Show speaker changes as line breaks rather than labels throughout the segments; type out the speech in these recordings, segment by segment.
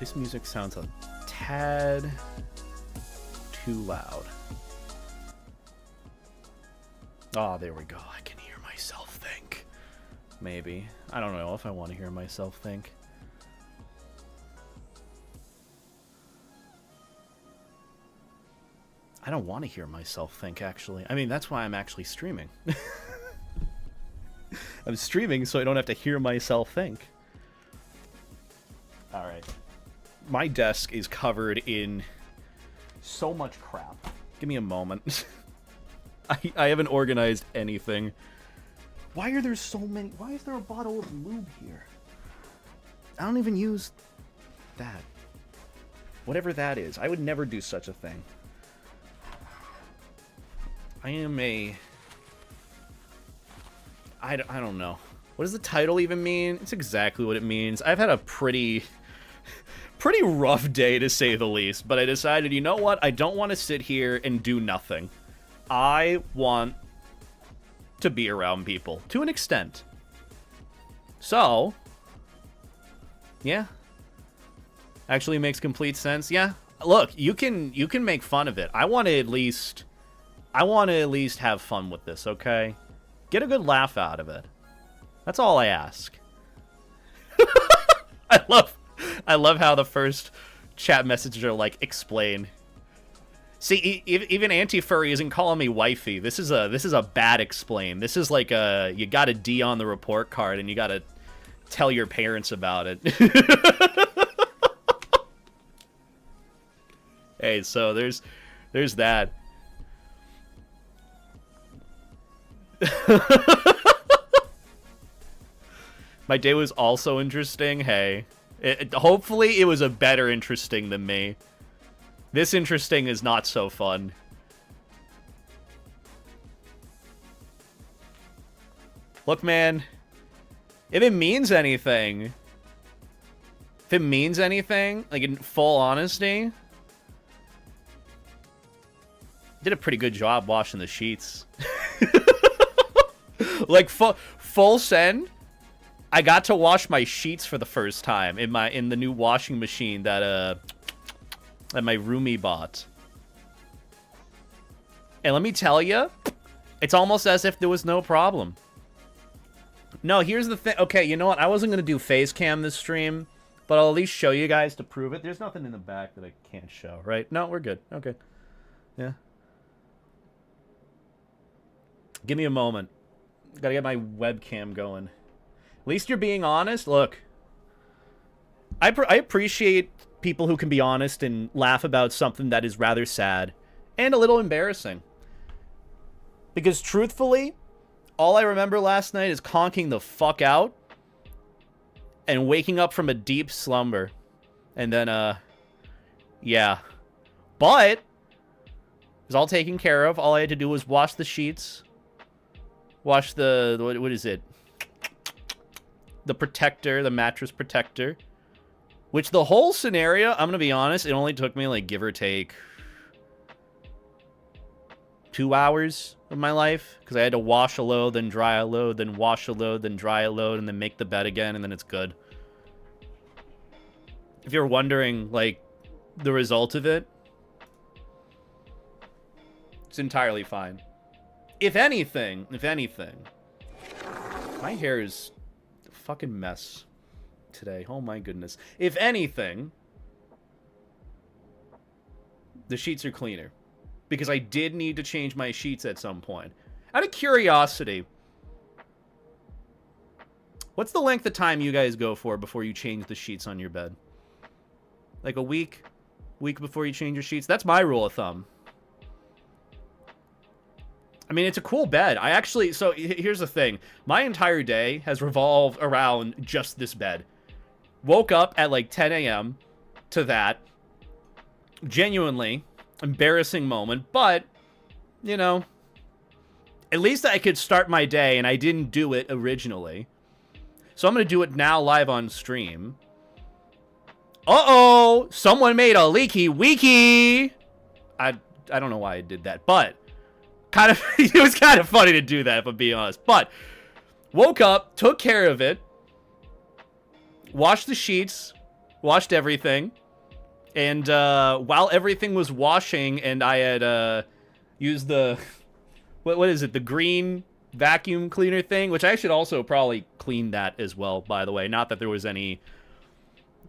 This music sounds a tad too loud. Oh, there we go. I can hear myself think. Maybe. I don't know if I want to hear myself think. I don't want to hear myself think, actually. I mean, that's why I'm actually streaming. I'm streaming so I don't have to hear myself think. Alright. My desk is covered in so much crap. Give me a moment. I haven't organized anything. Why are there so many? Why is there a bottle of lube here? I don't even use that. Whatever that is. I would never do such a thing. I am a... I don't know. What does the title even mean? It's exactly what it means. I've had a pretty rough day, to say the least. But I decided, you know what? I don't want to sit here and do nothing. I want to be around people, to an extent. So, yeah. Actually makes complete sense. Yeah. Look, you can make fun of it. I want to at least have fun with this, okay? Get a good laugh out of it. That's all I ask. I love how the first chat messages are like, explain. See, even anti-furry isn't calling me wifey. This is a bad explain. This is like a, you got a D on the report card and you got to tell your parents about it. Hey, so there's that. My day was also interesting. Hey, hopefully it was a better interesting than me. This interesting is not so fun. Look, man, if it means anything, like in full honesty, did a pretty good job washing the sheets. Like full send, I got to wash my sheets for the first time in the new washing machine that my roomie bought. And let me tell you, it's almost as if there was no problem. No, here's the thing. Okay, you know what? I wasn't going to do face cam this stream, but I'll at least show you guys to prove it. There's nothing in the back that I can't show, right? No, we're good. Okay. Yeah. Give me a moment. Gotta get my webcam going. At least you're being honest. Look, I appreciate people who can be honest and laugh about something that is rather sad and a little embarrassing. Because truthfully, all I remember last night is conking the fuck out and waking up from a deep slumber. And then, yeah. But it was all taken care of. All I had to do was wash the sheets. Wash the, what is it? The protector, the mattress protector. Which the whole scenario, I'm going to be honest, it only took me like give or take 2 hours of my life. Because I had to wash a load, then dry a load, then wash a load, then dry a load, and then make the bed again, and then it's good. If you're wondering, like, the result of it, it's entirely fine. If anything, my hair is a fucking mess today. Oh my goodness. If anything, the sheets are cleaner. Because I did need to change my sheets at some point. Out of curiosity, what's the length of time you guys go for before you change the sheets on your bed? Like a week? Week before you change your sheets? That's my rule of thumb. I mean, it's a cool bed. I actually... So, here's the thing. My entire day has revolved around just this bed. Woke up at like 10 a.m. to that. Genuinely embarrassing moment. But, you know, at least I could start my day, and I didn't do it originally. So I'm going to do it now live on stream. Uh-oh! Someone made a leaky weeky! I don't know why I did that, but... Kind of, it was kind of funny to do that, if I'm being honest. But, woke up, took care of it, washed the sheets, Washed everything. And while everything was washing and I had used the... What is it? The green vacuum cleaner thing? Which I should also probably clean that as well, by the way. Not that there was any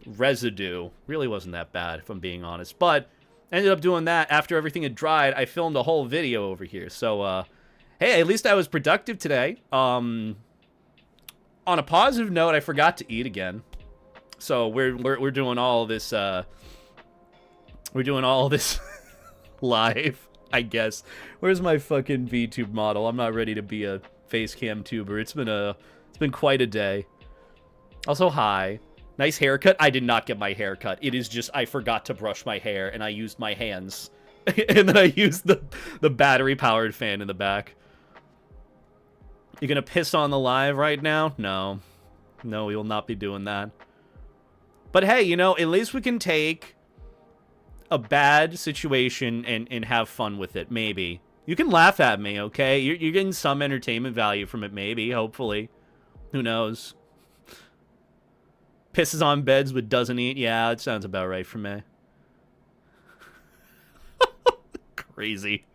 residue. Really wasn't that bad, if I'm being honest. But ended up doing that after everything had dried. I filmed a whole video over here. So, hey, at least I was productive today. On a positive note, I forgot to eat again. So we're doing all this. We're doing all this live, I guess. Where's my fucking VTube model? I'm not ready to be a face cam tuber. It's been quite a day. Also, hi. Nice haircut. I did not get my hair cut. It is just I forgot to brush my hair and I used my hands. And then I used the battery powered fan in the back. You gonna piss on the live right now? No. No, we will not be doing that. But hey, you know, at least we can take a bad situation and have fun with it, maybe. You can laugh at me, okay? You're getting some entertainment value from it, maybe, hopefully. Who knows? Pisses on beds but doesn't eat? Yeah, it sounds about right for me. Crazy.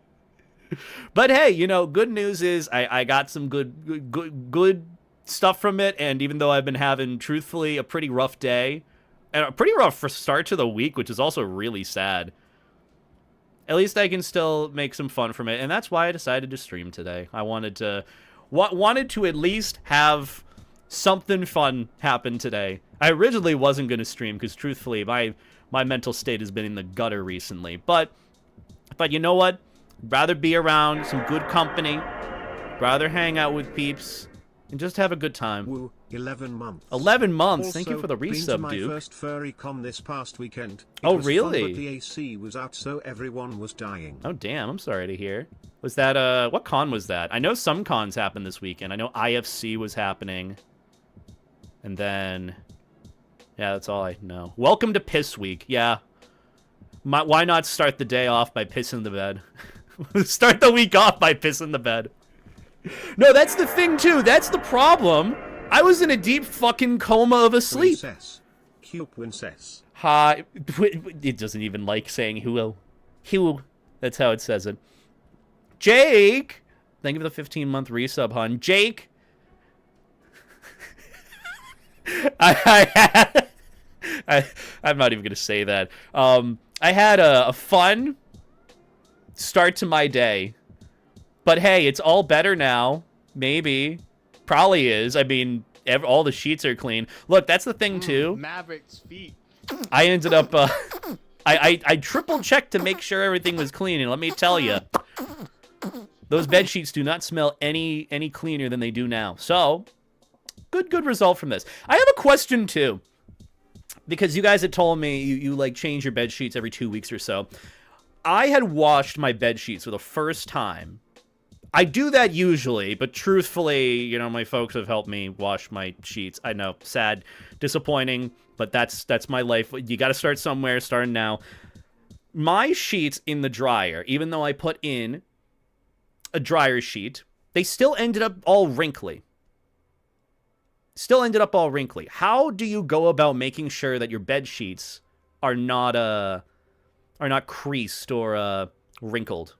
But hey, you know, good news is I got some good stuff from it, and even though I've been having, truthfully, a pretty rough day, and a pretty rough start to the week, which is also really sad, at least I can still make some fun from it, and that's why I decided to stream today. I wanted to at least have something fun happen today. I originally wasn't going to stream, because truthfully, my mental state has been in the gutter recently, but you know what? Rather be around some good company, rather hang out with peeps, and just have a good time.
Woo, 11 months.
11 months.
Also,
thank you for the resub, dude.
My first furry con this past weekend.
Oh, really?
Fun, but the AC was out, so everyone was dying.
Oh, damn. I'm sorry to hear. Was that, what con was that? I know some cons happened this weekend. I know IFC was happening. And then, yeah, that's all I know. Welcome to Piss Week. Yeah. Why not start the day off by pissing the bed? Start the week off by pissing the bed. No, that's the thing, too. That's the problem. I was in a deep fucking coma of a sleep.
Princess. Cute princess.
Hi. It doesn't even like saying who. That's how it says it. Jake. Thank you for the 15-month resub, hon. Jake. I'm not even going to say that. I had a fun start to my day. But hey, it's all better now. Maybe. Probably is. I mean, all the sheets are clean. Look, that's the thing, too.
Maverick's feet.
I ended up, I triple-checked to make sure everything was clean, and let me tell you, those bed sheets do not smell any cleaner than they do now. So, good result from this. I have a question, too. Because you guys had told me you like, change your bed sheets every 2 weeks or so. I had washed my bed sheets for the first time. I do that usually, but truthfully, you know, my folks have helped me wash my sheets. I know, sad, disappointing, but that's my life. You got to start somewhere, starting now. My sheets in the dryer, even though I put in a dryer sheet, they still ended up all wrinkly. How do you go about making sure that your bed sheets are not creased or wrinkled?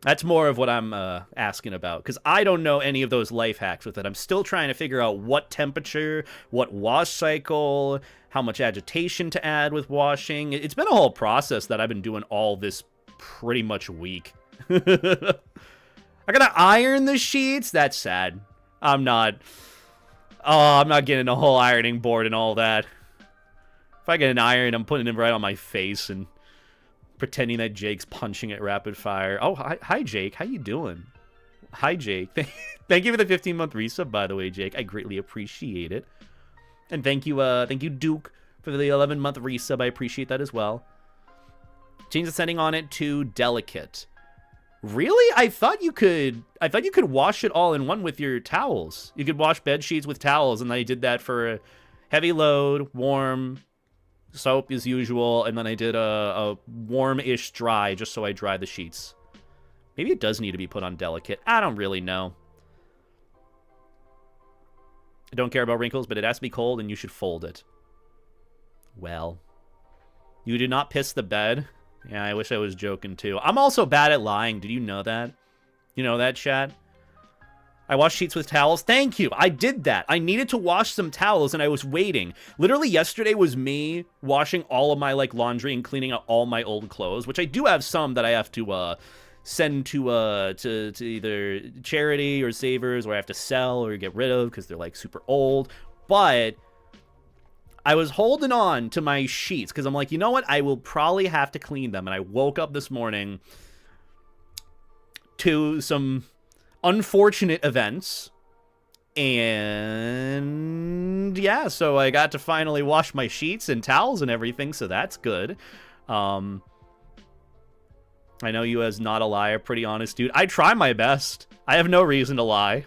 That's more of what I'm asking about, because I don't know any of those life hacks with it. I'm still trying to figure out what temperature, what wash cycle, how much agitation to add with washing. It's been a whole process that I've been doing all this pretty much week. I gotta iron the sheets? That's sad. I'm not getting a whole ironing board and all that. If I get an iron, I'm putting it right on my face and pretending that Jake's punching it rapid fire. Oh, hi Jake. How you doing? Hi, Jake. Thank you for the 15-month resub, by the way, Jake. I greatly appreciate it. And thank you, Duke, for the 11-month resub. I appreciate that as well. Change the setting on it to delicate. Really? I thought you could wash it all in one with your towels. You could wash bed sheets with towels, and I did that for a heavy load, warm, soap as usual, and then I did a warm-ish dry just so I dry the sheets. Maybe it does need to be put on delicate. I don't really know. I don't care about wrinkles, but it has to be cold and you should fold it. Well, you did not piss the bed? Yeah, I wish I was joking too. I'm also bad at lying. Did you know that? You know that, chat? I washed sheets with towels. Thank you. I did that. I needed to wash some towels, and I was waiting. Literally, yesterday was me washing all of my, like, laundry and cleaning out all my old clothes, which I do have some that I have to, send to either charity or savers, or I have to sell or get rid of because they're, like, super old. But I was holding on to my sheets because I'm like, you know what? I will probably have to clean them. And I woke up this morning to some unfortunate events, and yeah, so I got to finally wash my sheets and towels and everything, so that's good. I know you as not a liar, pretty honest dude. I try my best. I have no reason to lie.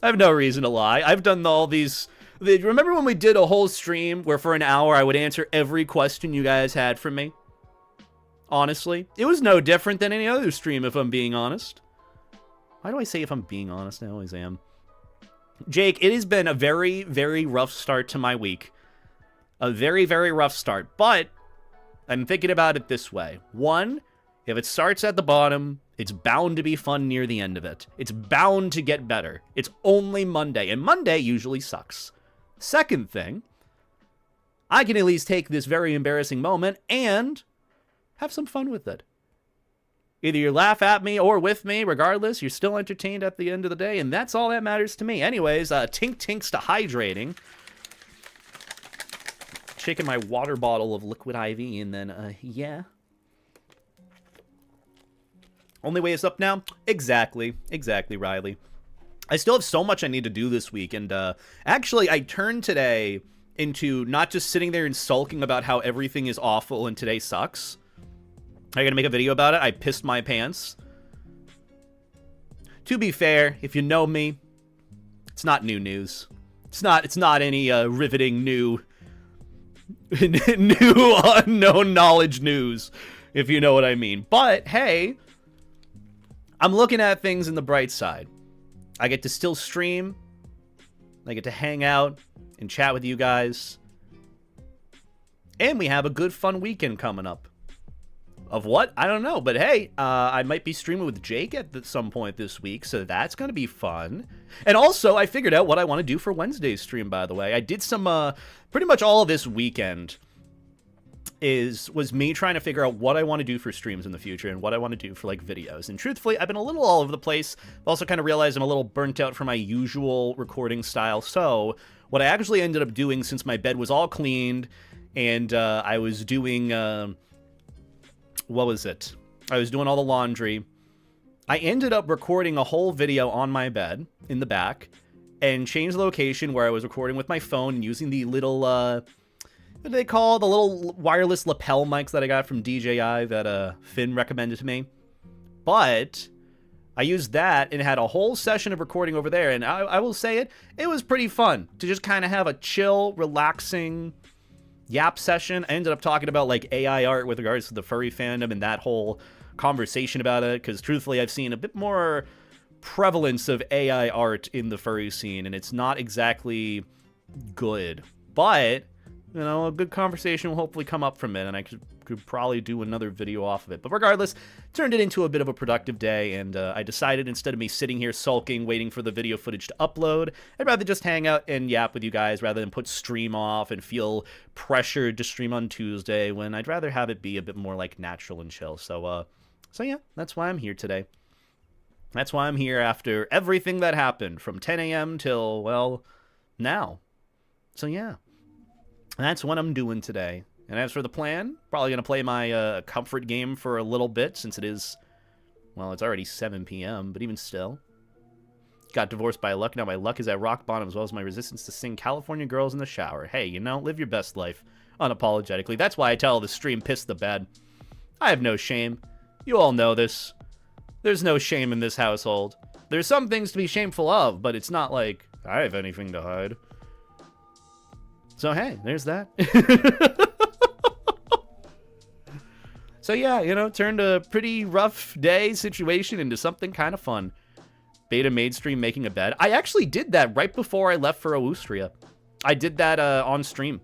I've done all these... Remember when we did a whole stream where for an hour I would answer every question you guys had for me? Honestly, it was no different than any other stream, if I'm being honest. Why do I say if I'm being honest? I always am. Jake, it has been a very, very rough start to my week. A very, very rough start. But I'm thinking about it this way. One, if it starts at the bottom, it's bound to be fun near the end of it. It's bound to get better. It's only Monday, and Monday usually sucks. Second thing, I can at least take this very embarrassing moment and have some fun with it. Either you laugh at me or with me, regardless, you're still entertained at the end of the day, and that's all that matters to me. Anyways, tink tinks to hydrating. Shaking my water bottle of liquid IV, and then, yeah. Only way is up now? Exactly, Riley. I still have so much I need to do this week, and, actually, I turned today into not just sitting there and sulking about how everything is awful and today sucks. I'm gonna make a video about it. I pissed my pants. To be fair, if you know me, it's not new news. It's not any riveting new unknown knowledge news, if you know what I mean. But hey, I'm looking at things in the bright side. I get to still stream. I get to hang out and chat with you guys. And we have a good fun weekend coming up. Of what? I don't know, but hey, I might be streaming with Jake at some point this week, so that's going to be fun. And also, I figured out what I want to do for Wednesday's stream, by the way. I did some, pretty much all of this weekend was me trying to figure out what I want to do for streams in the future and what I want to do for, like, videos. And truthfully, I've been a little all over the place. I've also kind of realized I'm a little burnt out from my usual recording style, so what I actually ended up doing, since my bed was all cleaned, and I was doing... what was it? I was doing all the laundry. I ended up recording a whole video on my bed in the back and changed the location where I was recording with my phone and using the little, what do they call the little wireless lapel mics that I got from DJI that Finn recommended to me. But I used that and had a whole session of recording over there, and I will say it was pretty fun to just kind of have a chill, relaxing Yap session. I ended up talking about, like, AI art with regards to the furry fandom and that whole conversation about it, because truthfully I've seen a bit more prevalence of AI art in the furry scene, and it's not exactly good. But, you know, a good conversation will hopefully come up from it, and I could probably do another video off of it. But regardless, turned it into a bit of a productive day, and I decided, instead of me sitting here sulking, waiting for the video footage to upload, I'd rather just hang out and yap with you guys rather than put stream off and feel pressured to stream on Tuesday, when I'd rather have it be a bit more, like, natural and chill. So yeah, that's why I'm here today. That's why I'm here after everything that happened from 10 a.m. till, well, now. So yeah, that's what I'm doing today. And as for the plan, probably going to play my comfort game for a little bit, since it is, well, it's already 7 p.m., but even still. Got divorced by luck. Now my luck is at rock bottom, as well as my resistance to sing California Girls in the shower. Hey, you know, live your best life, unapologetically. That's why I tell the stream, piss the bed. I have no shame. You all know this. There's no shame in this household. There's some things to be shameful of, but it's not like I have anything to hide. So hey, there's that. So yeah, you know, turned a pretty rough day situation into something kind of fun. Beta mainstream making a bed. I actually did that right before I left for Austria. I did that on stream.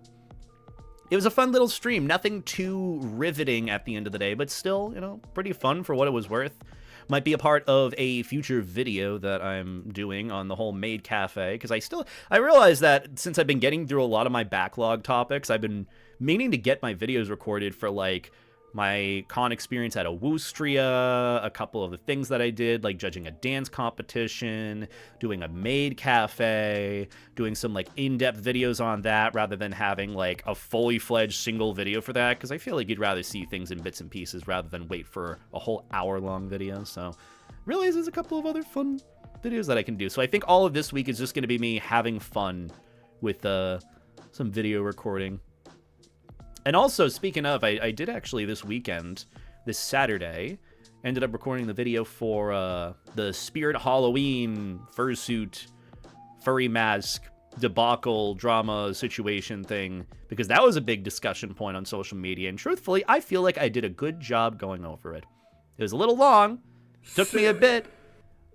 it was a fun little stream. Nothing too riveting at the end of the day, but still, you know, pretty fun for what it was worth. Might be a part of a future video that I'm doing on the whole maid cafe, because I realize that since I've been getting through a lot of my backlog topics, I've been meaning to get my videos recorded for, like, my con experience at Awustria, a couple of the things that I did, like judging a dance competition, doing a maid cafe, doing some like in-depth videos on that rather than having like a fully fledged single video for that, because I feel like you'd rather see things in bits and pieces rather than wait for a whole hour-long video. So realize there's a couple of other fun videos that I can do. So I think all of this week is just going to be me having fun with some video recording. And also, speaking of, I did actually this weekend, this Saturday, ended up recording the video for the Spirit Halloween fursuit, furry mask, debacle, drama situation thing, because that was a big discussion point on social media, and truthfully, I feel like I did a good job going over it. It was a little long, took me a bit,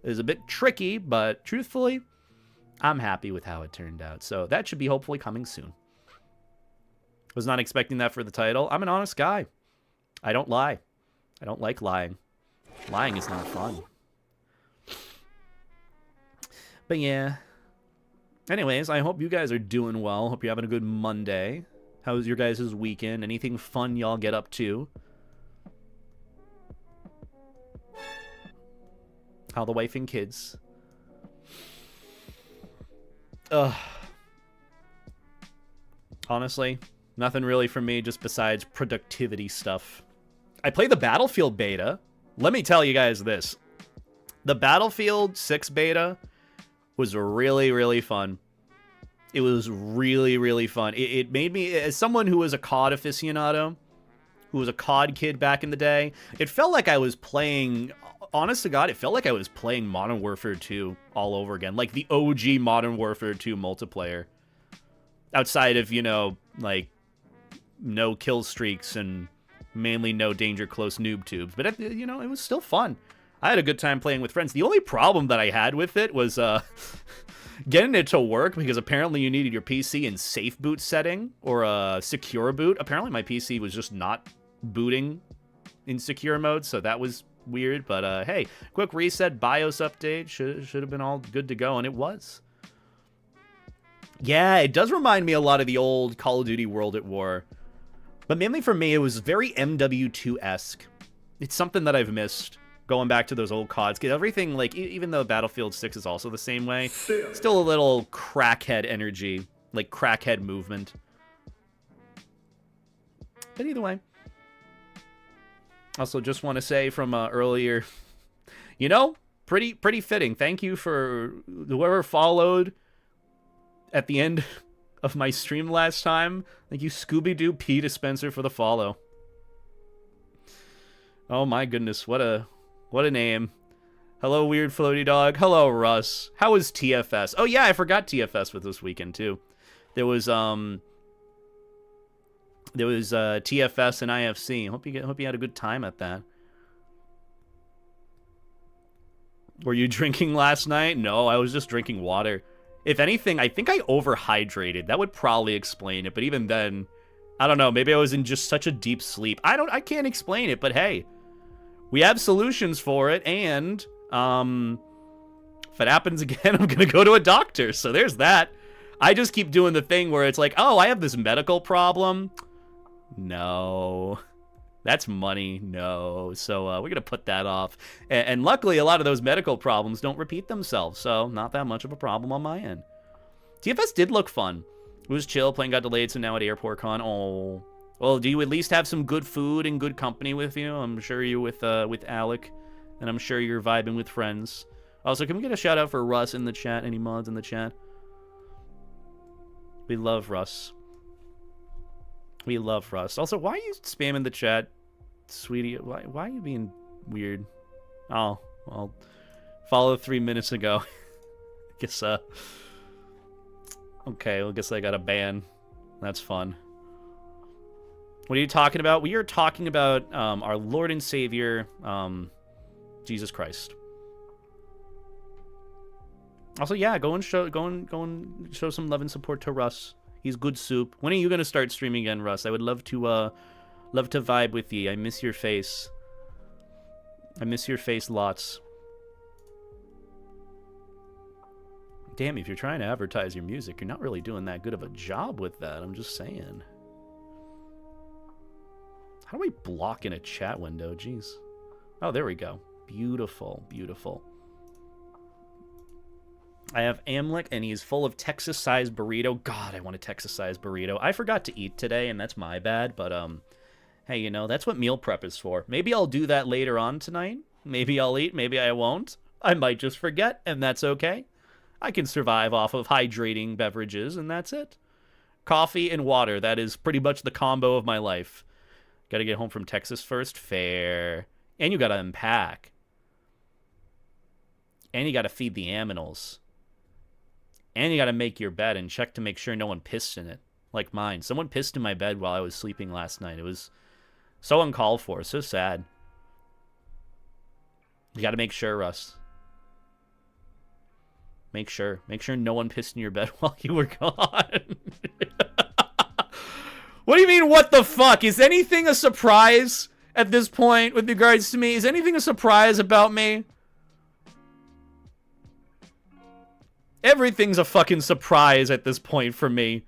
it was a bit tricky, but truthfully, I'm happy with how it turned out, so that should be hopefully coming soon. Was not expecting that for the title. I'm an honest guy. I don't lie. I don't like lying. Lying is not fun. But yeah. Anyways, I hope you guys are doing well. Hope you're having a good Monday. How was your guys' weekend? Anything fun y'all get up to? How the wife and kids? Honestly, nothing really for me, just besides productivity stuff. I played the Battlefield beta. Let me tell you guys this. The Battlefield 6 beta was really, really fun. It was really, really fun. It made me, as someone who was a COD aficionado, who was a COD kid back in the day, it felt like I was playing, honest to God, it felt like I was playing Modern Warfare 2 all over again. Like the OG Modern Warfare 2 multiplayer. Outside of, you know, like, no kill streaks and mainly no danger close noob tubes. But, you know, it was still fun. I had a good time playing with friends. The only problem that I had with it was getting it to work, because apparently you needed your PC in safe boot setting or a secure boot. Apparently my PC was just not booting in secure mode, so that was weird. But hey, quick reset, BIOS update. Should have been all good to go, and it was. Yeah, it does remind me a lot of the old Call of Duty World at War. But mainly for me, it was very MW2-esque. It's something that I've missed, going back to those old CODs. Everything, like, even though Battlefield 6 is also the same way, still a little crackhead energy, like crackhead movement. But either way. Also, just want to say from earlier, you know, pretty fitting. Thank you for whoever followed at the end of my stream last time. Thank you, Scooby-Doo P. Dispenser, for the follow. Oh my goodness, what a name. Hello, Weird Floaty Dog. Hello, Russ. How was TFS? Oh yeah, I forgot TFS was this weekend too. There was TFS and IFC. Hope you had a good time at that. Were you drinking last night? No, I was just drinking water. If anything, I think I overhydrated. That would probably explain it. But even then, I don't know. Maybe I was in just such a deep sleep. I can't explain it. But hey, we have solutions for it. And if it happens again, I'm gonna go to a doctor. So there's that. I just keep doing the thing where it's like, oh, I have this medical problem. No, that's money. No. So we're gonna put that off. And luckily, a lot of those medical problems don't repeat themselves, so not that much of a problem on my end. TFS did look fun. It was chill. Plane got delayed, so now at Airport Con. Oh, well, do you at least have some good food and good company with you? I'm sure you're with Alec, and I'm sure you're vibing with friends. Also, can we get a shout out for Russ in the chat? Any mods in the chat? We love Russ. We love Russ. Also, why are you spamming the chat, sweetie? Why are you being weird? Oh, well, follow 3 minutes ago. Guess, okay, well, I guess I got a ban. That's fun. What are you talking about? We are talking about our Lord and Savior, Jesus Christ. Also, yeah, go and show some love and support to Russ. He's good soup. When are you gonna start streaming again, Russ? I would love to vibe with ye. I miss your face. I miss your face lots. Damn, if you're trying to advertise your music, you're not really doing that good of a job with that. I'm just saying. How do I block in a chat window? Jeez. Oh, there we go. Beautiful, beautiful. I have Amlek, and he's full of Texas-sized burrito. God, I want a Texas-sized burrito. I forgot to eat today, and that's my bad, but, hey, you know, that's what meal prep is for. Maybe I'll do that later on tonight. Maybe I'll eat, maybe I won't. I might just forget, and that's okay. I can survive off of hydrating beverages, and that's it. Coffee and water, that is pretty much the combo of my life. Gotta get home from Texas first. Fair. And you gotta unpack. And you gotta feed the aminals. And you gotta make your bed and check to make sure no one pissed in it. Like mine. Someone pissed in my bed while I was sleeping last night. It was so uncalled for. So sad. You gotta make sure, Russ. Make sure. Make sure no one pissed in your bed while you were gone. What do you mean, what the fuck? Is anything a surprise at this point with regards to me? Is anything a surprise about me? Everything's a fucking surprise at this point for me.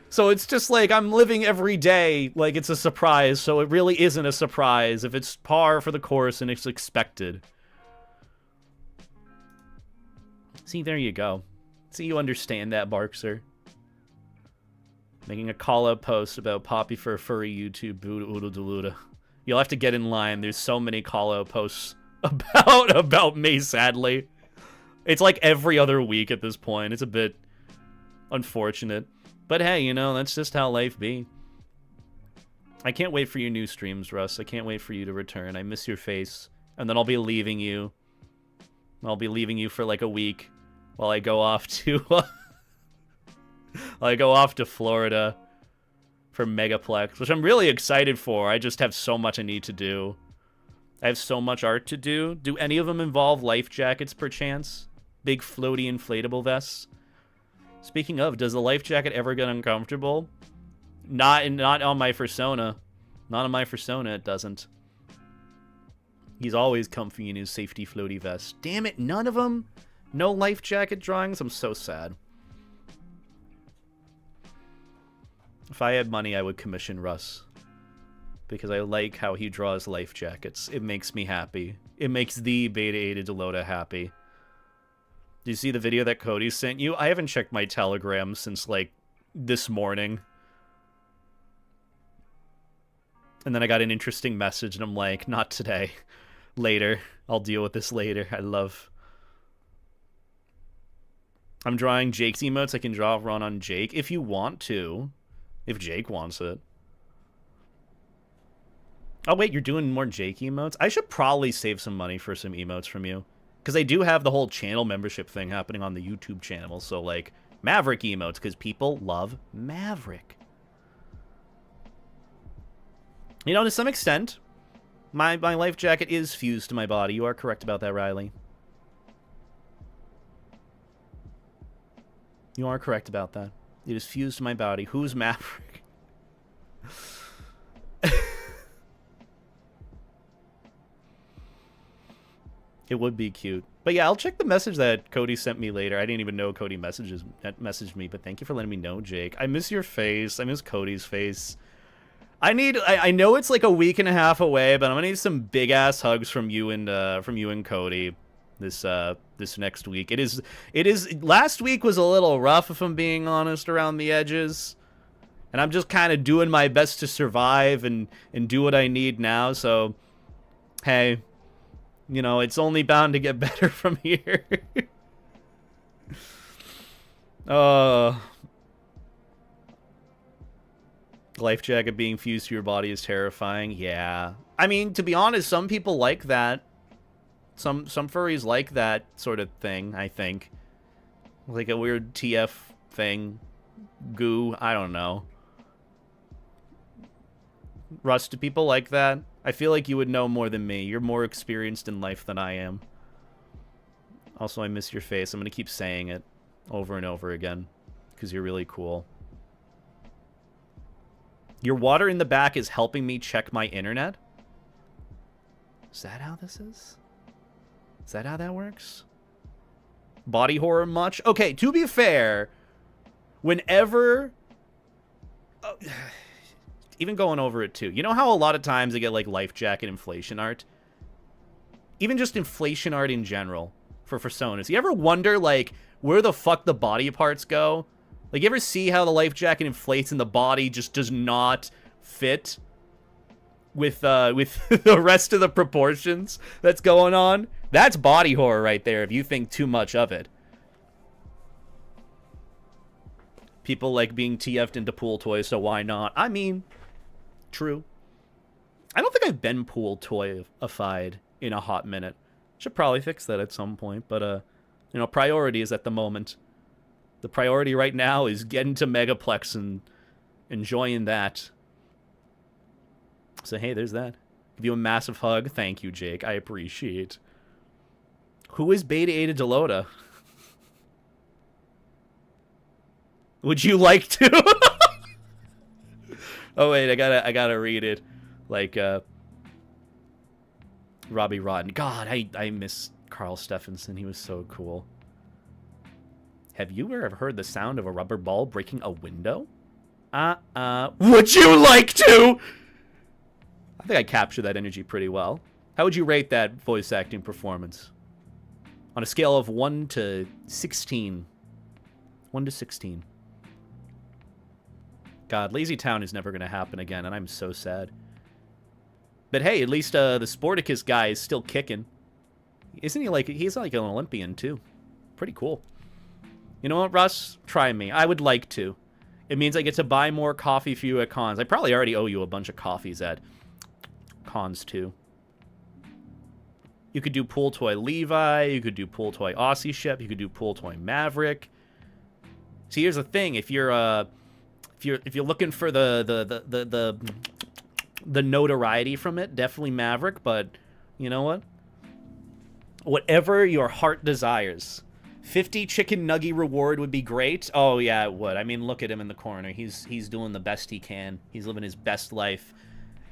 So it's just like I'm living every day like it's a surprise, so it really isn't a surprise if it's par for the course and it's expected. See, there you go. See, you understand that, Barkser. Making a call-out post about Poppy for a furry YouTube oodle deluda. You'll have to get in line. There's so many call-out posts about me, sadly. It's like every other week at this point. It's a bit unfortunate. But hey, you know, that's just how life be. I can't wait for your new streams, Russ. I can't wait for you to return. I miss your face. And then I'll be leaving you. I'll be leaving you for like a week while I go off to... I go off to Florida for Megaplex, which I'm really excited for. I just have so much I need to do. I have so much art to do. Do any of them involve life jackets, perchance? Big floaty inflatable vests? Speaking of, does the life jacket ever get uncomfortable? Not on my Fursona. Not on my Fursona, it doesn't. He's always comfy in his safety floaty vest. Damn it, none of them? No life jacket drawings? I'm so sad. If I had money, I would commission Russ. Because I like how he draws life jackets. It makes me happy. It makes the Beta Ada Delota happy. Did you see the video that Cody sent you? I haven't checked my Telegram since, like, this morning. And then I got an interesting message, and I'm like, not today. Later. I'll deal with this later. I'm drawing Jake's emotes. I can draw one on Jake if you want to. If Jake wants it. Oh, wait, you're doing more Jake emotes? I should probably save some money for some emotes from you. Because I do have the whole channel membership thing happening on the YouTube channel. So, like, Maverick emotes, because people love Maverick. You know, to some extent, my life jacket is fused to my body. You are correct about that, Riley. You are correct about that. It is fused to my body. Who's Maverick? It would be cute. But yeah, I'll check the message that Cody sent me later. I didn't even know Cody messaged me, but thank you for letting me know, Jake. I miss your face. I miss Cody's face. I know it's like a week and a half away, but I'm gonna need some big ass hugs from you and Cody this next week. It is last week was a little rough, if I'm being honest, around the edges. And I'm just kind of doing my best to survive and do what I need now, so hey, you know, it's only bound to get better from here. Life jacket being fused to your body is terrifying. Yeah. I mean, to be honest, some people like that. Some furries like that sort of thing, I think. Like a weird TF thing. Goo, I don't know. Russ, do people like that? I feel like you would know more than me. You're more experienced in life than I am. Also, I miss your face. I'm going to keep saying it over and over again. Because you're really cool. Your water in the back is helping me check my internet? Is that how this is? Is that how that works? Body horror much? Okay, to be fair, whenever... even going over it too. You know how a lot of times I get like life jacket inflation art? Even just inflation art in general for Fursonas. You ever wonder like where the fuck the body parts go? Like you ever see how the life jacket inflates and the body just does not fit with the rest of the proportions that's going on? That's body horror right there if you think too much of it. People like being TF'd into pool toys, so why not? I mean, true. I don't think I've been pool toyified in a hot minute. Should probably fix that at some point, but, you know, priorities at the moment. The priority right now is getting to Megaplex and enjoying that. So, hey, there's that. Give you a massive hug. Thank you, Jake. I appreciate. Who is Beta Ada Delota? Would you like to? Oh wait, I gotta read it. Like Robbie Rotten. God, I miss Carl Stephenson. He was so cool. Have you ever heard the sound of a rubber ball breaking a window? Would you like to? I think I captured that energy pretty well. How would you rate that voice acting performance? On a scale of 1 to 16. 1 to 16. God, Lazy Town is never going to happen again, and I'm so sad. But hey, at least the Sporticus guy is still kicking. Isn't he like... He's like an Olympian, too. Pretty cool. You know what, Russ? Try me. I would like to. It means I get to buy more coffee for you at cons. I probably already owe you a bunch of coffees at cons, too. You could do Pool Toy Levi. You could do Pool Toy Aussie Shep. You could do Pool Toy Maverick. See, here's the thing. If you're looking for the notoriety from it, definitely Maverick, but you know what? Whatever your heart desires. 50 chicken nugget reward would be great. Oh yeah, it would. I mean, look at him in the corner. He's doing the best he can. He's living his best life.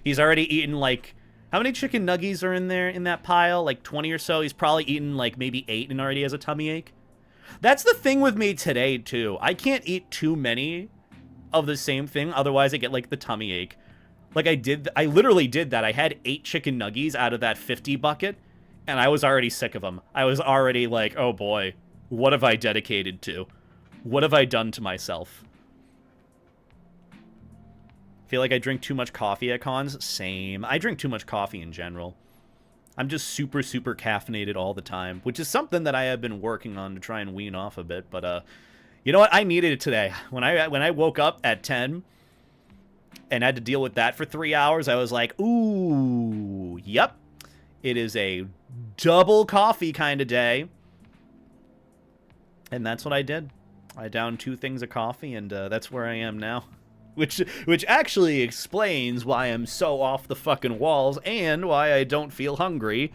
He's already eaten like how many chicken nuggies are in there in that pile? Like 20 or so. He's probably eaten like maybe 8 and already has a tummy ache. That's the thing with me today too. I can't eat too many of the same thing, otherwise I get like the tummy ache. Like I literally did that. I had 8 chicken nuggies out of that 50 bucket, and I was already sick of them. I was already like, oh boy, what have I dedicated to? What have I done to myself? Feel like I drink too much coffee at cons? Same. I drink too much coffee in general. I'm just super, super caffeinated all the time, which is something that I have been working on to try and wean off a bit, but, you know what? I needed it today. When I woke up at 10 and had to deal with that for 3 hours, I was like, ooh, yep. It is a double coffee kind of day. And that's what I did. I downed 2 things of coffee, and that's where I am now. Which actually explains why I'm so off the fucking walls and why I don't feel hungry,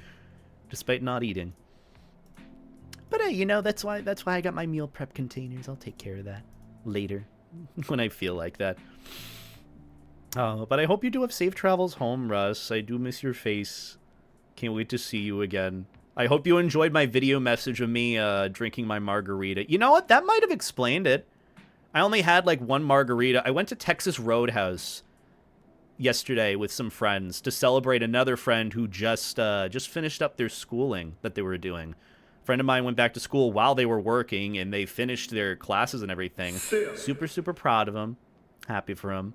despite not eating. But hey, you know, that's why I got my meal prep containers. I'll take care of that later when I feel like that. Oh, but I hope you do have safe travels home, Russ. I do miss your face. Can't wait to see you again. I hope you enjoyed my video message of me drinking my margarita. You know what? That might have explained it. I only had like 1 margarita. I went to Texas Roadhouse yesterday with some friends to celebrate another friend who just finished up their schooling that they were doing. A friend of mine went back to school while they were working, and they finished their classes and everything. Super, super proud of them. Happy for them.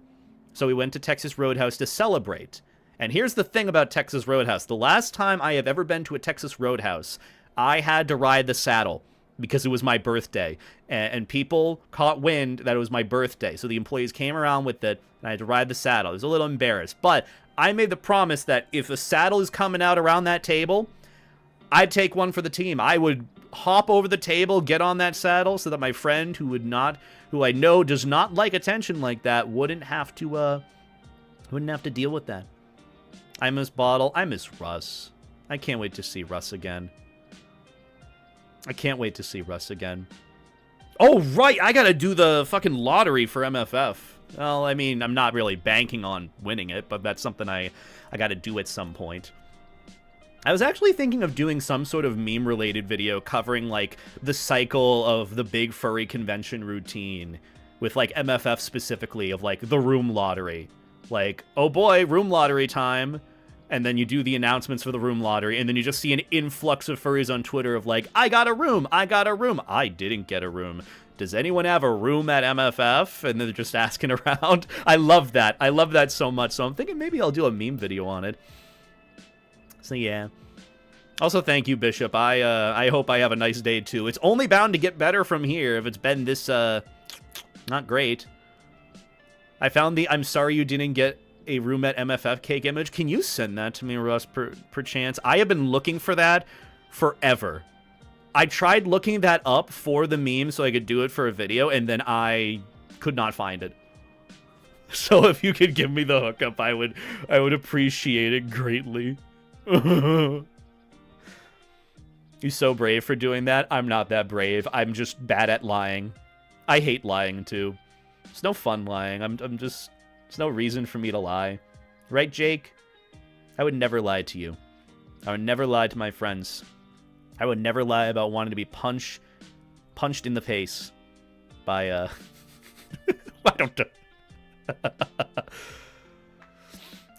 So we went to Texas Roadhouse to celebrate. And here's the thing about Texas Roadhouse. The last time I have ever been to a Texas Roadhouse, I had to ride the saddle because it was my birthday. And people caught wind that it was my birthday. So the employees came around with it, and I had to ride the saddle. I was a little embarrassed. But I made the promise that if a saddle is coming out around that table, I'd take one for the team. I would hop over the table, get on that saddle, so that my friend, who I know does not like attention like that, wouldn't have to deal with that. I miss Bottle. I miss Russ. I can't wait to see Russ again. I can't wait to see Russ again. Oh, right! I gotta do the fucking lottery for MFF. Well, I mean, I'm not really banking on winning it, but that's something I got to do at some point. I was actually thinking of doing some sort of meme-related video covering, like, the cycle of the big furry convention routine with, like, MFF specifically of, like, the room lottery. Like, oh boy, room lottery time. And then you do the announcements for the room lottery, and then you just see an influx of furries on Twitter of like, I got a room, I got a room, I didn't get a room. Does anyone have a room at MFF? And they're just asking around. I love that. I love that so much. So I'm thinking maybe I'll do a meme video on it. So yeah. Also, thank you, Bishop. I hope I have a nice day too. It's only bound to get better from here if it's been this not great. I found the I'm sorry you didn't get a room at MFF cake image. Can you send that to me, Russ, perchance? I have been looking for that forever. I tried looking that up for the meme so I could do it for a video, and then I could not find it. So if you could give me the hookup, I would appreciate it greatly. You're so brave for doing that. I'm not that brave. I'm just bad at lying. I hate lying too. It's no fun lying. I'm just... There's no reason for me to lie. Right, Jake? I would never lie to you. I would never lie to my friends. I would never lie about wanting to be punched in the face by, I don't know.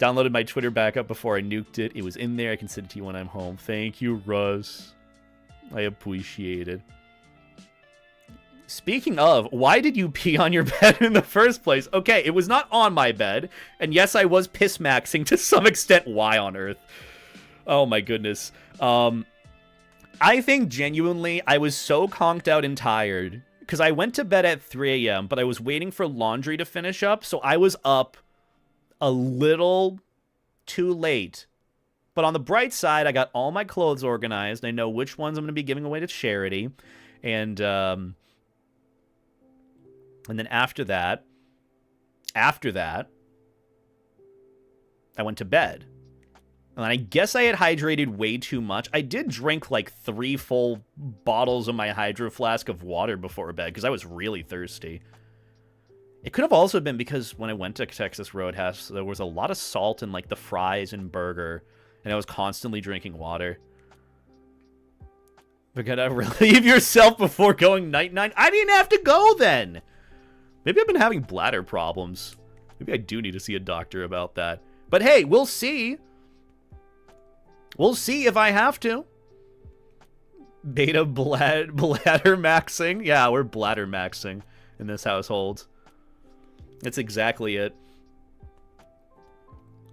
Downloaded my Twitter backup before I nuked it. It was in there. I can send it to you when I'm home. Thank you, Russ. I appreciate it. Speaking of, why did you pee on your bed in the first place? Okay, it was not on my bed. And yes, I was piss maxing to some extent. Why on earth? Oh my goodness. I think genuinely I was so conked out and tired because I went to bed at 3 a.m., but I was waiting for laundry to finish up. So I was up a little too late. But on the bright side, I got all my clothes organized. I know which ones I'm going to be giving away to charity. And then after that, I went to bed. And I guess I had hydrated way too much. I did drink like 3 full bottles of my hydro flask of water before bed because I was really thirsty. It could have also been because when I went to Texas Roadhouse, there was a lot of salt in like the fries and burger, and I was constantly drinking water. But gotta relieve yourself before going night-night. I didn't have to go then. Maybe I've been having bladder problems. Maybe I do need to see a doctor about that. But hey, we'll see. We'll see if I have to. Beta bladder maxing. Yeah, we're bladder maxing in this household. That's exactly it.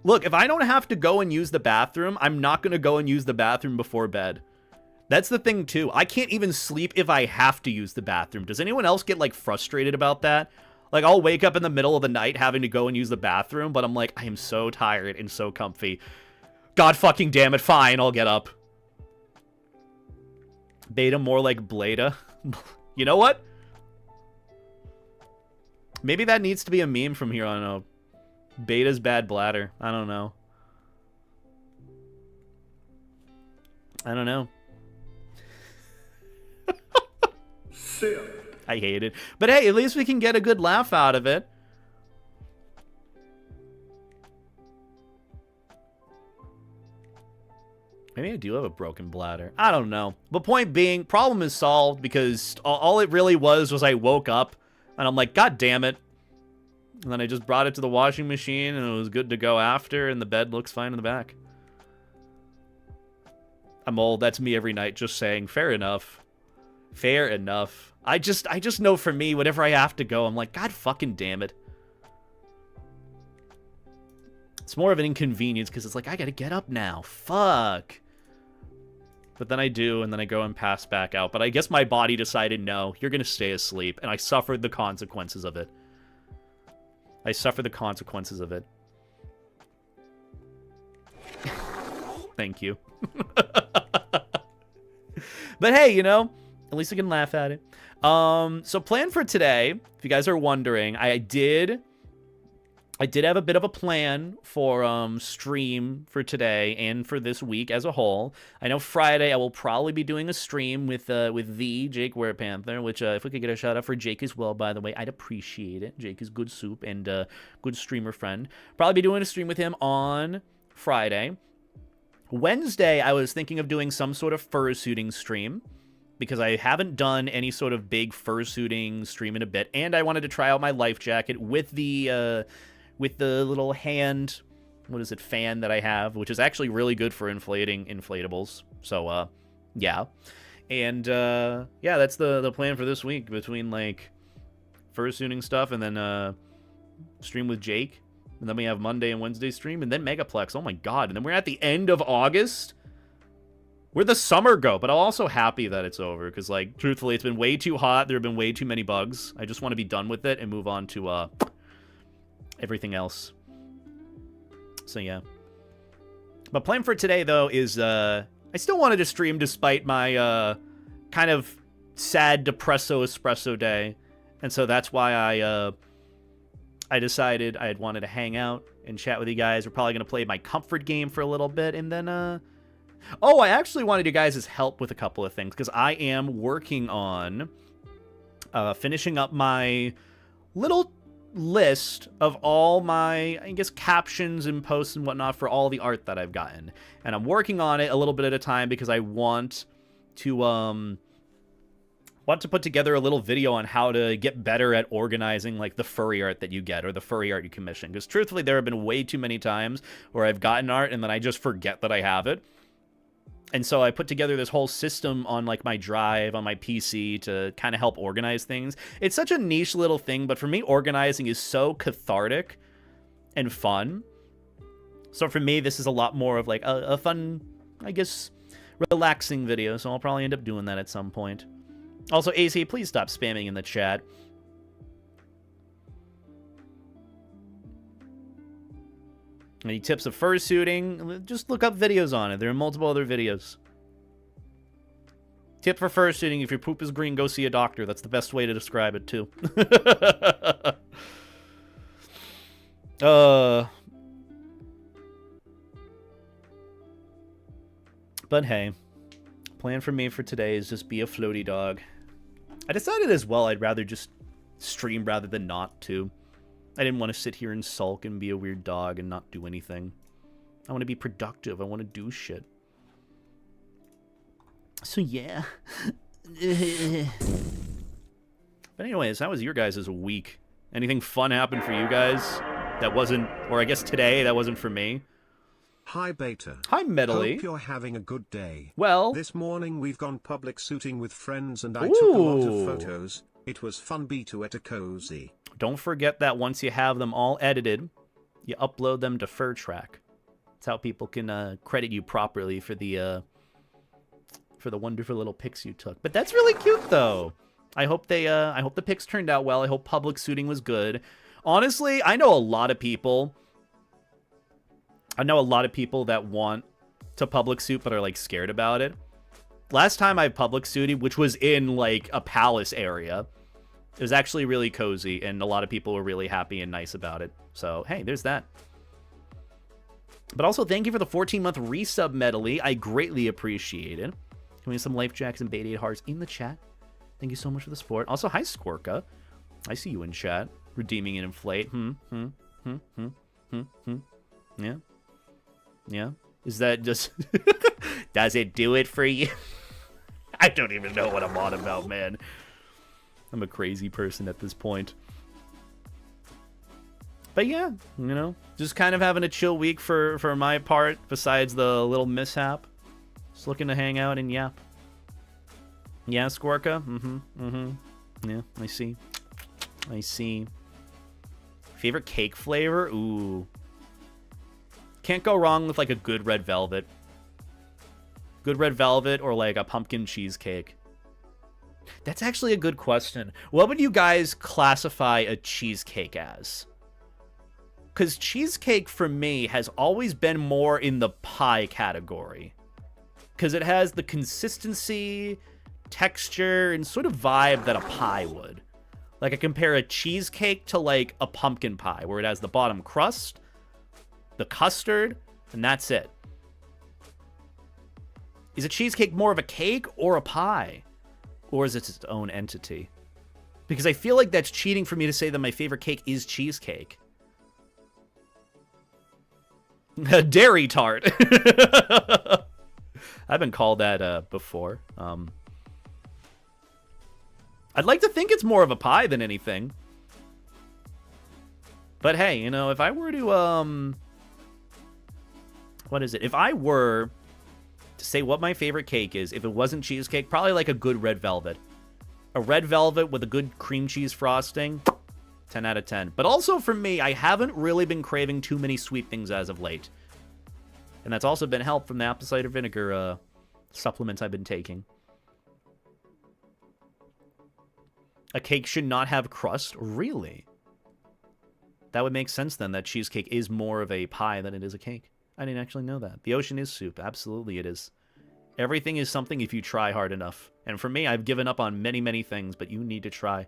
Look, if I don't have to go and use the bathroom, I'm not going to go and use the bathroom before bed. That's the thing, too. I can't even sleep if I have to use the bathroom. Does anyone else get, like, frustrated about that? Like, I'll wake up in the middle of the night having to go and use the bathroom, but I'm like, I am so tired and so comfy. God fucking damn it, fine, I'll get up. Beta more like Blada. You know what? Maybe that needs to be a meme from here on out. Beta's bad bladder. I don't know. I don't know. I hate it. But hey, at least we can get a good laugh out of it. Maybe I do have a broken bladder. I don't know. But point being, problem is solved because all it really was I woke up and I'm like, God damn it. And then I just brought it to the washing machine and it was good to go after, and the bed looks fine in the back. I'm old. That's me every night just saying, fair enough. Fair enough. I just know for me, whenever I have to go, I'm like, God fucking damn it. It's more of an inconvenience because it's like, I gotta get up now. Fuck. But then I do, and then I go and pass back out. But I guess my body decided, no, you're gonna stay asleep. And I suffered the consequences of it. I suffered the consequences of it. Thank you. But hey, you know, at least I can laugh at it. So plan for today, if you guys are wondering, I did I did have a bit of a plan for stream for today and for this week as a whole. I know Friday I will probably be doing a stream with the Jake Werepanther, which if we could get a shout out for Jake as well, by the way, I'd appreciate it. Jake is good soup and good streamer friend. Probably be doing a stream with him on Friday. Wednesday I was thinking of doing some sort of fursuiting stream, because I haven't done any sort of big fursuiting stream in a bit, and I wanted to try out my life jacket with the little hand, what is it, fan that I have, which is actually really good for inflating inflatables. So, yeah. And, yeah, that's the plan for this week, between, like, fursuiting stuff and then, stream with Jake. And then we have Monday and Wednesday stream, and then Megaplex. Oh my god. And then we're at the end of August. Where'd the summer go? But I'm also happy that it's over, because, like, truthfully, it's been way too hot. There have been way too many bugs. I just want to be done with it and move on to, everything else. So, yeah. But plan for today, though, is, I still wanted to stream despite my, kind of sad depresso espresso day. And so that's why I decided I had wanted to hang out and chat with you guys. We're probably going to play my comfort game for a little bit, and then, oh, I actually wanted you guys' help with a couple of things, because I am working on finishing up my little list of all my, I guess, captions and posts and whatnot for all the art that I've gotten. And I'm working on it a little bit at a time, because I want to put together a little video on how to get better at organizing, like, the furry art that you get, or the furry art you commission. Because truthfully, there have been way too many times where I've gotten art and then I just forget that I have it. And so I put together this whole system on, like, my drive, on my PC, to kind of help organize things. It's such a niche little thing, but for me, organizing is so cathartic and fun. So for me, this is a lot more of, like, a fun, I guess, relaxing video. So I'll probably end up doing that at some point. Also, AC, please stop spamming in the chat. Any tips of fursuiting? Just look up videos on it. There are multiple other videos. Tip for fursuiting: if your poop is green, go see a doctor. That's the best way to describe it, too. But hey, plan for me for today is just be a floaty dog. I decided as well I'd rather just stream rather than not, too. I didn't want to sit here and sulk and be a weird dog and not do anything. I want to be productive. I want to do shit. So, yeah. But anyways, how was your guys' week? Anything fun happened for you guys that wasn't, or I guess today, that wasn't for me?
Hi, Beta.
Hi, Medley.
Hope you're having a good day.
Well,
this morning we've gone public shooting with friends and I took a lot of photos. It was fun. Beta at a cozy.
Don't forget that once you have them all edited, you upload them to FurTrack. That's how people can credit you properly for the wonderful little pics you took. But that's really cute, though. I hope the pics turned out well. I hope public shooting was good. Honestly, I know a lot of people that want to public suit but are, like, scared about it. Last time I public suited, which was in, like, a palace area, it was actually really cozy, and a lot of people were really happy and nice about it. So, hey, there's that. But also, thank you for the 14-month resub, Medley. I greatly appreciate it. Can we have some life jacks and beta 8 hearts in the chat? Thank you so much for the support. Also, hi, Squirka. I see you in chat. Redeeming an inflate. Yeah. Yeah. Is that just... Does it do it for you? I don't even know what I'm on about, man. I'm a crazy person at this point. But yeah, you know, just kind of having a chill week for my part, besides the little mishap. Just looking to hang out and yap. Yeah, Squirka? Yeah, I see. I see. Favorite cake flavor? Ooh. Can't go wrong with, like, a good red velvet. Good red velvet or, like, a pumpkin cheesecake. That's actually a good question. What would you guys classify a cheesecake as? Because cheesecake, for me, has always been more in the pie category. Because it has the consistency, texture, and sort of vibe that a pie would. Like, I compare a cheesecake to, like, a pumpkin pie, where it has the bottom crust, the custard, and that's it. Is a cheesecake more of a cake or a pie? Or is it its own entity? Because I feel like that's cheating for me to say that my favorite cake is cheesecake. A dairy tart. I've been called that before. I'd like to think it's more of a pie than anything. But hey, you know, if I were to, what is it? If I were to say what my favorite cake is, if it wasn't cheesecake, probably like a good red velvet. A red velvet with a good cream cheese frosting, 10 out of 10. But also for me, I haven't really been craving too many sweet things as of late. And that's also been helped from the apple cider vinegar supplements I've been taking. A cake should not have crust? Really? That would make sense then, that cheesecake is more of a pie than it is a cake. I didn't actually know that. The ocean is soup. Absolutely it is. Everything is something if you try hard enough. And for me, I've given up on many, many things, but you need to try.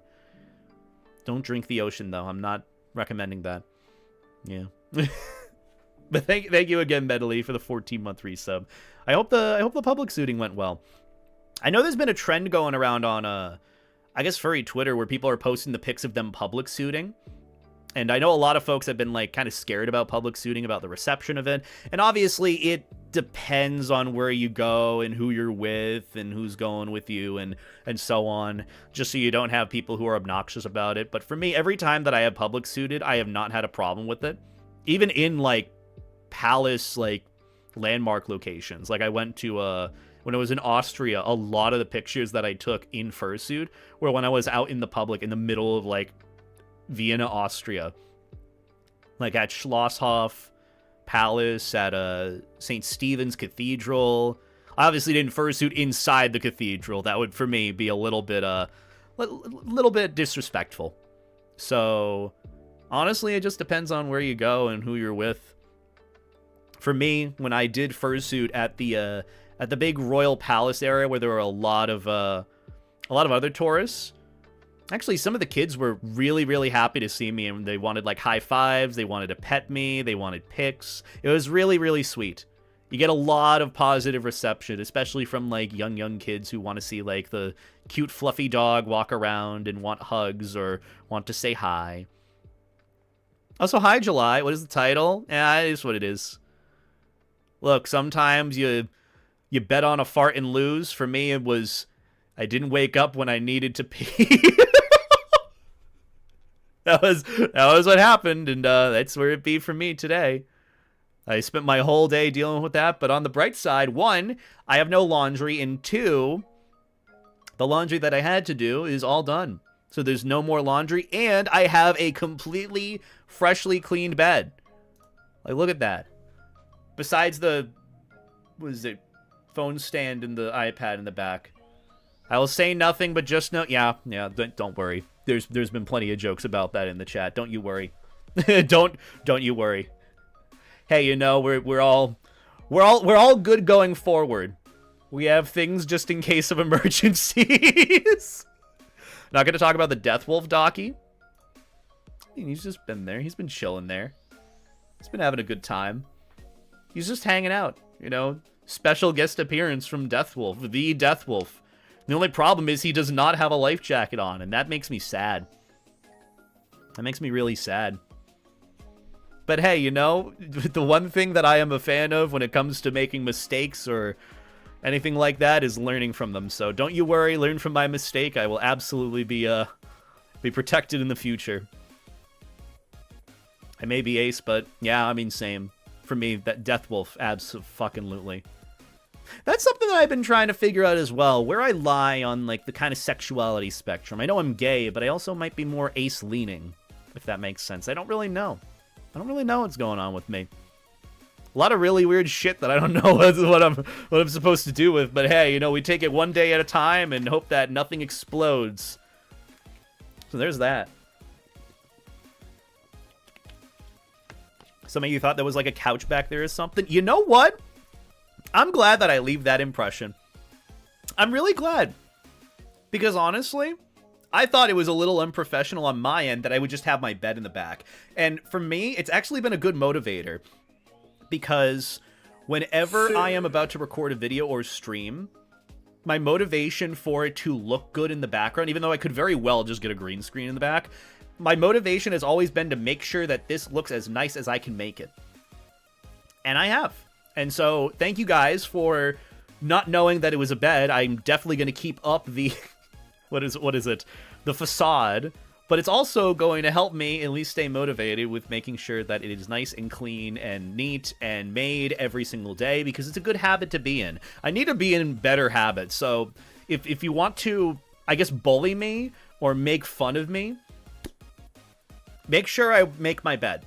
Don't drink the ocean, though. I'm not recommending that. Yeah. But thank you again, Medley, for the 14-month resub. I hope the public suiting went well. I know there's been a trend going around on, I guess, Furry Twitter, where people are posting the pics of them public suiting. And I know a lot of folks have been, like, kind of scared about public suiting, about the reception of it. And obviously, it depends on where you go and who you're with and who's going with you and so on, just so you don't have people who are obnoxious about it. But for me, every time that I have public suited, I have not had a problem with it. Even in, like, palace, like, landmark locations. Like, I went to, when I was in Austria, a lot of the pictures that I took in fursuit were when I was out in the public in the middle of, like, Vienna, Austria. Like at Schlosshof Palace, at St. Stephen's Cathedral. I obviously didn't fursuit inside the cathedral. That would, for me, be a little bit disrespectful. So, honestly, it just depends on where you go and who you're with. For me, when I did fursuit at the big royal palace area where there were a lot of other tourists, actually, some of the kids were really, really happy to see me, and they wanted, like, high fives, they wanted to pet me, they wanted pics. It was really, really sweet. You get a lot of positive reception, especially from, like, young kids who want to see, like, the cute, fluffy dog walk around and want hugs or want to say hi. Also, hi, July. What is the title? Yeah, it is what it is. Look, sometimes you bet on a fart and lose. For me, it was, I didn't wake up when I needed to pee. That was what happened, and that's where it be for me today. I spent my whole day dealing with that, but on the bright side, 1, I have no laundry, and 2, the laundry that I had to do is all done. So there's no more laundry, and I have a completely freshly cleaned bed. Like, look at that. Besides the, what is it, phone stand and the iPad in the back. I will say nothing, but just know, yeah, don't worry. There's been plenty of jokes about that in the chat. Don't you worry. don't you worry. Hey, you know, we're all good going forward. We have things just in case of emergencies. Not gonna talk about the Deathwolf docky. He's just been there. He's been chilling there. He's been having a good time. He's just hanging out, you know. Special guest appearance from Deathwolf, the Deathwolf. The only problem is he does not have a life jacket on, and that makes me sad. That makes me really sad. But hey, you know, the one thing that I am a fan of when it comes to making mistakes or anything like that is learning from them. So don't you worry, learn from my mistake. I will absolutely be protected in the future. I may be ace, but yeah, I mean, same. For me, that Deathwolf, abso-fucking-lutely. That's something that I've been trying to figure out as well, where I lie on, like, the kind of sexuality spectrum. I know I'm gay, but I also might be more ace-leaning, if that makes sense. I don't really know. I don't really know what's going on with me. A lot of really weird shit that I don't know what I'm supposed to do with, but hey, you know, we take it one day at a time and hope that nothing explodes. So there's that. Some of you thought there was like a couch back there or something. You know what? I'm glad that I leave that impression. I'm really glad. Because honestly, I thought it was a little unprofessional on my end that I would just have my bed in the back. And for me, it's actually been a good motivator. Because whenever I am about to record a video or stream, my motivation for it to look good in the background, even though I could very well just get a green screen in the back, my motivation has always been to make sure that this looks as nice as I can make it. And I have. And so, thank you guys for not knowing that it was a bed. I'm definitely going to keep up the... what is it? The facade. But it's also going to help me at least stay motivated with making sure that it is nice and clean and neat and made every single day, because it's a good habit to be in. I need to be in better habits. So if you want to, I guess, bully me or make fun of me, make sure I make my bed.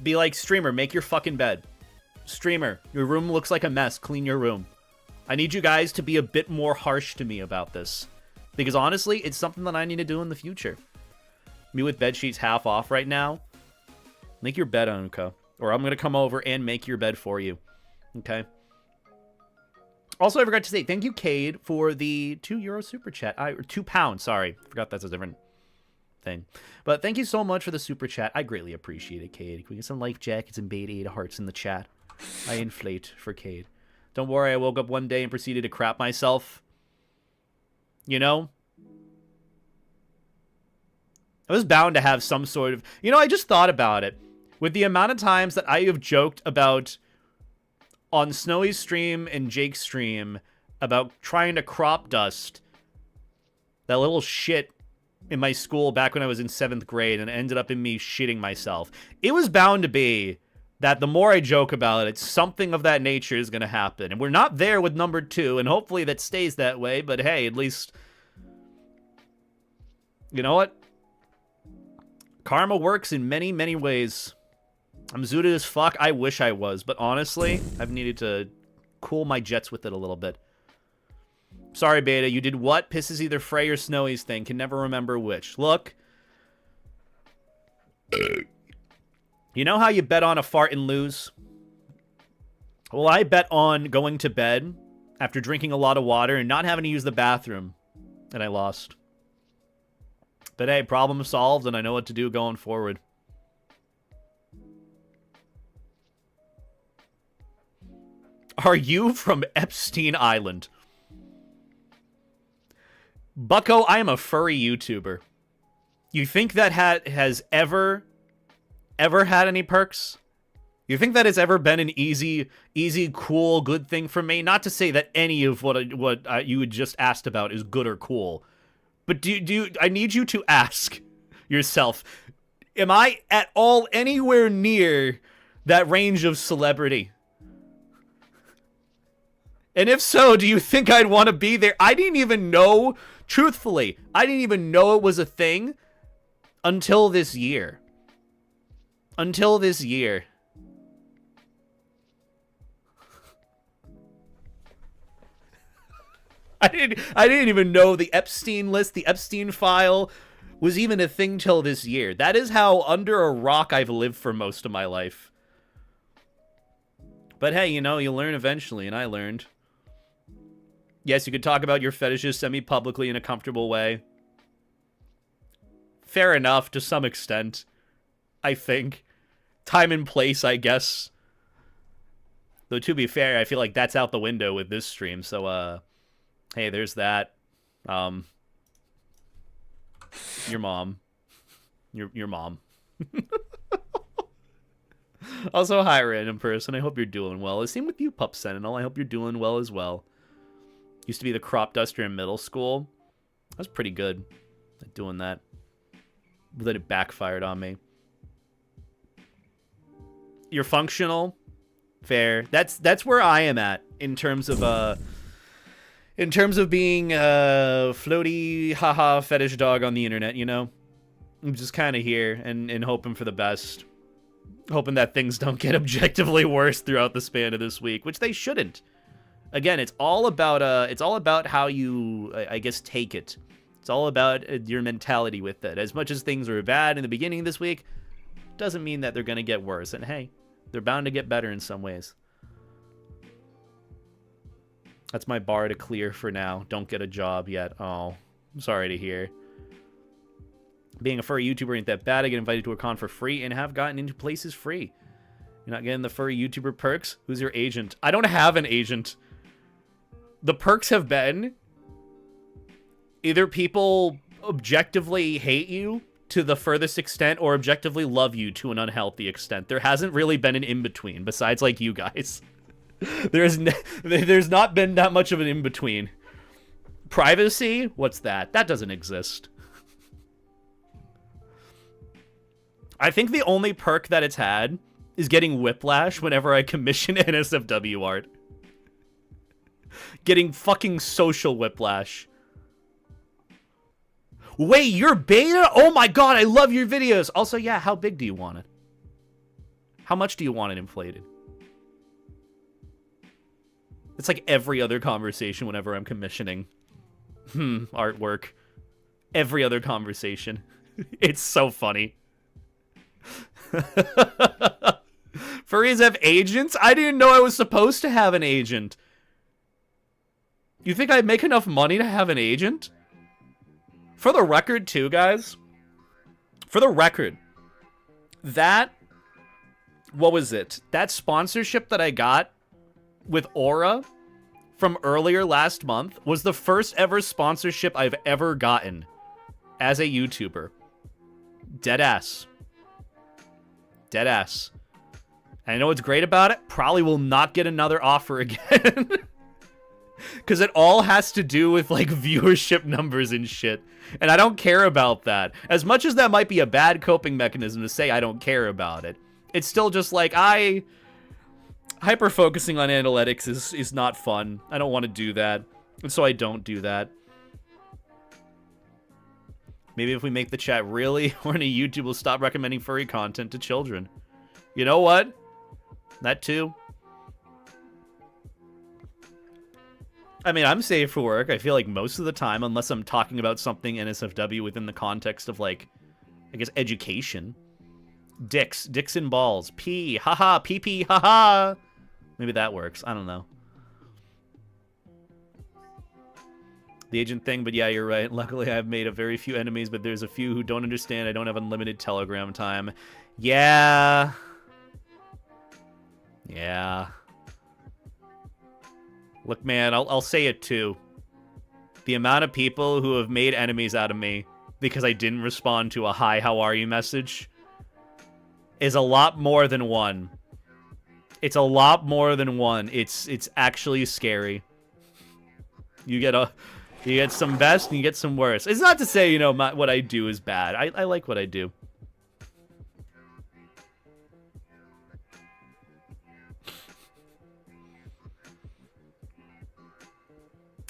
Be like, streamer, make your fucking bed. Streamer, your room looks like a mess. Clean your room. I need you guys to be a bit more harsh to me about this. Because honestly, it's something that I need to do in the future. Me with bed sheets half off right now. Make your bed, Anuka. Or I'm going to come over and make your bed for you. Okay? Also, I forgot to say, thank you, Cade, for the €2 super chat. Or £2, sorry. Forgot that's a different thing. But thank you so much for the super chat. I greatly appreciate it, Cade. Can we get some life jackets and beta 8 hearts in the chat? I inflate for Cade. Don't worry, I woke up one day and proceeded to crap myself. You know? I was bound to have some sort of... You know, I just thought about it. With the amount of times that I have joked about on Snowy's stream and Jake's stream about trying to crop dust that little shit in my school back when I was in 7th grade and it ended up in me shitting myself. It was bound to be that the more I joke about it, something of that nature is going to happen. And we're not there with number 2, and hopefully that stays that way, but hey, at least... You know what? Karma works in many, many ways. I'm zooted as fuck. I wish I was, but honestly, I've needed to cool my jets with it a little bit. Sorry, Beta, you did what? Pisses either Frey or Snowy's thing. Can never remember which. Look. You know how you bet on a fart and lose? Well, I bet on going to bed after drinking a lot of water and not having to use the bathroom. And I lost. But hey, problem solved, and I know what to do going forward. Are you from Epstein Island? Bucko, I am a furry YouTuber. You think that has ever had any perks? You think that has ever been an easy, cool, good thing for me? Not to say that any of what you had just asked about is good or cool. But I need you to ask yourself, am I at all anywhere near that range of celebrity? And if so, do you think I'd want to be there? I didn't even know, truthfully, I didn't even know it was a thing until this year. Until this year. I didn't even know the Epstein list, the Epstein file, was even a thing till this year. That is how under a rock I've lived for most of my life. But hey, you know, you learn eventually, and I learned. Yes, you could talk about your fetishes semi-publicly in a comfortable way. Fair enough, to some extent. I think. Time and place, I guess. Though, to be fair, I feel like that's out the window with this stream, so, hey, there's that. Your mom. Your mom. Also, hi, random person. I hope you're doing well. Same with you, Pup Sentinel. I hope you're doing well as well. Used to be the crop duster in middle school. I was pretty good at doing that. But then it backfired on me. You're functional. Fair. That's where I am at in terms of being a floaty haha fetish dog on the internet, you know? I'm just kind of here and hoping for the best. Hoping that things don't get objectively worse throughout the span of this week, which they shouldn't. Again, it's all about how you, I guess, take it. It's all about your mentality with it. As much as things were bad in the beginning of this week, doesn't mean that they're going to get worse. And hey, they're bound to get better in some ways. That's my bar to clear for now. Don't get a job yet. Oh, I'm sorry to hear. Being a furry YouTuber ain't that bad. I get invited to a con for free and have gotten into places free. You're not getting the furry YouTuber perks? Who's your agent? I don't have an agent. The perks have been either people objectively hate you to the furthest extent or objectively love you to an unhealthy extent. There hasn't really been an in-between besides like you guys. There's not been that much of an in-between. Privacy? What's that? That doesn't exist. I think the only perk that it's had is getting whiplash whenever I commission NSFW art. Getting fucking social whiplash. Wait, you're beta? Oh my god, I love your videos. Also, yeah, how big do you want it? How much do you want it inflated? It's like every other conversation whenever I'm commissioning artwork. Every other conversation. It's so funny. Furries have agents? I didn't know I was supposed to have an agent. You think I'd make enough money to have an agent? For the record, too, guys. For the record, that... What was it? That sponsorship that I got with Aura from earlier last month was the first ever sponsorship I've ever gotten as a YouTuber. Deadass. Deadass. And I know what's great about it? Probably will not get another offer again. Because it all has to do with, like, viewership numbers and shit. And I don't care about that. As much as that might be a bad coping mechanism to say I don't care about it, it's still just like, hyper-focusing on analytics is not fun. I don't want to do that. And so I don't do that. Maybe if we make the chat really horny, YouTube will stop recommending furry content to children. You know what? That too. I mean, I'm safe for work, I feel like most of the time, unless I'm talking about something NSFW within the context of, like, I guess, education. Dicks and balls. Pee, haha, pee, haha. Maybe that works. I don't know. The agent thing, but yeah, you're right. Luckily, I've made a very few enemies, but there's a few who don't understand I don't have unlimited Telegram time. Yeah. Yeah. Look, man, I'll say it too. The amount of people who have made enemies out of me because I didn't respond to a hi, how are you message is a lot more than one. It's a lot more than one. It's actually scary. You get some best and you get some worse. It's not to say, you know, what I do is bad. I like what I do.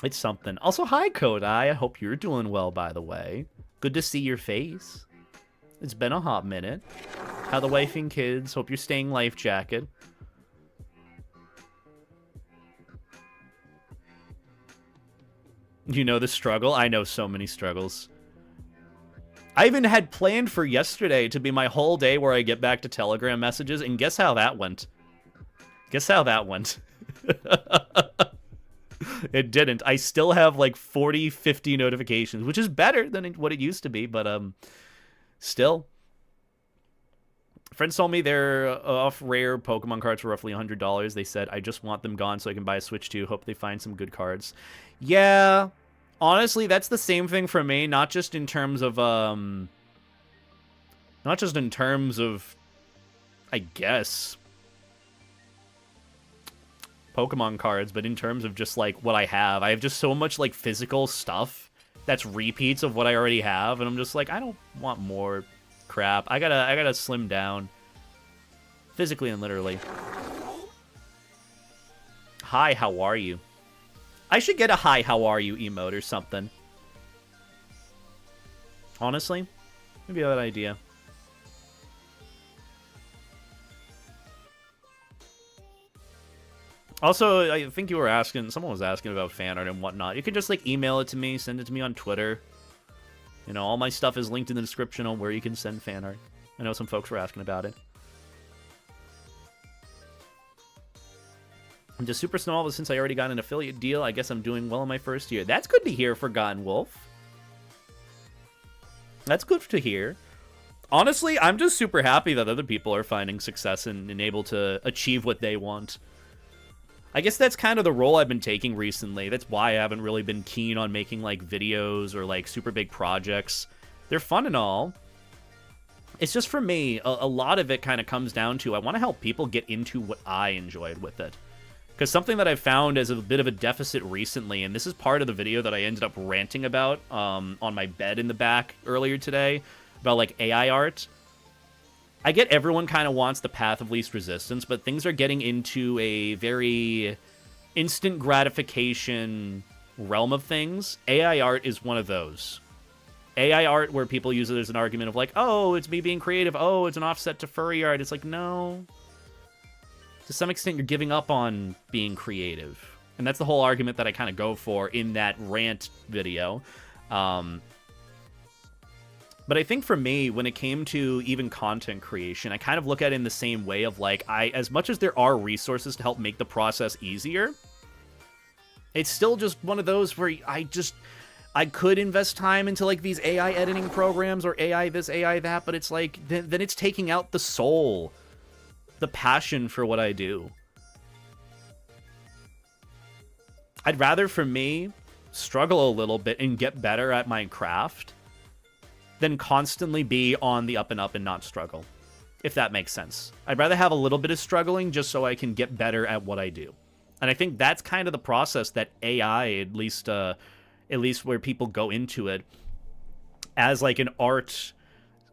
It's something. Also, hi, Kodai. I hope you're doing well, by the way. Good to see your face. It's been a hot minute. How the wife and kids? Hope you're staying life jacket. You know the struggle? I know so many struggles. I even had planned for yesterday to be my whole day where I get back to Telegram messages, and guess how that went? Guess how that went? It didn't. I still have like 40, 50 notifications, which is better than what it used to be, but still. Friends told me they're off rare Pokemon cards for roughly $100. They said, I just want them gone so I can buy a Switch 2. Hope they find some good cards. Yeah, honestly, that's the same thing for me. Not just in terms of, I guess, Pokemon cards, but in terms of just, like, what I have. I have just so much, like, physical stuff that's repeats of what I already have, and I'm just like, I don't want more crap. I gotta slim down. Physically and literally. Hi, how are you? I should get a hi, how are you emote or something. Honestly, maybe a good idea. Also, I think you were asking, someone was asking about fan art and whatnot. You can just, like, email it to me, send it to me on Twitter. You know, all my stuff is linked in the description on where you can send fan art. I know some folks were asking about it. I'm just super small, but since I already got an affiliate deal, I guess I'm doing well in my first year. That's good to hear, Forgotten Wolf. That's good to hear. Honestly, I'm just super happy that other people are finding success and able to achieve what they want. I guess that's kind of the role I've been taking recently. That's why I haven't really been keen on making, like, videos or, like, super big projects. They're fun and all. It's just, for me, a lot of it kind of comes down to I want to help people get into what I enjoyed with it. Because something that I've found as a bit of a deficit recently, and this is part of the video that I ended up ranting about on my bed in the back earlier today, about, like, AI art. I get everyone kind of wants the path of least resistance, but things are getting into a very instant gratification realm of things. AI art is one of those. AI art where people use it as an argument of like, oh, it's me being creative. Oh, it's an offset to furry art. It's like, no. To some extent, you're giving up on being creative. And that's the whole argument that I kind of go for in that rant video. But I think for me, when it came to even content creation, I kind of look at it in the same way of like, as much as there are resources to help make the process easier, it's still just one of those where I could invest time into like these AI editing programs or AI this, AI that, but it's like, then it's taking out the soul, the passion for what I do. I'd rather, for me, struggle a little bit and get better at my craft than constantly be on the up and up and not struggle, if that makes sense. I'd rather have a little bit of struggling just so I can get better at what I do. And I think that's kind of the process that AI, at least where people go into it, as like an art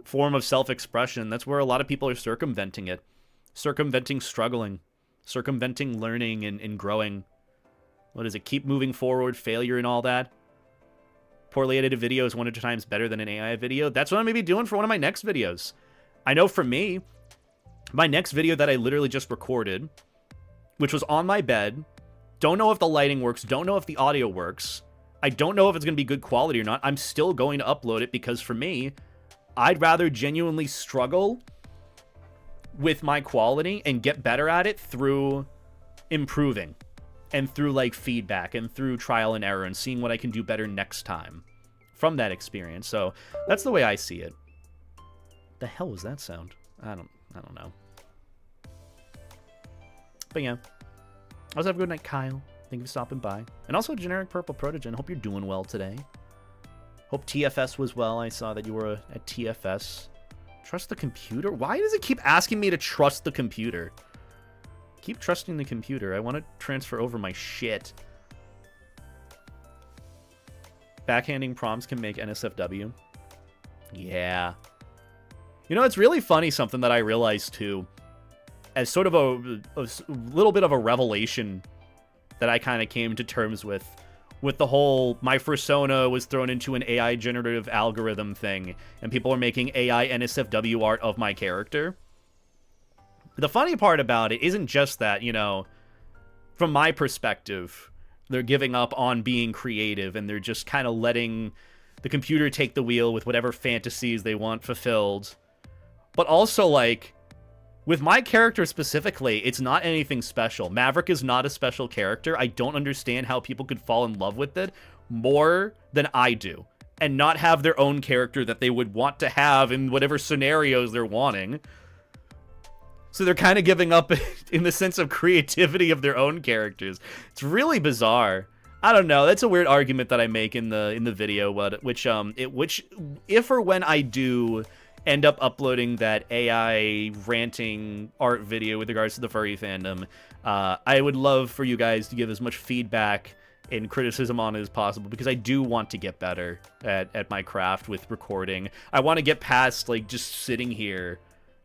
form of self-expression, that's where a lot of people are circumventing it. Circumventing struggling. Circumventing learning and growing. What is it? Keep moving forward, failure and all that. Poorly edited video is 100 times better than an AI video. That's what I'm going to be doing for one of my next videos. I know for me, my next video that I literally just recorded, which was on my bed, don't know if the lighting works, don't know if the audio works, I don't know if it's going to be good quality or not. I'm still going to upload it because for me, I'd rather genuinely struggle with my quality and get better at it through improving. And through, like, feedback and through trial and error and seeing what I can do better next time from that experience. So that's the way I see it. The hell was that sound? I don't know. But yeah. Also have a good night, Kyle. Thank you for stopping by. And also generic purple protogen. Hope you're doing well today. Hope TFS was well. I saw that you were at TFS. Trust the computer? Why does it keep asking me to trust the computer? Keep trusting the computer. I want to transfer over my shit. Backhanding prompts can make NSFW. Yeah. You know, it's really funny, something that I realized too, as sort of a little bit of a revelation that I kind of came to terms with the whole my fursona was thrown into an AI generative algorithm thing, and people are making AI NSFW art of my character. The funny part about it isn't just that, you know, from my perspective, they're giving up on being creative and they're just kind of letting the computer take the wheel with whatever fantasies they want fulfilled. But also, like, with my character specifically, it's not anything special. Maverick is not a special character. I don't understand how people could fall in love with it more than I do and not have their own character that they would want to have in whatever scenarios they're wanting. So they're kind of giving up in the sense of creativity of their own characters. It's really bizarre. I don't know. That's a weird argument that I make in the video, which if or when I do end up uploading that AI ranting art video with regards to the furry fandom, I would love for you guys to give as much feedback and criticism on it as possible, because I do want to get better at my craft with recording. I want to get past, like, just sitting here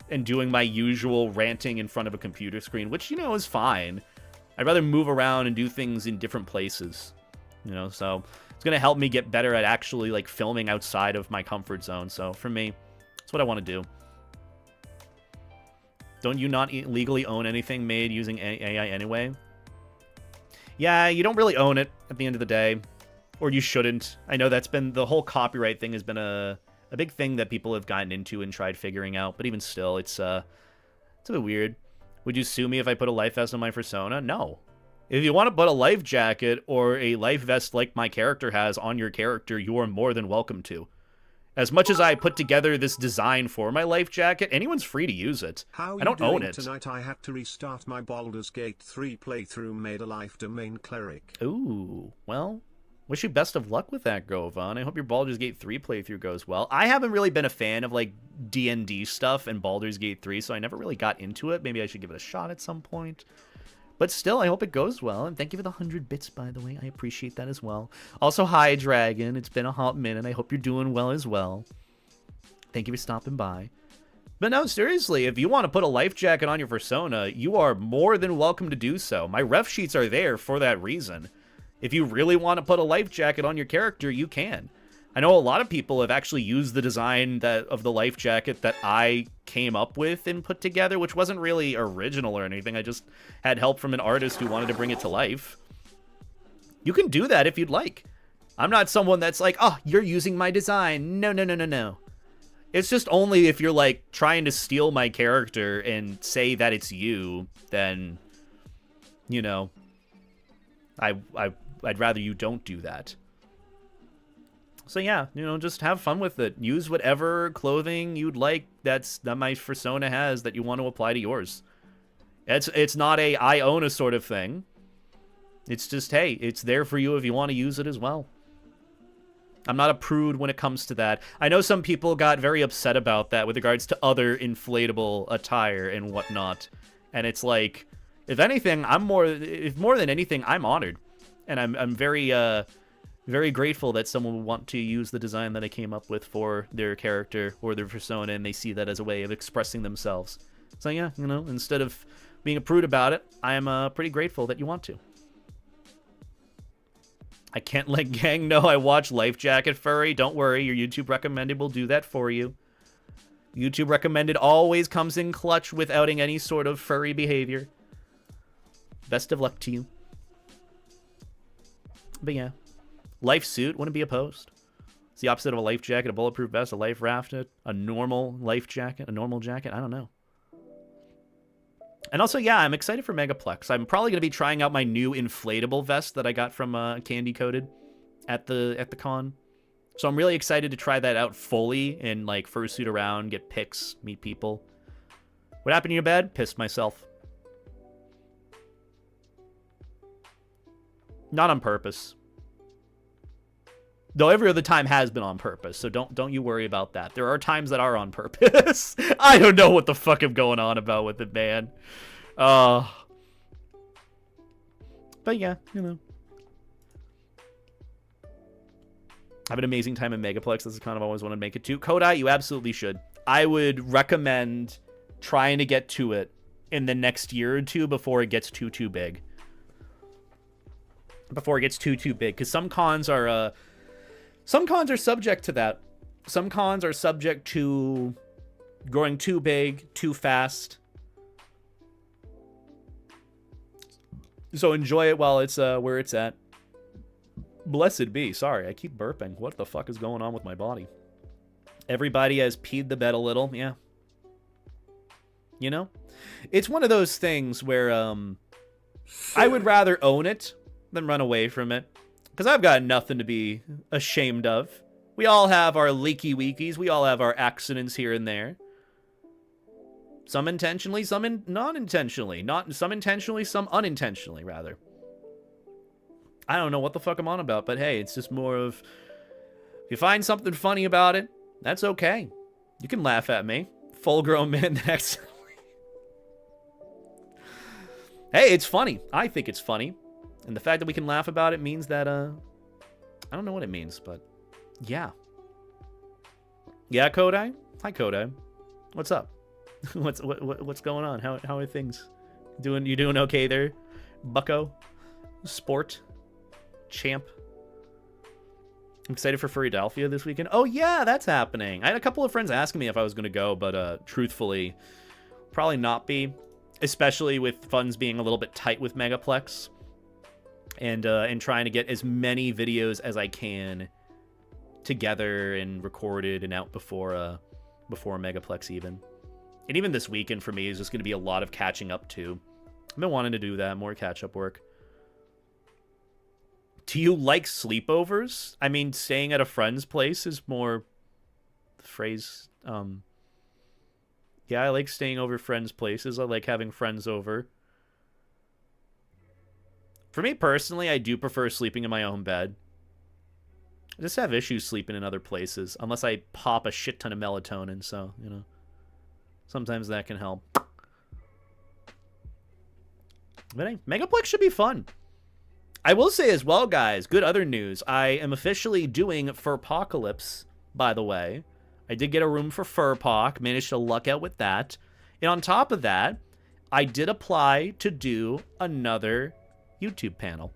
and doing my usual ranting in front of a computer screen, which, you know, is fine. I'd rather move around and do things in different places, you know, so it's going to help me get better at actually, like, filming outside of my comfort zone. So for me, that's what I want to do. Don't you not legally own anything made using AI anyway? Yeah, you don't really own it at the end of the day, or you shouldn't. I know that's been, the whole copyright thing has been a big thing that people have gotten into and tried figuring out, but even still, it's a bit weird. Would you sue me if I put a life vest on my fursona? No. If you want to put a life jacket or a life vest like my character has on your character, you are more than welcome to. As much as I put together this design for my life jacket, anyone's free to use it.
How
I don't own it.
Tonight I had to restart my Baldur's Gate 3 playthrough, made a life domain cleric.
Ooh, well, wish you best of luck with that, Govan. I hope your Baldur's Gate 3 playthrough goes well. I haven't really been a fan of, like, D&D stuff and Baldur's Gate 3, so I never really got into it. Maybe I should give it a shot at some point. But still, I hope it goes well. And thank you for the 100 bits, by the way. I appreciate that as well. Also, hi, Dragon. It's been a hot minute. I hope you're doing well as well. Thank you for stopping by. But no, seriously, if you want to put a life jacket on your persona, you are more than welcome to do so. My ref sheets are there for that reason. If you really want to put a life jacket on your character, you can. I know a lot of people have actually used the design of the life jacket that I came up with and put together, which wasn't really original or anything. I just had help from an artist who wanted to bring it to life. You can do that if you'd like. I'm not someone that's like, oh, you're using my design. No, no, no, no, no. It's just only if you're, like, trying to steal my character and say that it's you, then, you know, I'd rather you don't do that. So yeah, you know, just have fun with it. Use whatever clothing you'd like that my persona has that you want to apply to yours. It's not a I own a sort of thing. It's just, hey, it's there for you if you want to use it as well. I'm not a prude when it comes to that. I know some people got very upset about that with regards to other inflatable attire and whatnot. And it's like, if anything, if more than anything, I'm honored. And I'm very grateful that someone would want to use the design that I came up with for their character or their persona, and they see that as a way of expressing themselves. So yeah, you know, instead of being a prude about it, I am pretty grateful that you want to. I can't let gang know I watch Life Jacket Furry. Don't worry, your YouTube recommended will do that for you. YouTube recommended always comes in clutch with outing any sort of furry behavior. Best of luck to you. But yeah. Life suit, wouldn't be opposed. It's the opposite of a life jacket, a bulletproof vest, a life raft, a normal life jacket, a normal jacket. I don't know. And also, yeah, I'm excited for Megaplex. I'm probably going to be trying out my new inflatable vest that I got from Candy Coated at the con. So I'm really excited to try that out fully and like fursuit around, get pics, meet people. What happened in your bed? Pissed myself. Not on purpose. Though every other time has been on purpose, so don't you worry about that. There are times that are on purpose. I don't know what the fuck I'm going on about with it, man. But yeah, you know. Have an amazing time in Megaplex. This is kind of always wanted to make it too. Kodai, you absolutely should. I would recommend trying to get to it in the next year or two before it gets too big. Before it gets too big, because some cons are subject to that. Some cons are subject to growing too big, too fast. So enjoy it while it's where it's at. Blessed be. Sorry, I keep burping. What the fuck is going on with my body? Everybody has peed the bed a little. Yeah. You know? It's one of those things where I would rather own it than run away from it. Because I've got nothing to be ashamed of. We all have our leaky weekies. We all have our accidents here and there. Some intentionally, some non-intentionally. Some intentionally, some unintentionally, rather. I don't know what the fuck I'm on about, but hey, it's just more of... If you find something funny about it, that's okay. You can laugh at me. Full-grown man that accidentally... Hey, it's funny. I think it's funny. And the fact that we can laugh about it means that, I don't know what it means, but yeah. Yeah, Kodai? Hi, Kodai. What's up? What's going on? How are things? You doing okay there? Bucko? Sport? Champ? I'm excited for Furrydelphia this weekend. Oh, yeah, that's happening. I had a couple of friends asking me if I was going to go, but truthfully, probably not be. Especially with funds being a little bit tight with Megaplex. And trying to get as many videos as I can together and recorded and out before Megaplex even. And even this weekend for me is just going to be a lot of catching up too. I've been wanting to do that, more catch-up work. Do you like sleepovers? I mean, staying at a friend's place is more phrase. Yeah, I like staying over friends' places. I like having friends over. For me personally, I do prefer sleeping in my own bed. I just have issues sleeping in other places, unless I pop a shit ton of melatonin, so, you know. Sometimes that can help. But hey, Megaplex should be fun. I will say as well, guys, good other news. I am officially doing Furpocalypse, by the way. I did get a room for Furpoc, managed to luck out with that. And on top of that, I did apply to do another YouTube panel.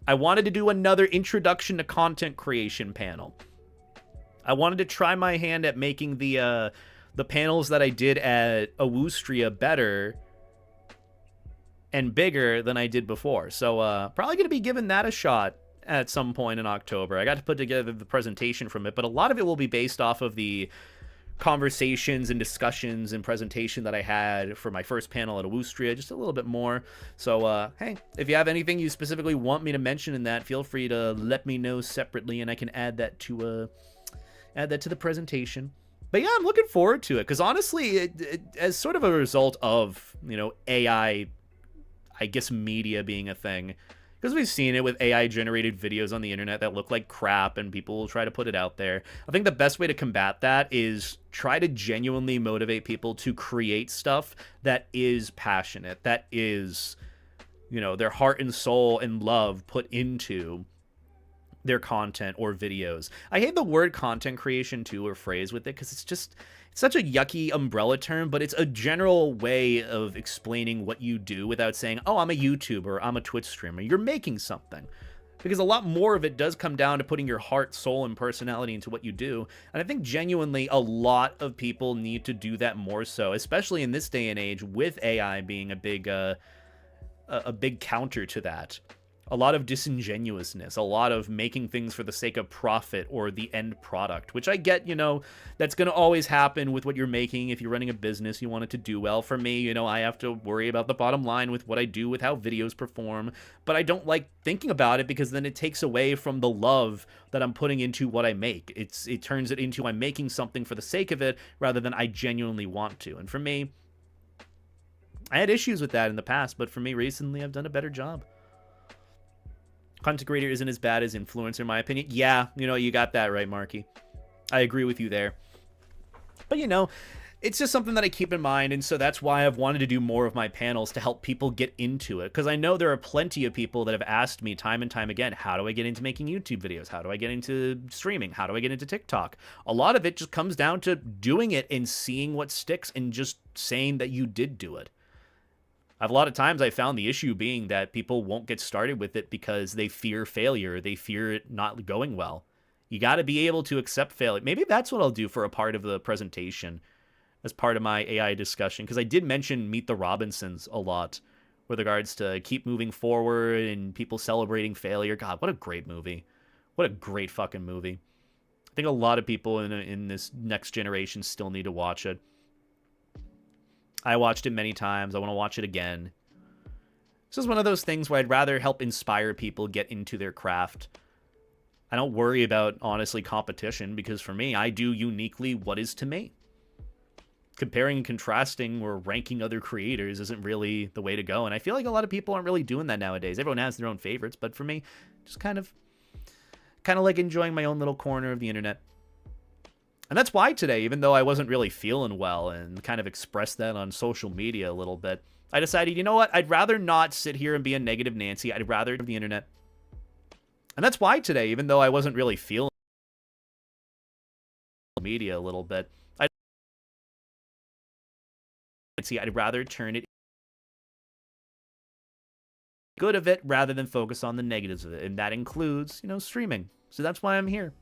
I wanted to do another introduction to content creation panel. I wanted to try my hand at making the panels that I did at Awustria better and bigger than I did before. So probably going to be giving that a shot at some point in October. I got to put together the presentation from it, but a lot of it will be based off of the conversations and discussions and presentation that I had for my first panel at Awustria, just a little bit more. So, hey, if you have anything you specifically want me to mention in that, feel free to let me know separately, and I can add that to the presentation. But yeah, I'm looking forward to it, because honestly, as sort of a result of, you know, AI, I guess media being a thing, because we've seen it with AI-generated videos on the internet that look like crap, and people will try to put it out there. I think the best way to combat that is try to genuinely motivate people to create stuff that is passionate, that is, you know, their heart and soul and love put into their content or videos. I hate the word content creation, too, or phrase with it, because it's just... such a yucky umbrella term, but it's a general way of explaining what you do without saying, oh, I'm a YouTuber, I'm a Twitch streamer. You're making something. Because a lot more of it does come down to putting your heart, soul, and personality into what you do. And I think genuinely a lot of people need to do that more so, especially in this day and age with AI being a big counter to that. A lot of disingenuousness, a lot of making things for the sake of profit or the end product, which I get, you know, that's going to always happen with what you're making. If you're running a business, you want it to do well. For me, you know, I have to worry about the bottom line with what I do, with how videos perform, but I don't like thinking about it because then it takes away from the love that I'm putting into what I make. It turns it into I'm making something for the sake of it rather than I genuinely want to. And for me, I had issues with that in the past, but for me recently, I've done a better job. Content creator isn't as bad as influencer, in my opinion. Yeah, you know, you got that right, Marky. I agree with you there. But, you know, it's just something that I keep in mind, and so that's why I've wanted to do more of my panels to help people get into it. Because I know there are plenty of people that have asked me time and time again, how do I get into making YouTube videos? How do I get into streaming? How do I get into TikTok? A lot of it just comes down to doing it and seeing what sticks and just saying that you did do it. A lot of times I found the issue being that people won't get started with it because they fear failure. They fear it not going well. You got to be able to accept failure. Maybe that's what I'll do for a part of the presentation as part of my AI discussion, because I did mention Meet the Robinsons a lot with regards to keep moving forward and people celebrating failure. God, what a great movie. What a great fucking movie. I think a lot of people in this next generation still need to watch it. I watched it many times. I want to watch it again. This is one of those things where I'd rather help inspire people get into their craft. I don't worry about, honestly, competition, because for me, I do uniquely what is to me. Comparing and contrasting or ranking other creators isn't really the way to go, and I feel like a lot of people aren't really doing that nowadays. Everyone has their own favorites, but for me, just kind of like enjoying my own little corner of the internet. And that's why today, even though I wasn't really feeling well and kind of expressed that on social media a little bit, I decided, you know what? I'd rather not sit here and be a negative Nancy. I'd rather the internet. And that's why today, even though I wasn't really feeling media a little bit, I'd rather turn it good of it rather than focus on the negatives of it. And that includes, you know, streaming. So that's why I'm here.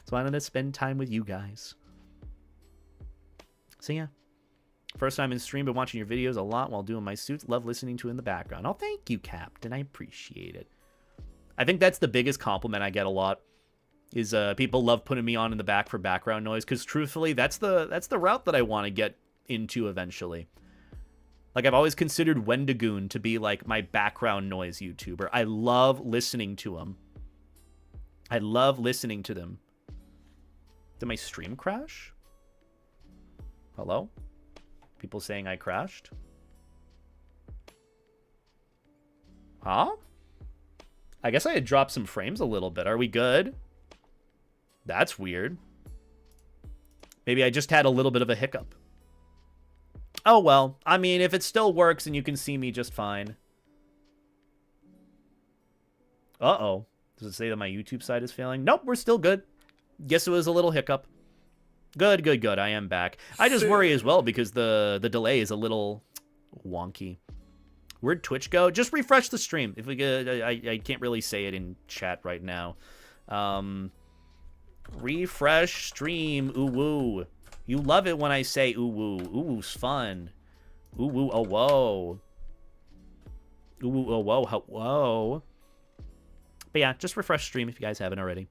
So I wanted to spend time with you guys. So yeah. First time in stream, been watching your videos a lot while doing my suits. Love listening to it in the background. Oh, thank you, Captain. I appreciate it. I think that's the biggest compliment I get a lot. Is people love putting me on in the back for background noise. Because truthfully, that's the route that I want to get into eventually. Like, I've always considered Wendigoon to be like my background noise YouTuber. I love listening to him. I love listening to them. Did my stream crash? Hello? People saying I crashed? Huh? I guess I had dropped some frames a little bit. Are we good? That's weird. Maybe I just had a little bit of a hiccup. Oh, well. I mean, if it still works and you can see me just fine. Uh-oh. Does it say that my YouTube side is failing? Nope, we're still good. Guess it was a little hiccup. Good, good, good. I am back. I just worry as well because the delay is a little wonky. Where'd Twitch go? Just refresh the stream. If we could, I can't really say it in chat right now. Refresh stream. Ooh woo. You love it when I say ooh woo. Ooh woo's fun. Ooh woo. Oh whoa. Ooh woo. Oh whoa. Whoa. But yeah, just refresh stream if you guys haven't already.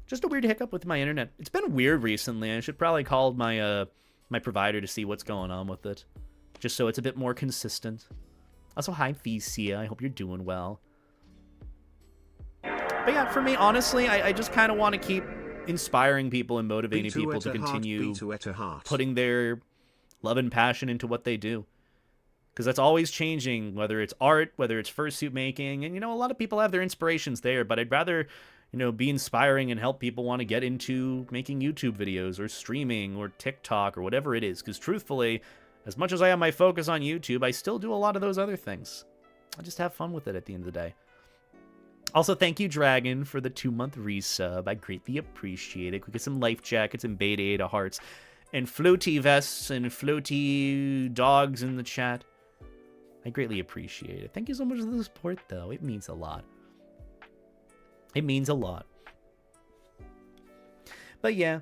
Just a weird hiccup with my internet. It's been weird recently. I should probably call my my provider to see what's going on with it. Just so it's a bit more consistent. Also, hi, Thesia. I hope you're doing well. But yeah, for me, honestly, I just kind of want to keep inspiring people and motivating people to continue putting their love and passion into what they do. Because that's always changing, whether it's art, whether it's fursuit making. And, you know, a lot of people have their inspirations there, but I'd rather, you know, be inspiring and help people want to get into making YouTube videos or streaming or TikTok or whatever it is. Because truthfully, as much as I have my focus on YouTube, I still do a lot of those other things. I just have fun with it at the end of the day. Also, thank you, Dragon, for the 2-month resub. I greatly appreciate it. We get some life jackets and beta hearts and floaty vests and floaty dogs in the chat. I greatly appreciate it. Thank you so much for the support, though. It means a lot. It means a lot. But yeah,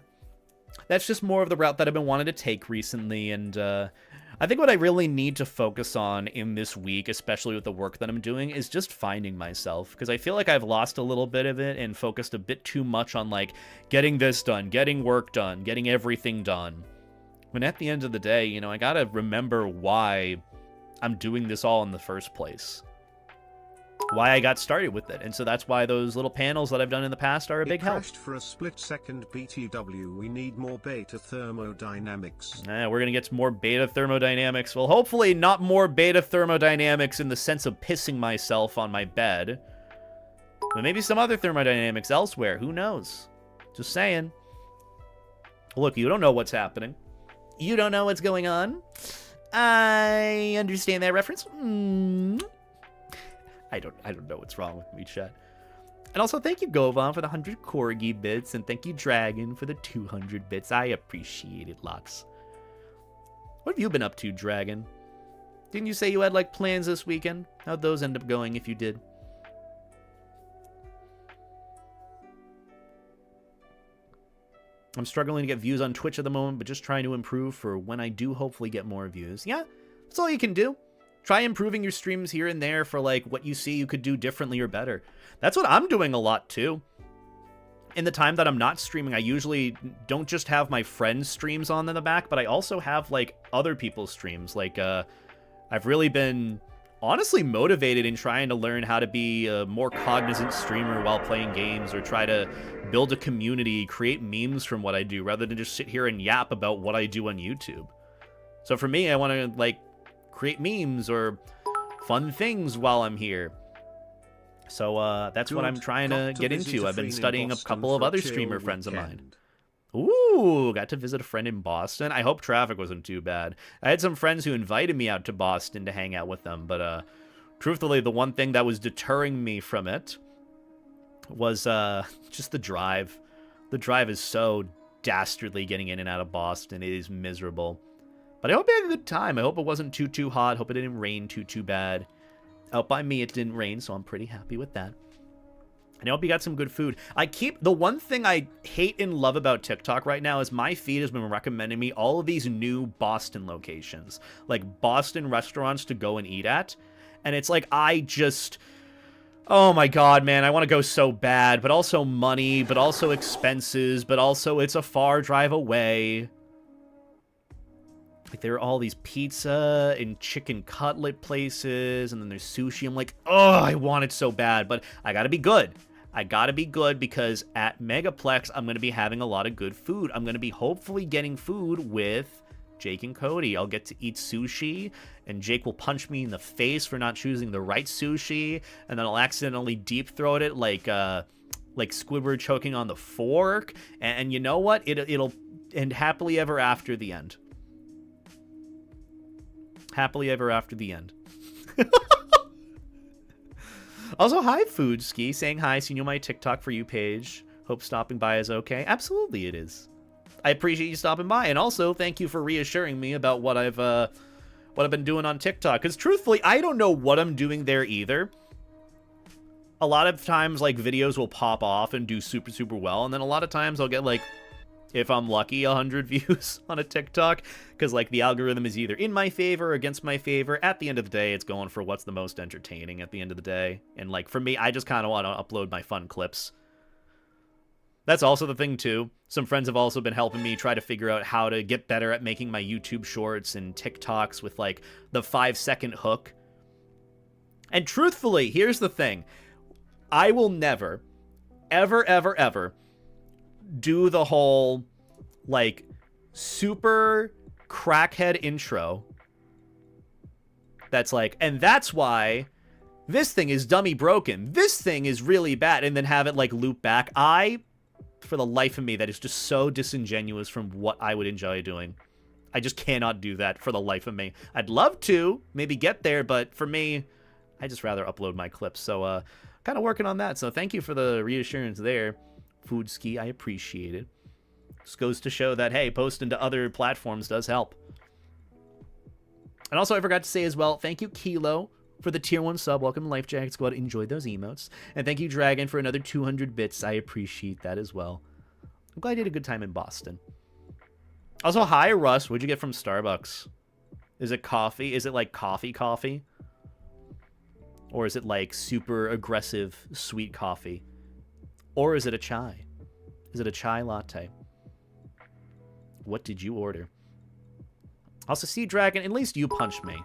that's just more of the route that I've been wanting to take recently, and I think what I really need to focus on in this week, especially with the work that I'm doing, is just finding myself, because I feel like I've lost a little bit of it and focused a bit too much on, like, getting this done, getting work done, getting everything done. When at the end of the day, you know, I gotta remember why I'm doing this all in the first place. Why I got started with it. And so that's why those little panels that I've done in the past are a big help.
For a split second BTW, we need more beta thermodynamics.
We're going to get some more beta thermodynamics. Well, hopefully not more beta thermodynamics in the sense of pissing myself on my bed. But maybe some other thermodynamics elsewhere. Who knows? Just saying. Look, you don't know what's happening. You don't know what's going on. I understand that reference. I don't know what's wrong with me, chat. And also, thank you, Govan, for the 100 Corgi bits, and thank you, Dragon, for the 200 bits. I appreciate it lots. What have you been up to, Dragon? Didn't you say you had, like, plans this weekend? How'd those end up going, if you did? I'm struggling to get views on Twitch at the moment, but just trying to improve for when I do hopefully get more views. Yeah, that's all you can do. Try improving your streams here and there for, like, what you see you could do differently or better. That's what I'm doing a lot, too. In the time that I'm not streaming, I usually don't just have my friends' streams on in the back, but I also have, like, other people's streams. Like, I've really been honestly motivated in trying to learn how to be a more cognizant streamer while playing games, or try to build a community, create memes from what I do, rather than just sit here and yap about what I do on YouTube. So for me, I want to, like, create memes or fun things while I'm here. So that's what I'm trying to get into. I've been studying a couple of other streamer friends of mine. Ooh, got to visit a friend in Boston. I hope traffic wasn't too bad. I had some friends who invited me out to Boston to hang out with them, but truthfully, the one thing that was deterring me from it was just the drive. The drive is so dastardly getting in and out of Boston. It is miserable. But I hope you had a good time. I hope it wasn't too hot. Hope it didn't rain too bad. Out by me, it didn't rain, so I'm pretty happy with that. And I hope you got some good food. The one thing I hate and love about TikTok right now is my feed has been recommending me all of these new Boston locations. Like Boston restaurants to go and eat at. And it's like, oh my god, man, I want to go so bad. But also money, but also expenses, but also it's a far drive away. Like, there are all these pizza and chicken cutlet places, and then there's sushi. I'm like, oh, I want it so bad, but I gotta be good. I gotta be good because at Megaplex, I'm gonna be having a lot of good food. I'm gonna be hopefully getting food with Jake and Cody. I'll get to eat sushi, and Jake will punch me in the face for not choosing the right sushi, and then I'll accidentally deep throat it like Squidward choking on the fork. And you know what? It'll end happily ever after the end. Happily ever after the end. Also, hi, Foodski, saying hi, seen you on my TikTok For You page. Hope stopping by is okay. Absolutely it is. I appreciate you stopping by, and also thank you for reassuring me about what I've been doing on TikTok. Because truthfully, I don't know what I'm doing there either. A lot of times, like, videos will pop off and do super, super well, and then a lot of times I'll get, like, if I'm lucky, 100 views on a TikTok, because, like, the algorithm is either in my favor or against my favor. At the end of the day, it's going for what's the most entertaining at the end of the day. And, like, for me, I just kind of want to upload my fun clips. That's also the thing, too. Some friends have also been helping me try to figure out how to get better at making my YouTube shorts and TikToks with, like, the 5-second hook. And truthfully, here's the thing. I will never, ever, ever, ever do the whole, like, super crackhead intro that's like, and that's why this thing is dummy broken, this thing is really bad, and then have it, like, loop back. For the life of me, that is just so disingenuous from what I would enjoy doing. I just cannot do that for the life of me. I'd love to maybe get there, but for me, I just rather upload my clips. So kind of working on that. So thank you for the reassurance there, Foodski. I appreciate it. This goes to show that, hey, posting to other platforms does help. And also, I forgot to say as well, thank you, Kilo, for the tier 1 sub. Welcome to Life Jacket Squad. Enjoy those emotes. And thank you, Dragon, for another 200 bits. I appreciate that as well. I'm glad you had a good time in Boston. Also, hi, Russ. What'd you get from Starbucks? Is it coffee? Is it like coffee? Or is it like super aggressive sweet coffee? Or is it a chai? Is it a chai latte? What did you order? Also, see, Dragon, at least you punched me.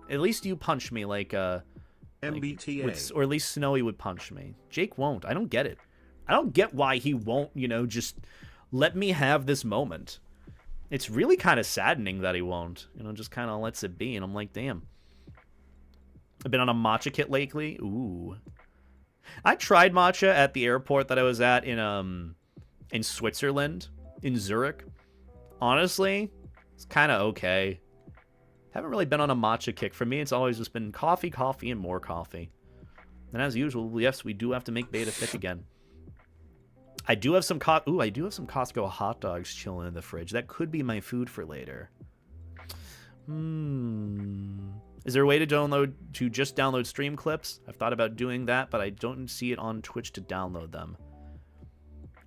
At least you punch me like,
MBTA.
or at least Snowy would punch me. Jake won't. I don't get it. I don't get why he won't, you know, just let me have this moment. It's really kind of saddening that he won't. You know, just kind of lets it be. And I'm like, damn. I've been on a matcha kit lately. Ooh. I tried matcha at the airport that I was at in Switzerland, in Zurich. Honestly, it's kind of okay. Haven't really been on a matcha kick. For me, it's always just been coffee, and more coffee. And as usual, yes, we do have to make beta thick again. I do have some Costco hot dogs chilling in the fridge. That could be my food for later. Is there a way to just download stream clips? I've thought about doing that, but I don't see it on Twitch to download them.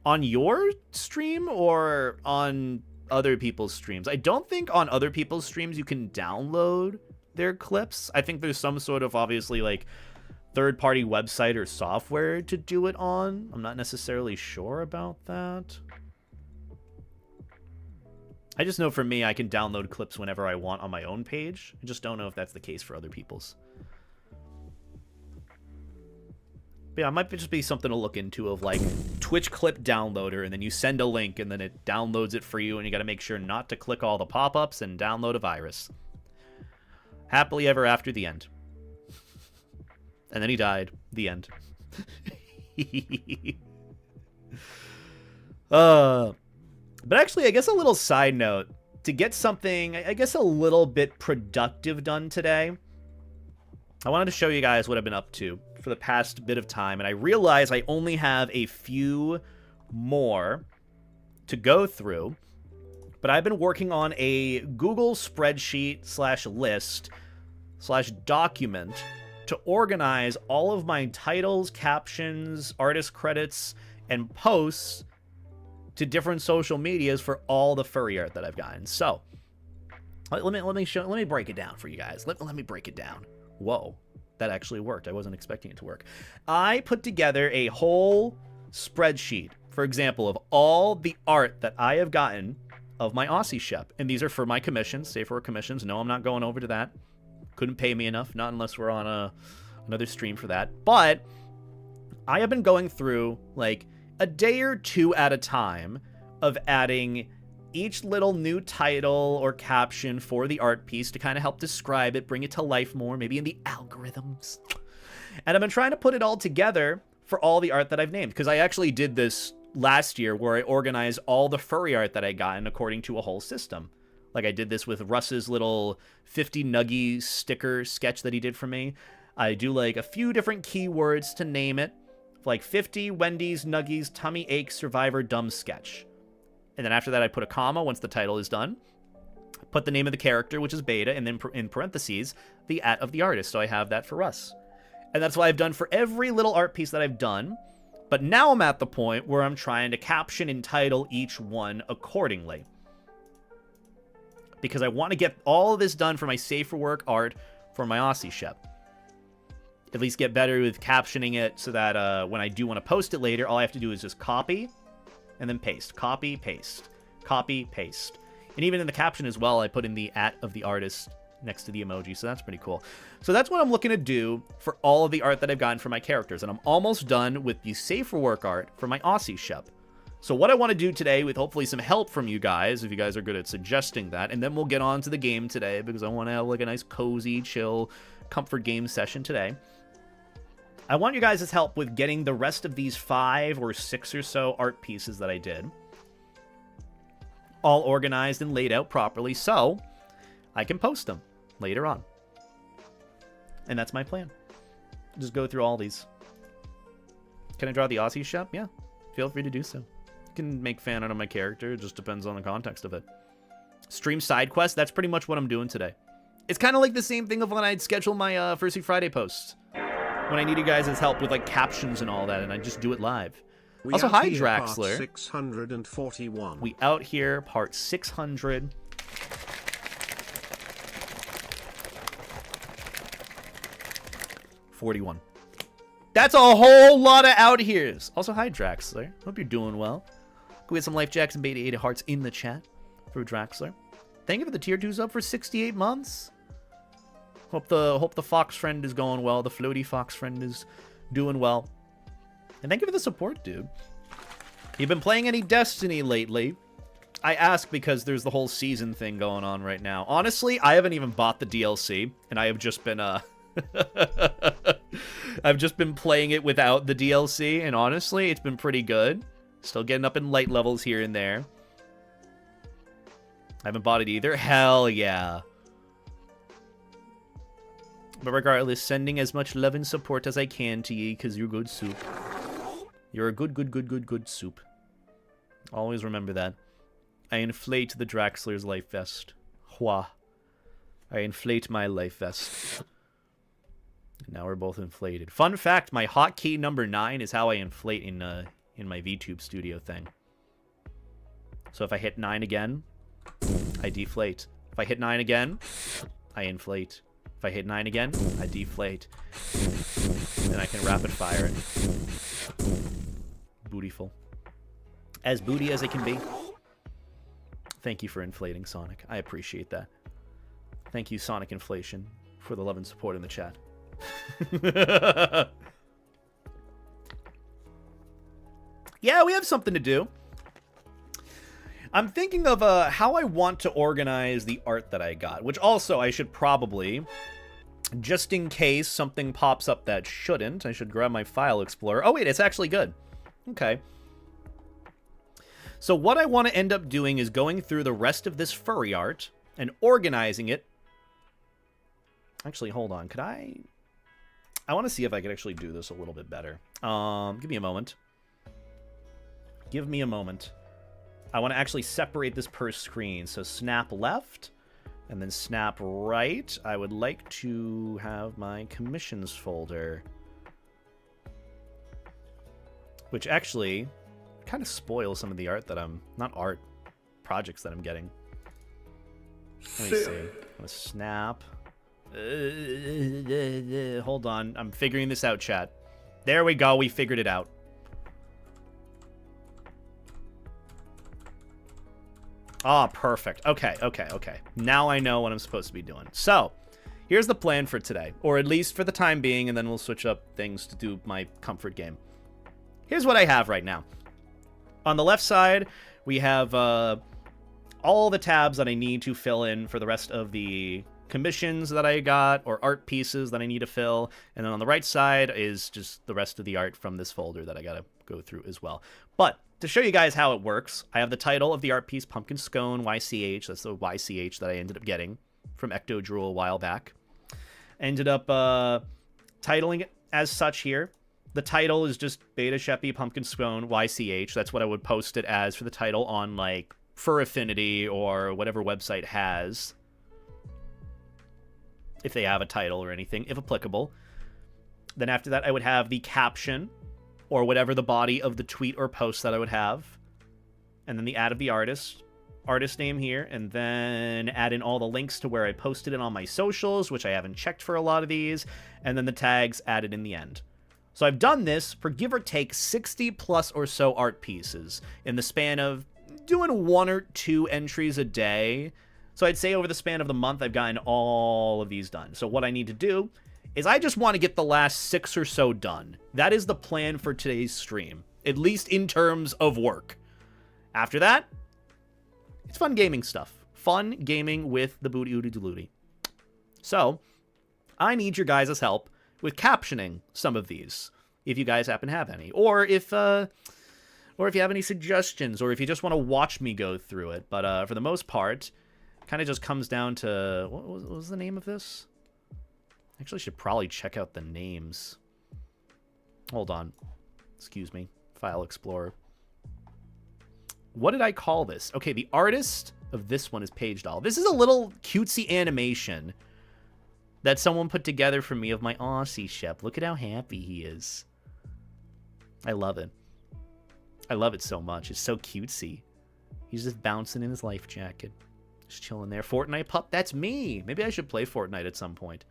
On your stream or on other people's streams? I don't think on other people's streams you can download their clips. I think there's some sort of, obviously, like, third-party website or software to do it on. I'm not necessarily sure about that. I just know for me, I can download clips whenever I want on my own page. I just don't know if that's the case for other people's. But yeah, it might just be something to look into of, like, Twitch clip downloader, and then you send a link, and then it downloads it for you, and you got to make sure not to click all the pop-ups and download a virus. Happily ever after the end. And then he died. The end. But actually, I guess a little side note. To get something, I guess, a little bit productive done today, I wanted to show you guys what I've been up to for the past bit of time. And I realize I only have a few more to go through. But I've been working on a Google spreadsheet /list/document to organize all of my titles, captions, artist credits, and posts to different social medias for all the furry art that I've gotten. So, let me break it down for you guys. Let me break it down. Whoa, that actually worked. I wasn't expecting it to work. I put together a whole spreadsheet, for example, of all the art that I have gotten of my Aussie Shep. And these are for my commissions, say for commissions. No, I'm not going over to that. Couldn't pay me enough, not unless we're on another stream for that. But I have been going through, like, a day or two at a time of adding each little new title or caption for the art piece to kind of help describe it, bring it to life more, maybe in the algorithms. And I've been trying to put it all together for all the art that I've named, because I actually did this last year where I organized all the furry art that I got according to a whole system. Like I did this with Russ's little 50 Nuggies sticker sketch that he did for me. I do like a few different keywords to name it, like 50 Wendy's Nuggies tummy ache survivor dumb sketch. And then after that, I put a comma once the title is done. Put the name of the character, which is Beta, and then in parentheses, the @ of the artist. So I have that for Russ. And that's what I've done for every little art piece that I've done. But now I'm at the point where I'm trying to caption and title each one accordingly. Because I want to get all of this done for my Safe for Work art for my Aussie Shep. At least get better with captioning it so that when I do want to post it later, all I have to do is just copy and then paste. Copy, paste. Copy, paste. And even in the caption as well, I put in the @ of the artist next to the emoji, so that's pretty cool. So that's what I'm looking to do for all of the art that I've gotten for my characters, and I'm almost done with the Safe for Work art for my Aussie Shep. So what I want to do today, with hopefully some help from you guys, if you guys are good at suggesting that, and then we'll get on to the game today, because I want to have like a nice, cozy, chill, comfort game session today. I want you guys' help with getting the rest of these 5 or 6 or so art pieces that I did all organized and laid out properly so I can post them later on. And that's my plan. Just go through all these. Can I draw the Aussie Shep? Yeah, feel free to do so. You can make fan art of my character. It just depends on the context of it. Stream side quest, that's pretty much what I'm doing today. It's kind of like the same thing of when I'd schedule my Furry Friday posts. When I need you guys' help with like captions and all that, and I just do it live. Also, hi Draxler.
641.
We out here, part 600. $41. That's a whole lot of out here's. Also, hi Draxler. Hope you're doing well. Go get some Life Jacks and Beta 8 hearts in the chat for Draxler. Thank you for the tier 2s up for 68 months. Hope the Fox friend is going well. The floaty Fox friend is doing well. And thank you for the support, dude. You've been playing any Destiny lately? I ask because there's the whole season thing going on right now. Honestly, I haven't even bought the DLC, and I have just been I've just been playing it without the DLC, and honestly, it's been pretty good. Still getting up in light levels here and there. I haven't bought it either. Hell yeah. But regardless, sending as much love and support as I can to ye, because you're good soup. You're a good soup. Always remember that. I inflate the Draxler's life vest. Hua. I inflate my life vest. And now we're both inflated. Fun fact, my hotkey number 9 is how I inflate in my VTube studio thing. So if I hit 9 again, I deflate. If I hit 9 again, I inflate. If I hit 9 again, I deflate. Then I can rapid fire it. Bootyful. As booty as it can be. Thank you for inflating, Sonic. I appreciate that. Thank you, Sonic Inflation, for the love and support in the chat. Yeah, we have something to do. I'm thinking of how I want to organize the art that I got, which also I should probably, just in case something pops up that shouldn't, I should grab my file explorer. Oh wait, it's actually good. Okay. So what I want to end up doing is going through the rest of this furry art and organizing it. Actually, hold on. Could I want to see if I could actually do this a little bit better. Give me a moment. Give me a moment. I want to actually separate this per screen. So snap left and then snap right. I would like to have my commissions folder, which actually kind of spoils some of the art that I'm, not art, projects that I'm getting. Let me see. I'm gonna snap. Hold on. I'm figuring this out, chat. There we go. We figured it out. Ah, perfect. Okay. Now I know what I'm supposed to be doing. So, here's the plan for today. Or at least for the time being, and then we'll switch up things to do my comfort game. here's what I have right now. On the left side, we have all the tabs that I need to fill in for the rest of the commissions that I got, or art pieces that I need to fill. And then on the right side is just the rest of the art from this folder that I gotta go through as well. But to show you guys how it works, I have the title of the art piece, Pumpkin Scone, YCH. That's the YCH that I ended up getting from Ecto Drool a while back. Ended up titling it as such here. The title is just Beta Sheppy Pumpkin Scone YCH. That's what I would post it as for the title on, like, Fur Affinity or whatever website has, if they have a title or anything, if applicable. Then after that, I would have the caption, or whatever the body of the tweet or post that I would have. And then the ad of the artist name here, and then add in all the links to where I posted it on my socials, which I haven't checked for a lot of these, and then the tags added in the end. So I've done this for give or take 60 plus or so art pieces in the span of doing 1 or 2 entries a day. So I'd say over the span of the month, I've gotten all of these done. So what I need to do is I just want to get the last 6 or so done. That is the plan for today's stream, at least in terms of work. After that, it's fun gaming stuff. Fun gaming with the Booty Oody Doolooty. So I need your guys' help with captioning some of these, if you guys happen to have any, or if you have any suggestions, or if you just want to watch me go through it. But for the most part, kind of just comes down to, what was the name of this? Actually, should probably check out the names. Hold on. Excuse me. File Explorer. What did I call this? Okay, the artist of this one is Page Doll. This is a little cutesy animation that someone put together for me of my Aussie Shep. Look at how happy he is. I love it. I love it so much. It's so cutesy. He's just bouncing in his life jacket. Just chilling there. Fortnite pup? That's me. Maybe I should play Fortnite at some point.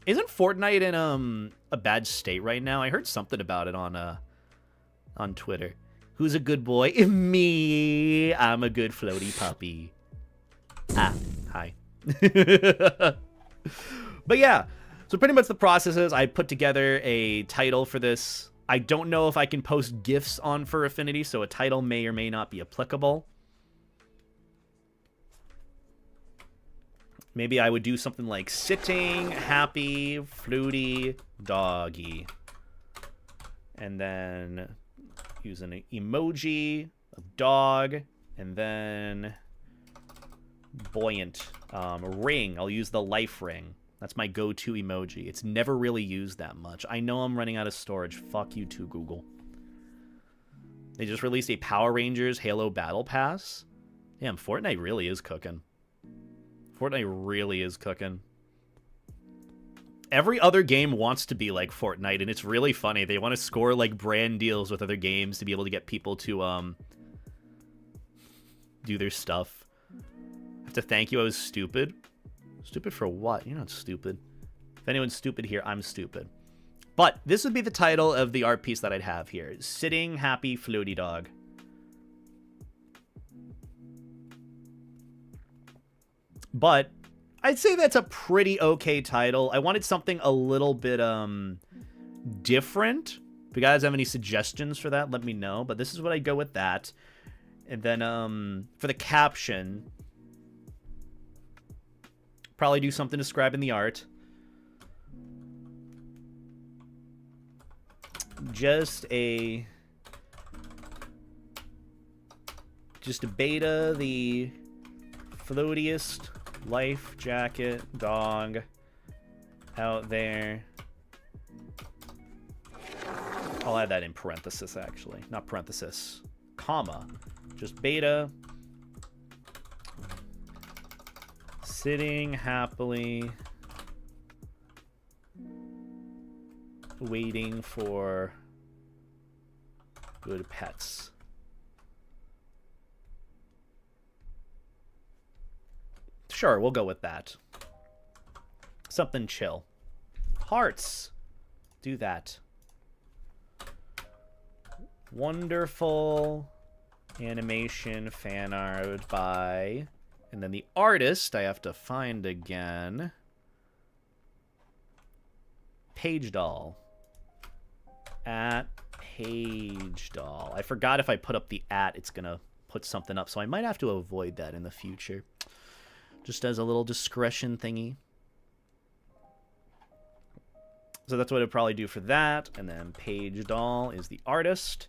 Isn't Fortnite in a bad state right now? I heard something about it on Twitter. Who's a good boy? Me. I'm a good floaty puppy. Ah, hi. But yeah, so pretty much the process is I put together a title for this. I don't know if I can post GIFs on Fur Affinity, so a title may or may not be applicable. Maybe I would do something like sitting, happy, fluty, doggy. And then use an emoji of dog, and then buoyant ring. I'll use the life ring. That's my go-to emoji. It's never really used that much. I know I'm running out of storage. Fuck you too, Google. They just released a Power Rangers Halo Battle Pass. Damn, Fortnite really is cooking. Fortnite really is cooking. Every other game wants to be like Fortnite, and it's really funny. They want to score like brand deals with other games to be able to get people to do their stuff. I have to thank you. I was stupid. Stupid for what? You're not stupid. If anyone's stupid here, I'm stupid. But this would be the title of the art piece that I'd have here. Sitting Happy Floaty Dog. But I'd say that's a pretty okay title. I wanted something a little bit different. If you guys have any suggestions for that, let me know. But this is what I'd go with that. And then for the caption, probably do something describing the art. Just a beta, the floatiest life jacket dog out there. I'll add that in parenthesis, actually. Not parenthesis, comma. Just beta. Sitting happily. Waiting for good pets. Sure, we'll go with that. Something chill. Hearts. Do that. Wonderful animation fan art by... And then the artist I have to find again. Page Doll. At Page Doll. I forgot if I put up the at, it's gonna put something up, so I might have to avoid that in the future. Just as a little discretion thingy. So that's what I'd probably do for that. And then Page Doll is the artist.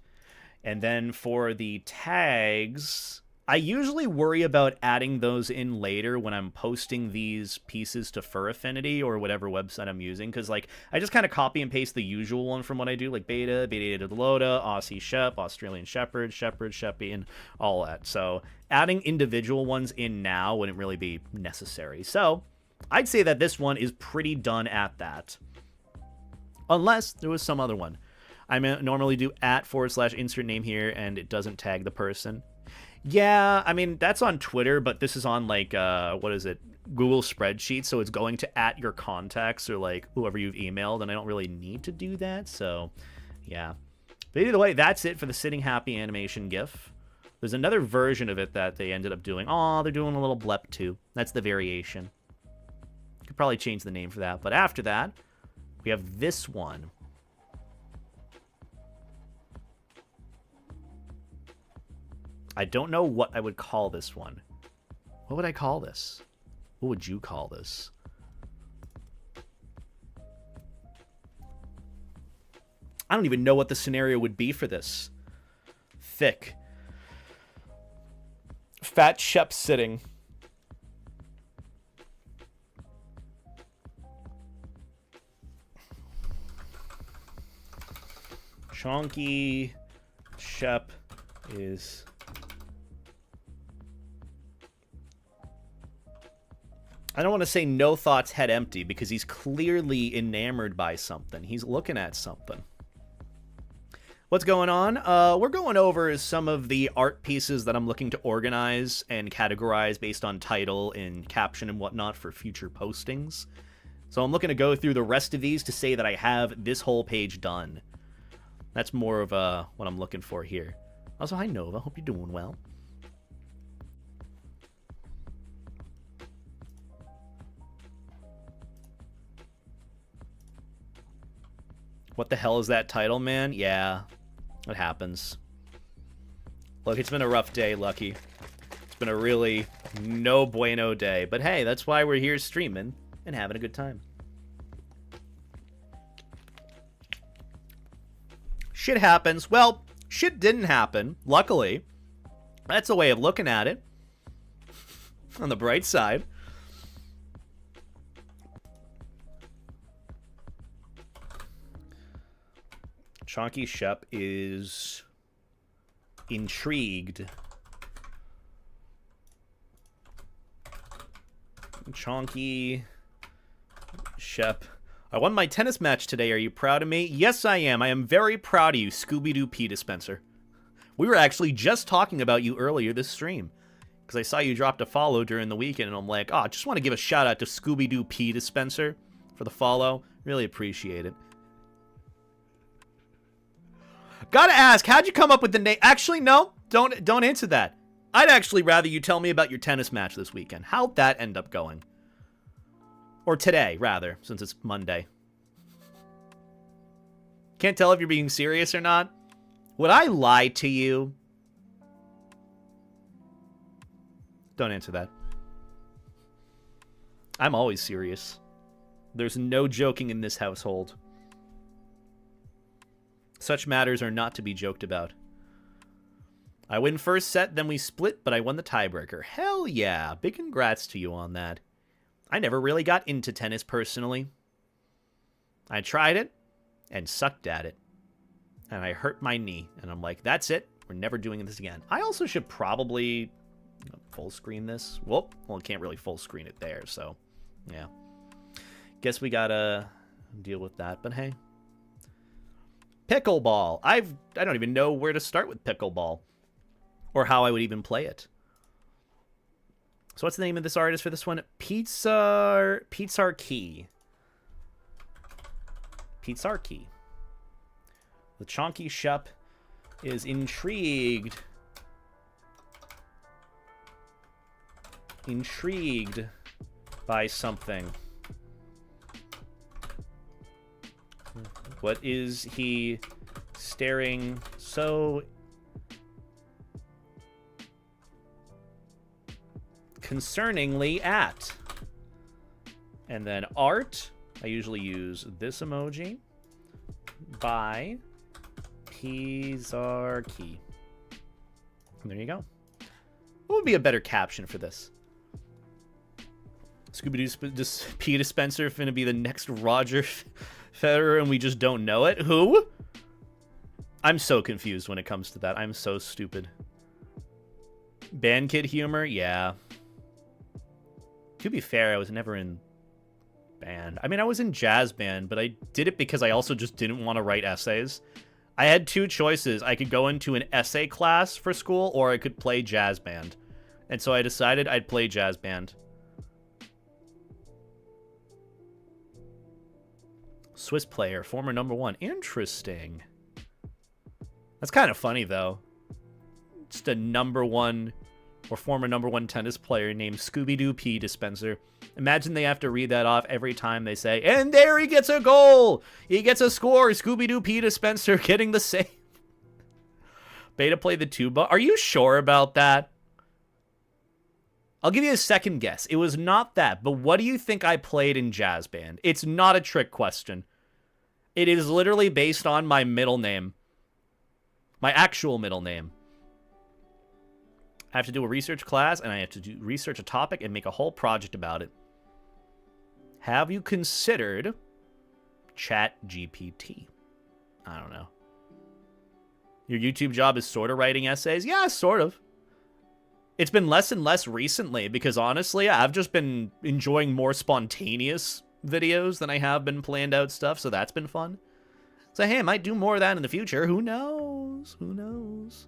And then for the tags, I usually worry about adding those in later when I'm posting these pieces to Fur Affinity or whatever website I'm using. Because, like, I just kind of copy and paste the usual one from what I do, like Beta, Beta Loda, Aussie Shep, Australian Shepherd, Sheppy, and all that. So adding individual ones in now wouldn't really be necessary. So I'd say that this one is pretty done at that. Unless there was some other one. I normally do @/insert name here, and it doesn't tag the person. Yeah, I mean, that's on Twitter, but this is on, like, what is it? Google Spreadsheet, so it's going to @your contacts or, like, whoever you've emailed, and I don't really need to do that, so, yeah. But either way, that's it for the Sitting Happy animation GIF. There's another version of it that they ended up doing. Oh, they're doing a little blep, too. That's the variation. Could probably change the name for that, but after that, we have this one. I don't know what I would call this one. What would I call this? What would you call this? I don't even know what the scenario would be for this. Thick. Fat Shep sitting. Chonky Shep is... I don't want to say no thoughts, head empty, because he's clearly enamored by something. He's looking at something. What's going on? We're going over some of the art pieces that I'm looking to organize and categorize based on title and caption and whatnot for future postings. So I'm looking to go through the rest of these to say that I have this whole page done. That's more of what I'm looking for here. Also, hi Nova. Hope you're doing well. What the hell is that title, man? Yeah, it happens. Look, it's been a rough day, Lucky. It's been a really no bueno day. But hey, that's why we're here streaming and having a good time. Shit happens. Well, shit didn't happen, luckily. That's a way of looking at it. On the bright side. Chonky Shep is intrigued. Chonky Shep. I won my tennis match today. Are you proud of me? Yes, I am. I am very proud of you, Scooby-Doo Pea Dispenser. We were actually just talking about you earlier this stream. Because I saw you dropped a follow during the weekend, and I'm like, oh, I just want to give a shout out to Scooby-Doo Pea Dispenser for the follow. Really appreciate it. Gotta ask, how'd you come up with the name? Actually, no, don't answer that. I'd actually rather you tell me about your tennis match this weekend. How'd that end up going? Or today, rather, since it's Monday. Can't tell if you're being serious or not. Would I lie to you? Don't answer that. I'm always serious. There's no joking in this household. Such matters are not to be joked about. I win first set, then we split, but I won the tiebreaker. Hell yeah. Big congrats to you on that. I never really got into tennis personally. I tried it and sucked at it. And I hurt my knee. And I'm like, that's it. We're never doing this again. I also should probably full screen this. Well, I can't really full screen it there, so yeah. Guess we gotta deal with that, but hey. Pickleball. I don't even know where to start with pickleball. Or how I would even play it. So what's the name of this artist for this one? Pizzarkey. Pizzarkey. The Chonky Shep is intrigued. Intrigued by something. What is he staring so concerningly at. And then art, I usually use this emoji. By Pizarkey. There you go. What would be a better caption for this? Scooby-Doo pee dispenser finna be the next Roger Federer and we just don't know it? Who? I'm so confused when it comes to that. I'm so stupid. Band kid humor? Yeah. To be fair, I was never in band. I mean, I was in jazz band, but I did it because I also just didn't want to write essays. I had two choices. I could go into an essay class for school, or I could play jazz band. And so I decided I'd play jazz band. Swiss player, former #1. Interesting. That's kind of funny, though. Just a #1 or former #1 tennis player named Scooby-Doo Pee Dispenser. Imagine they have to read that off every time they say, and there he gets a goal! He gets a score! Scooby-Doo Pee Dispenser getting the save. Beta played the tuba. Are you sure about that? I'll give you a second guess. It was not that, but what do you think I played in jazz band? It's not a trick question. It is literally based on my middle name. My actual middle name. I have to do a research class, and I have to research a topic and make a whole project about it. Have you considered ChatGPT? I don't know. Your YouTube job is sort of writing essays? Yeah, sort of. It's been less and less recently because, honestly, I've just been enjoying more spontaneous videos than I have been planned out stuff, so that's been fun. So, hey, I might do more of that in the future. Who knows? Who knows?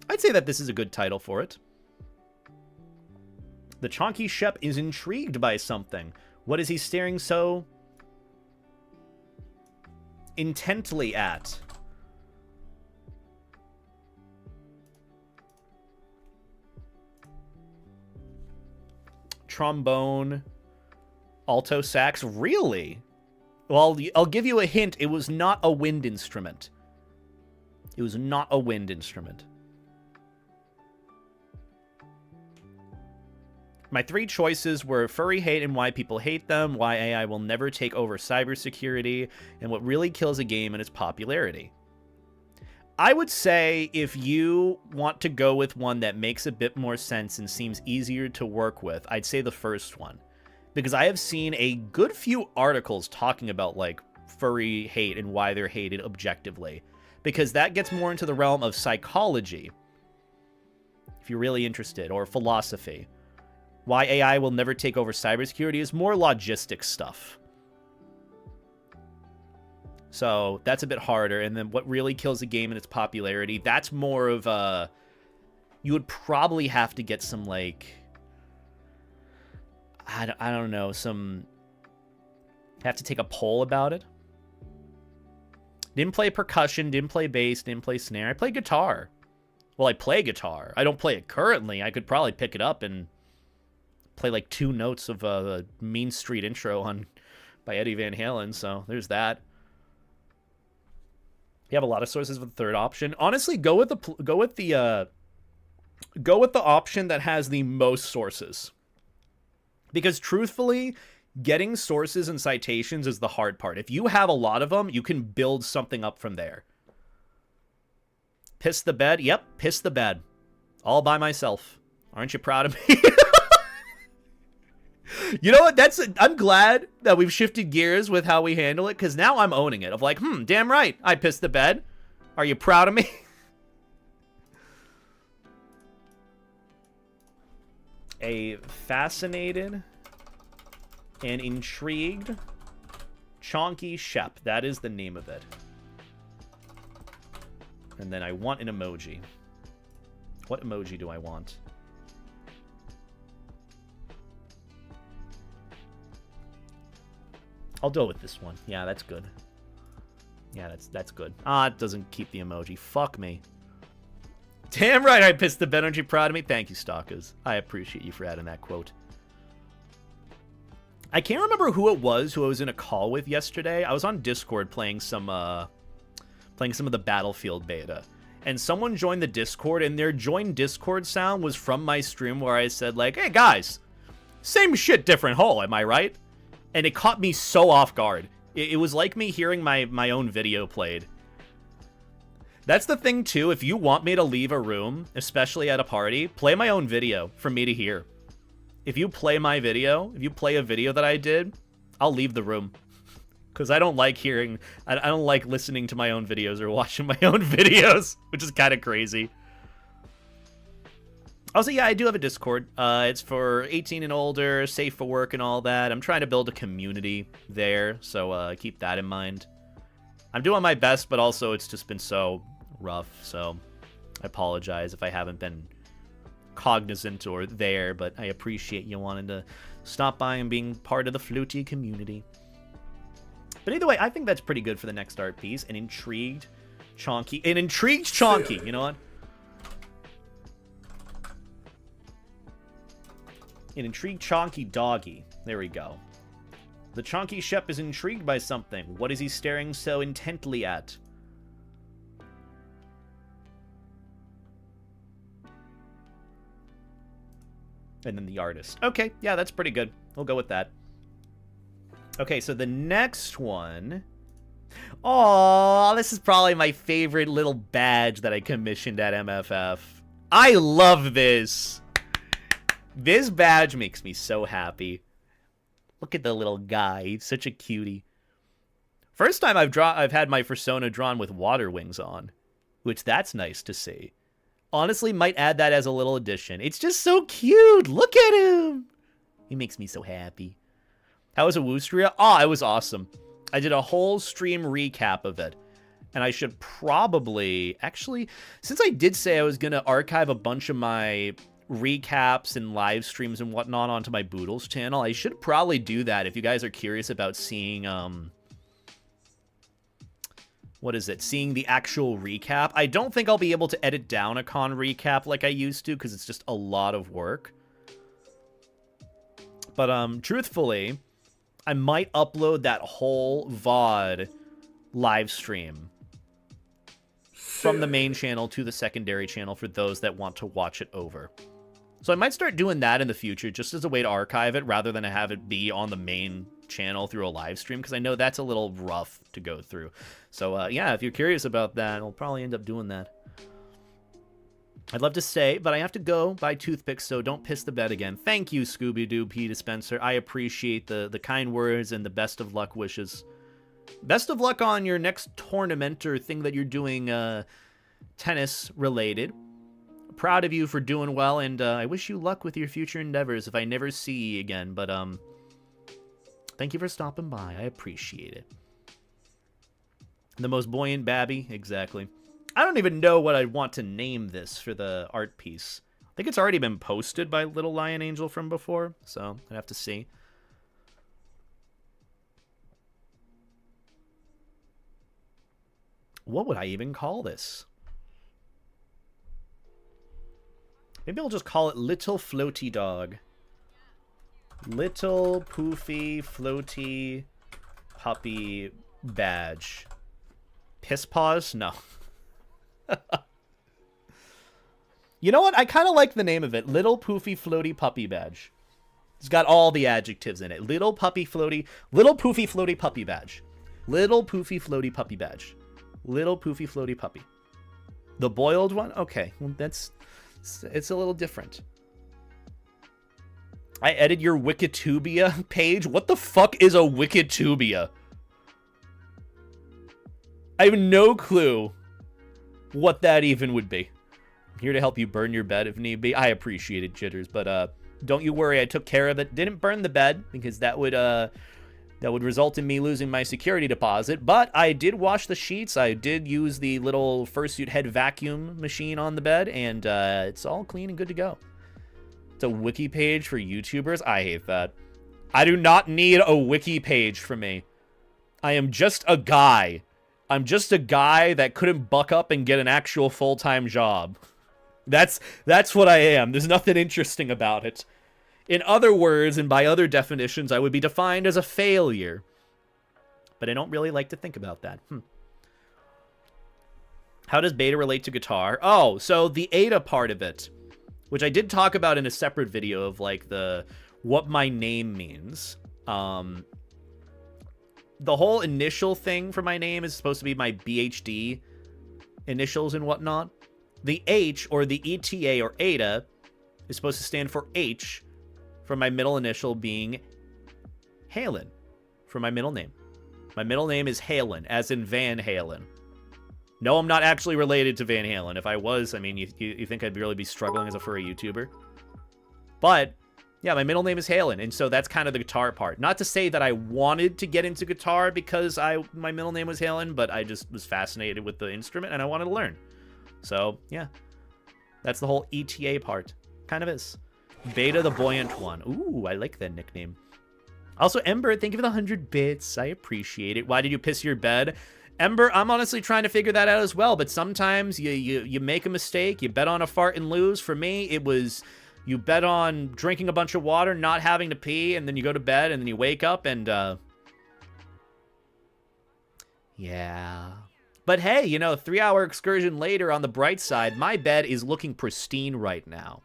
I'd say that this is a good title for it. The Chonky Shep is intrigued by something. What is he staring so intently at? Trombone, alto sax. Really? Well, I'll give you a hint. It was not a wind instrument. It was not a wind instrument. My three choices were furry hate and why people hate them, why AI will never take over cybersecurity, and what really kills a game and its popularity. I would say if you want to go with one that makes a bit more sense and seems easier to work with, I'd say the first one. Because I have seen a good few articles talking about, like, furry hate and why they're hated objectively. Because that gets more into the realm of psychology, if you're really interested, or philosophy. Why AI will never take over cybersecurity is more logistics stuff. So that's a bit harder. And then what really kills a game and its popularity, that's more of a... You would probably have to get some, like... I don't know, some... Have to take a poll about it. Didn't play percussion, didn't play bass, didn't play snare. I play guitar. Well, I play guitar. I don't play it currently. I could probably pick it up and play like 2 notes of the Mean Street intro by Eddie Van Halen, so there's that. You have a lot of sources for the third option. Honestly, go with the option that has the most sources. Because truthfully, getting sources and citations is the hard part. If you have a lot of them, you can build something up from there. Piss the bed? Yep, piss the bed. All by myself. Aren't you proud of me? You know what? I'm glad that we've shifted gears with how we handle it, because now I'm owning it. Of like, damn right, I pissed the bed. Are you proud of me? A fascinated and intrigued Chonky Shep. That is the name of it. And then I want an emoji. What emoji do I want? I'll go with this one. Yeah, that's good. Yeah, that's good. Ah, it doesn't keep the emoji. Fuck me. Damn right I pissed the bed. Aren't you proud of me? Thank you, Stalkers. I appreciate you for adding that quote. I can't remember who it was who I was in a call with yesterday. I was on Discord playing some of the Battlefield beta. And someone joined the Discord, and their join Discord sound was from my stream where I said, like, hey, guys, same shit, different hole, am I right? And it caught me so off guard. It was like me hearing my own video played. That's the thing, too. If you want me to leave a room, especially at a party, play my own video for me to hear. If you play my video, if you play a video that I did, I'll leave the room. Because I don't like hearing, I don't like listening to my own videos or watching my own videos, which is kind of crazy. Also, yeah, I do have a Discord. It's for 18 and older, safe for work and all that. I'm trying to build a community there, so keep that in mind. I'm doing my best, but also it's just been so rough, so I apologize if I haven't been cognizant or there, but I appreciate you wanting to stop by and being part of the Floaty community. But either way, I think that's pretty good for the next art piece. An intrigued Chonky. You know what? An intrigued Chonky doggy. There we go. The Chonky Shep is intrigued by something. What is he staring so intently at? And then the artist. Okay, yeah, that's pretty good. We'll go with that. Okay, so the next one... Oh, this is probably my favorite little badge that I commissioned at MFF. I love this. This badge makes me so happy. Look at the little guy. He's such a cutie. First time I've had my Fursona drawn with water wings on, which that's nice to see. Honestly, might add that as a little addition. It's just so cute. Look at him. He makes me so happy. How was Awustria? Oh, it was awesome. I did a whole stream recap of it. And I should probably... Actually, since I did say I was going to archive a bunch of my recaps and live streams and whatnot onto my Boodles channel, I should probably do that if you guys are curious about seeing... What is it? Seeing the actual recap. I don't think I'll be able to edit down a con recap like I used to because it's just a lot of work. But truthfully... I might upload that whole VOD live stream from the main channel to the secondary channel for those that want to watch it over. So I might start doing that in the future just as a way to archive it rather than have it be on the main channel through a live stream because I know that's a little rough to go through. So yeah, if you're curious about that, I'll probably end up doing that. I'd love to say, but I have to go buy toothpicks, so don't piss the bed again. Thank you, Scooby-Doo P. Dispenser. I appreciate the kind words and the best of luck wishes. Best of luck on your next tournament or thing that you're doing tennis-related. Proud of you for doing well, and I wish you luck with your future endeavors if I never see you again. But thank you for stopping by. I appreciate it. The most buoyant babby? Exactly. I don't even know what I'd want to name this for the art piece. I think it's already been posted by Little Lion Angel from before, so I'd have to see. What would I even call this? Maybe I'll just call it Little Floaty Dog. Little Poofy Floaty Puppy Badge. Piss Paws? No. You know what? I kind of like the name of it. Little Poofy Floaty Puppy Badge. It's got all the adjectives in it. Little Poofy Floaty Puppy Badge. Little Poofy Floaty Puppy Badge. Little Poofy Floaty Puppy. The boiled one? Okay. Well, it's a little different. I edited your Wikitubia page? What the fuck is a Wikitubia? I have no clue what that even would be. I'm here to help you burn your bed if need be. I appreciate it, Jitters, but don't you worry, I took care of it. Didn't burn the bed because that would result in me losing my security deposit, but I did wash the sheets. I did use the little fursuit head vacuum machine on the bed, and it's all clean and good to go. It's a wiki page for YouTubers. I hate that. I do not need a wiki page for me. I am just a guy. I'm just a guy that couldn't buck up and get an actual full-time job. That's what I am. There's nothing interesting about it. In other words, and by other definitions, I would be defined as a failure. But I don't really like to think about that. How does beta relate to guitar? Oh, so the ADA part of it, which I did talk about in a separate video of like what my name means. The whole initial thing for my name is supposed to be my BHD initials and whatnot. The H, or the ETA or ADA, is supposed to stand for H, for my middle initial being Halen, for my middle name. My middle name is Halen, as in Van Halen. No, I'm not actually related to Van Halen. If I was, I mean, you think I'd really be struggling as a furry YouTuber? But, yeah, my middle name is Halen, and so that's kind of the guitar part. Not to say that I wanted to get into guitar because my middle name was Halen, but I just was fascinated with the instrument, and I wanted to learn. So, yeah. That's the whole ETA part. Kind of is. Beta the Buoyant One. Ooh, I like that nickname. Also, Ember, thank you for the 100 bits. I appreciate it. Why did you piss your bed? Ember, I'm honestly trying to figure that out as well, but sometimes you make a mistake, you bet on a fart and lose. For me, it was you bet on drinking a bunch of water, not having to pee, and then you go to bed, and then you wake up, and, yeah. But hey, you know, 3-hour excursion later, on the bright side, my bed is looking pristine right now.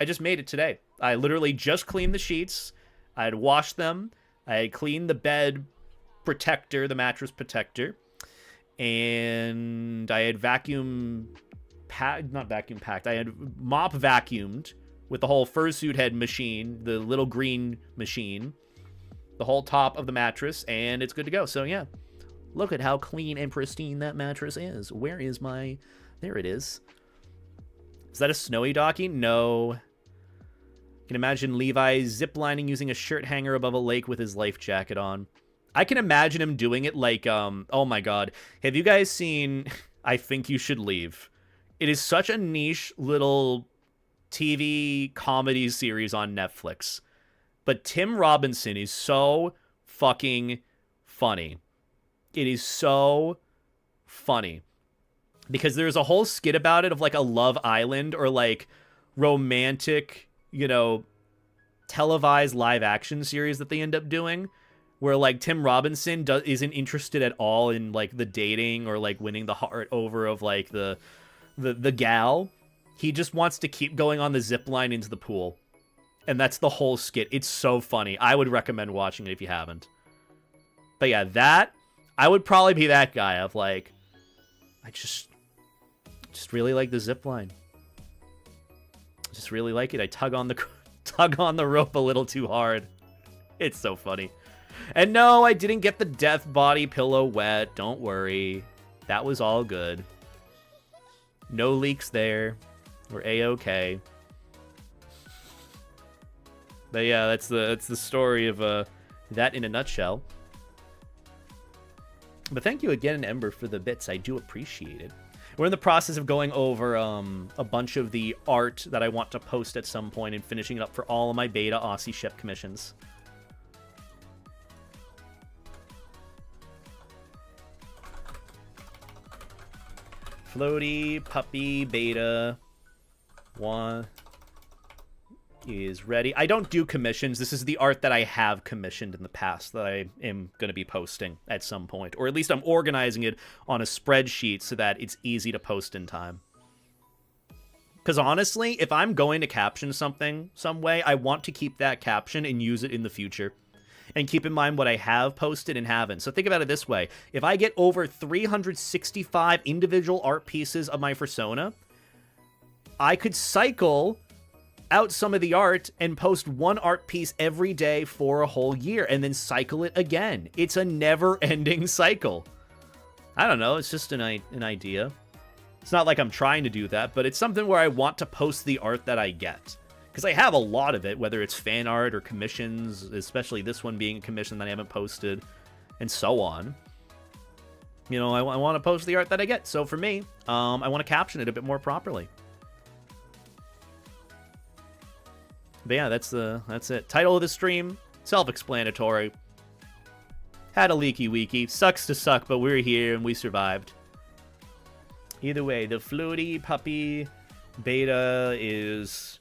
I just made it today. I literally just cleaned the sheets. I had washed them. I had cleaned the bed protector, the mattress protector. And I had not vacuum packed. I had mop vacuumed with the whole fursuit head machine, the little green machine, the whole top of the mattress, and it's good to go. So yeah, look at how clean and pristine that mattress is. Where is my... There it is. Is that a snowy docking? No. You can imagine Levi ziplining using a shirt hanger above a lake with his life jacket on. I can imagine him doing it like, oh my god. Have you guys seen I Think You Should Leave? It is such a niche little TV comedy series on Netflix. But Tim Robinson is so fucking funny. It is so funny. Because there's a whole skit about it of like a Love Island or like romantic, you know, televised live action series that they end up doing, where like Tim Robinson isn't interested at all in like the dating or like winning the heart over of like the gal. He just wants to keep going on the zip line into the pool. And that's the whole skit. It's so funny. I would recommend watching it if you haven't. But yeah, I would probably be that guy of like, I just really like the zip line. Just really like it. I tug on the rope a little too hard. It's so funny. And no, I didn't get the death body pillow wet. Don't worry. That was all good. No leaks there. We're A-okay. But yeah, that's the story of that in a nutshell. But thank you again, Ember, for the bits. I do appreciate it. We're in the process of going over a bunch of the art that I want to post at some point and finishing it up for all of my beta Aussie ship commissions. Floaty, puppy, beta, 1 is ready. I don't do commissions. This is the art that I have commissioned in the past that I am going to be posting at some point. Or at least I'm organizing it on a spreadsheet so that it's easy to post in time. Because honestly, if I'm going to caption something some way, I want to keep that caption and use it in the future. And keep in mind what I have posted and haven't. So think about it this way. If I get over 365 individual art pieces of my Fursona, I could cycle out some of the art and post one art piece every day for a whole year and then cycle it again. It's a never-ending cycle. I don't know, it's just an idea. It's not like I'm trying to do that, but it's something where I want to post the art that I get. Because I have a lot of it, whether it's fan art or commissions, especially this one being a commission that I haven't posted, and so on. You know, I want to post the art that I get. So for me, I want to caption it a bit more properly. But yeah, that's it. Title of the stream, self-explanatory. Had a leaky weeky. Sucks to suck, but we're here and we survived. Either way, the floaty puppy Beta is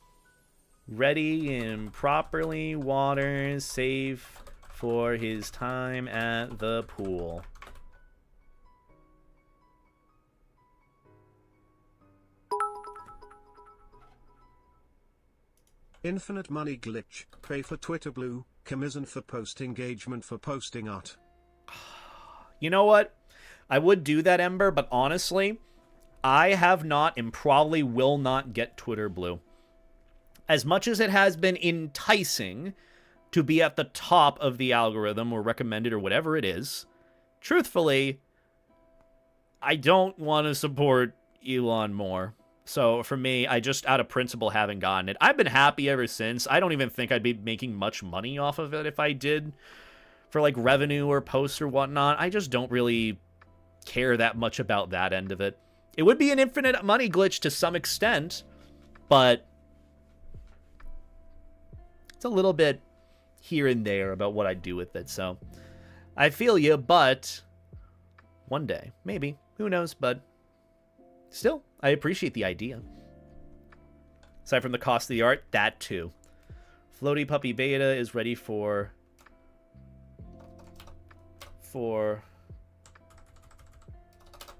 ready and properly watered, safe for his time at the pool.
Infinite money glitch. Pay for Twitter Blue. Commission for post engagement for posting art.
You know what? I would do that, Ember, but honestly, I have not and probably will not get Twitter Blue. As much as it has been enticing to be at the top of the algorithm or recommended or whatever it is, truthfully, I don't want to support Elon more. So for me, I just, out of principle, haven't gotten it. I've been happy ever since. I don't even think I'd be making much money off of it if I did, for like revenue or posts or whatnot. I just don't really care that much about that end of it. It would be an infinite money glitch to some extent, but it's a little bit here and there about what I do with it. So I feel you, but one day, maybe, who knows, but still, I appreciate the idea. Aside from the cost of the art, that too. Floaty Puppy Beta is ready for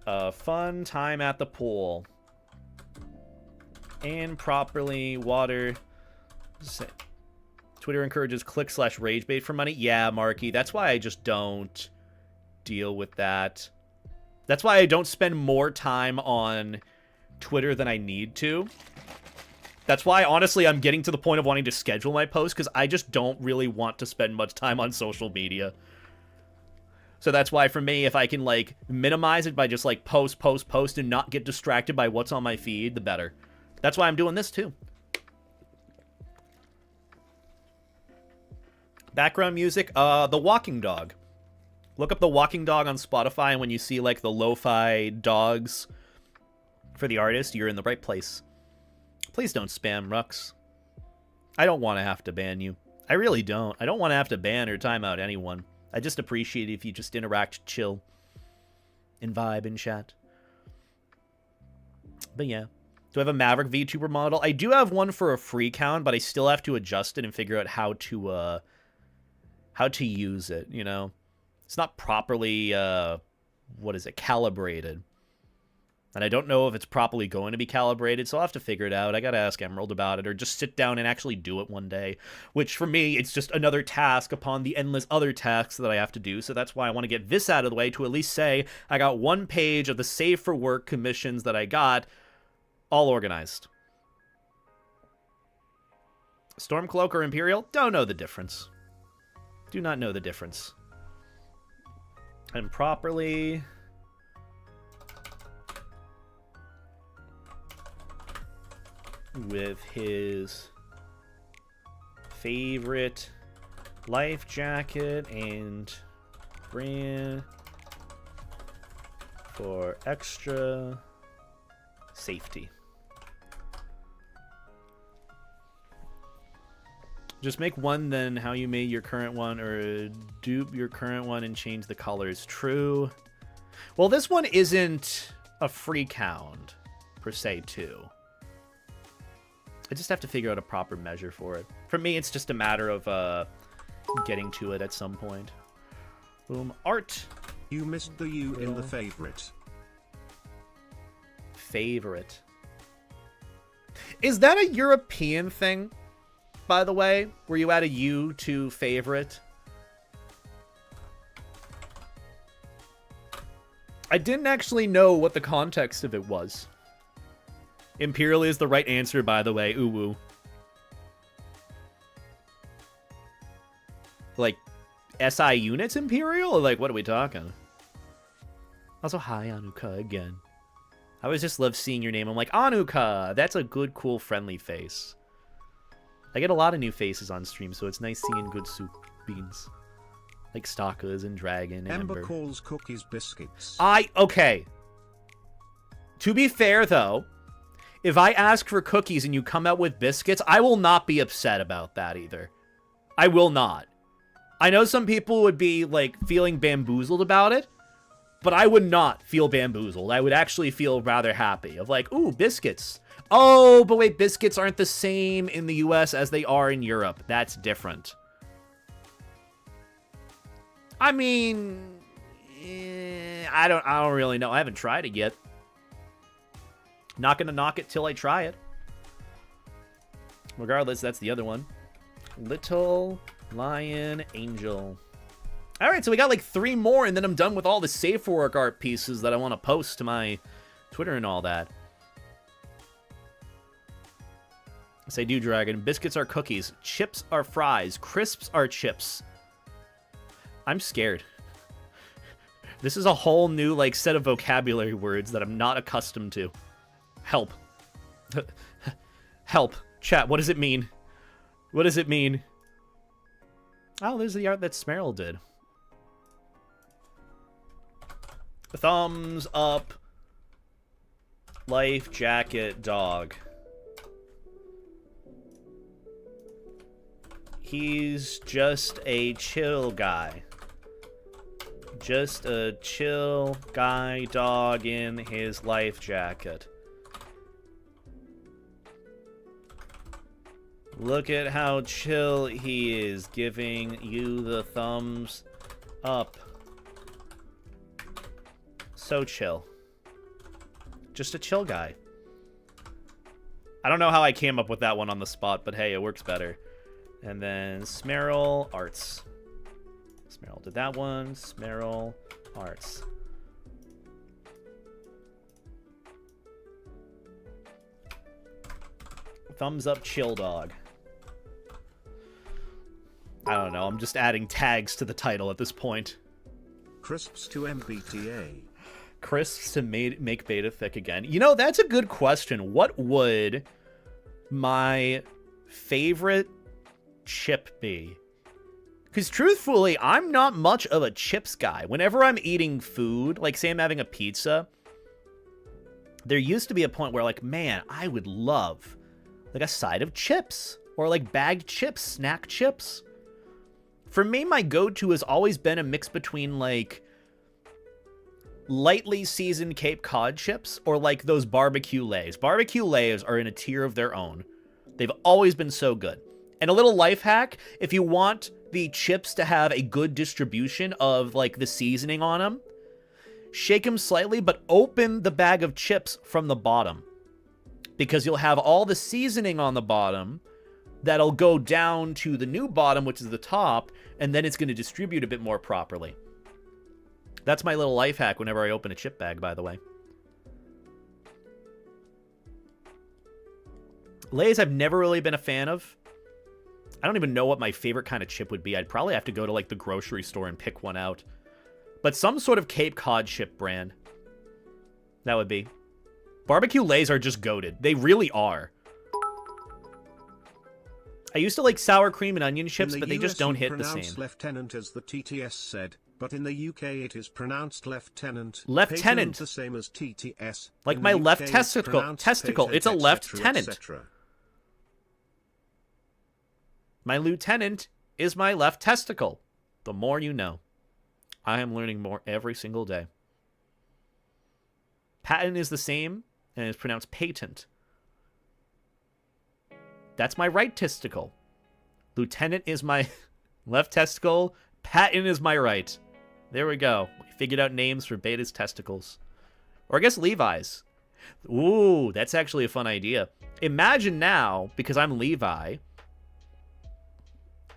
a fun time at the pool. And properly water. Twitter encourages click/rage bait for money. Yeah, Marky, that's why I just don't deal with that. That's why I don't spend more time on Twitter than I need to. That's why, honestly, I'm getting to the point of wanting to schedule my posts, because I just don't really want to spend much time on social media. So that's why, for me, if I can, like, minimize it by just, like, post, and not get distracted by what's on my feed, the better. That's why I'm doing this, too. Background music, The Walking Dog. Look up The Walking Dog on Spotify, and when you see, like, the lo-fi dogs for the artist, you're in the right place. Please don't spam, Rux. I don't want to have to ban you. I really don't. I don't want to have to ban or time out anyone. I just appreciate it if you just interact, chill, and vibe and chat. But yeah. Do I have a Maverick VTuber model? I do have one for a free count, but I still have to adjust it and figure out how to use it, you know? It's not properly, what is it, calibrated. And I don't know if it's properly going to be calibrated, so I'll have to figure it out. I gotta ask Emerald about it, or just sit down and actually do it one day. Which, for me, it's just another task upon the endless other tasks that I have to do, so that's why I want to get this out of the way, to at least say I got one page of the Save for Work commissions that I got, all organized. Stormcloak or Imperial? Don't know the difference. Do not know the difference. And properly... with his favorite life jacket and brand for extra safety. Just make one then how you made your current one, or dupe your current one and change the colors. True. Well, this one isn't a free count per se too. I just have to figure out a proper measure for it. For me, it's just a matter of getting to it at some point. Boom. Art.
You missed the U in the favorite.
Favorite. Is that a European thing, by the way? Where you add a U to favorite? I didn't actually know what the context of it was. Imperial is the right answer, by the way. Ooh woo. Like, SI units Imperial? Or like, what are we talking? Also, hi, Anuka, again. I always just love seeing your name. I'm like, Anuka! That's a good, cool, friendly face. I get a lot of new faces on stream, so it's nice seeing good soup beans. Like Stalkers and Dragon and Ember.
Calls cookies biscuits.
Okay. To be fair, though, if I ask for cookies and you come out with biscuits, I will not be upset about that either. I will not. I know some people would be, like, feeling bamboozled about it, But I would not feel bamboozled. I would actually feel rather happy of like, ooh, biscuits. Oh, but wait, biscuits aren't the same in the US as they are in Europe. That's different. I mean, I don't really know. I haven't tried it yet. Not gonna knock it till I try it. Regardless, that's the other one. Little Lion Angel. All right, so we got like 3 more, and then I'm done with all the Safe for Work art pieces that I want to post to my Twitter and all that. Say, do Dragon. Biscuits are cookies. Chips are fries. Crisps are chips. I'm scared. This is a whole new like set of vocabulary words that I'm not accustomed to. Help. Help. Chat, what does it mean? What does it mean? Oh, there's the art that Smerl did. Thumbs up. Life jacket dog. He's just a chill guy. Just a chill guy dog in his life jacket. Look at how chill he is, giving you the thumbs up. So chill. Just a chill guy. I don't know how I came up with that one on the spot, but hey, it works better. And then Smerl Arts. Smerl did that one. Smerl Arts. Thumbs up chill dog. I don't know. I'm just adding tags to the title at this point.
Crisps to MBTA.
Crisps to make beta thick again. You know, that's a good question. What would my favorite chip be? Because truthfully, I'm not much of a chips guy. Whenever I'm eating food, like say I'm having a pizza, there used to be a point where like, man, I would love like a side of chips or like bagged chips, snack chips. For me, my go-to has always been a mix between like lightly seasoned Cape Cod chips or like those barbecue lays. Barbecue lays are in a tier of their own. They've always been so good. And a little life hack, if you want the chips to have a good distribution of like the seasoning on them, shake them slightly, but open the bag of chips from the bottom. Because you'll have all the seasoning on the bottom that'll go down to the new bottom, which is the top, and then it's going to distribute a bit more properly. That's my little life hack whenever I open a chip bag, by the way. Lay's I've never really been a fan of. I don't even know what my favorite kind of chip would be. I'd probably have to go to like the grocery store and pick one out. But some sort of Cape Cod chip brand. That would be. Barbecue Lays are just goated. They really are. I used to like sour cream and onion chips, but they just don't hit the same.
Lieutenant, as the TTS said, but in the UK it is pronounced lieutenant.
Lieutenant.
The same as TTS.
Like my left testicle. It's a lieutenant. My lieutenant is my left testicle. The more you know. I am learning more every single day. Patent is the same, and it's pronounced patent. That's my right testicle. Lieutenant is my left testicle. Patent is my right. There we go. We figured out names for Beta's testicles. Or I guess Levi's. Ooh, that's actually a fun idea. Imagine now, because I'm Levi,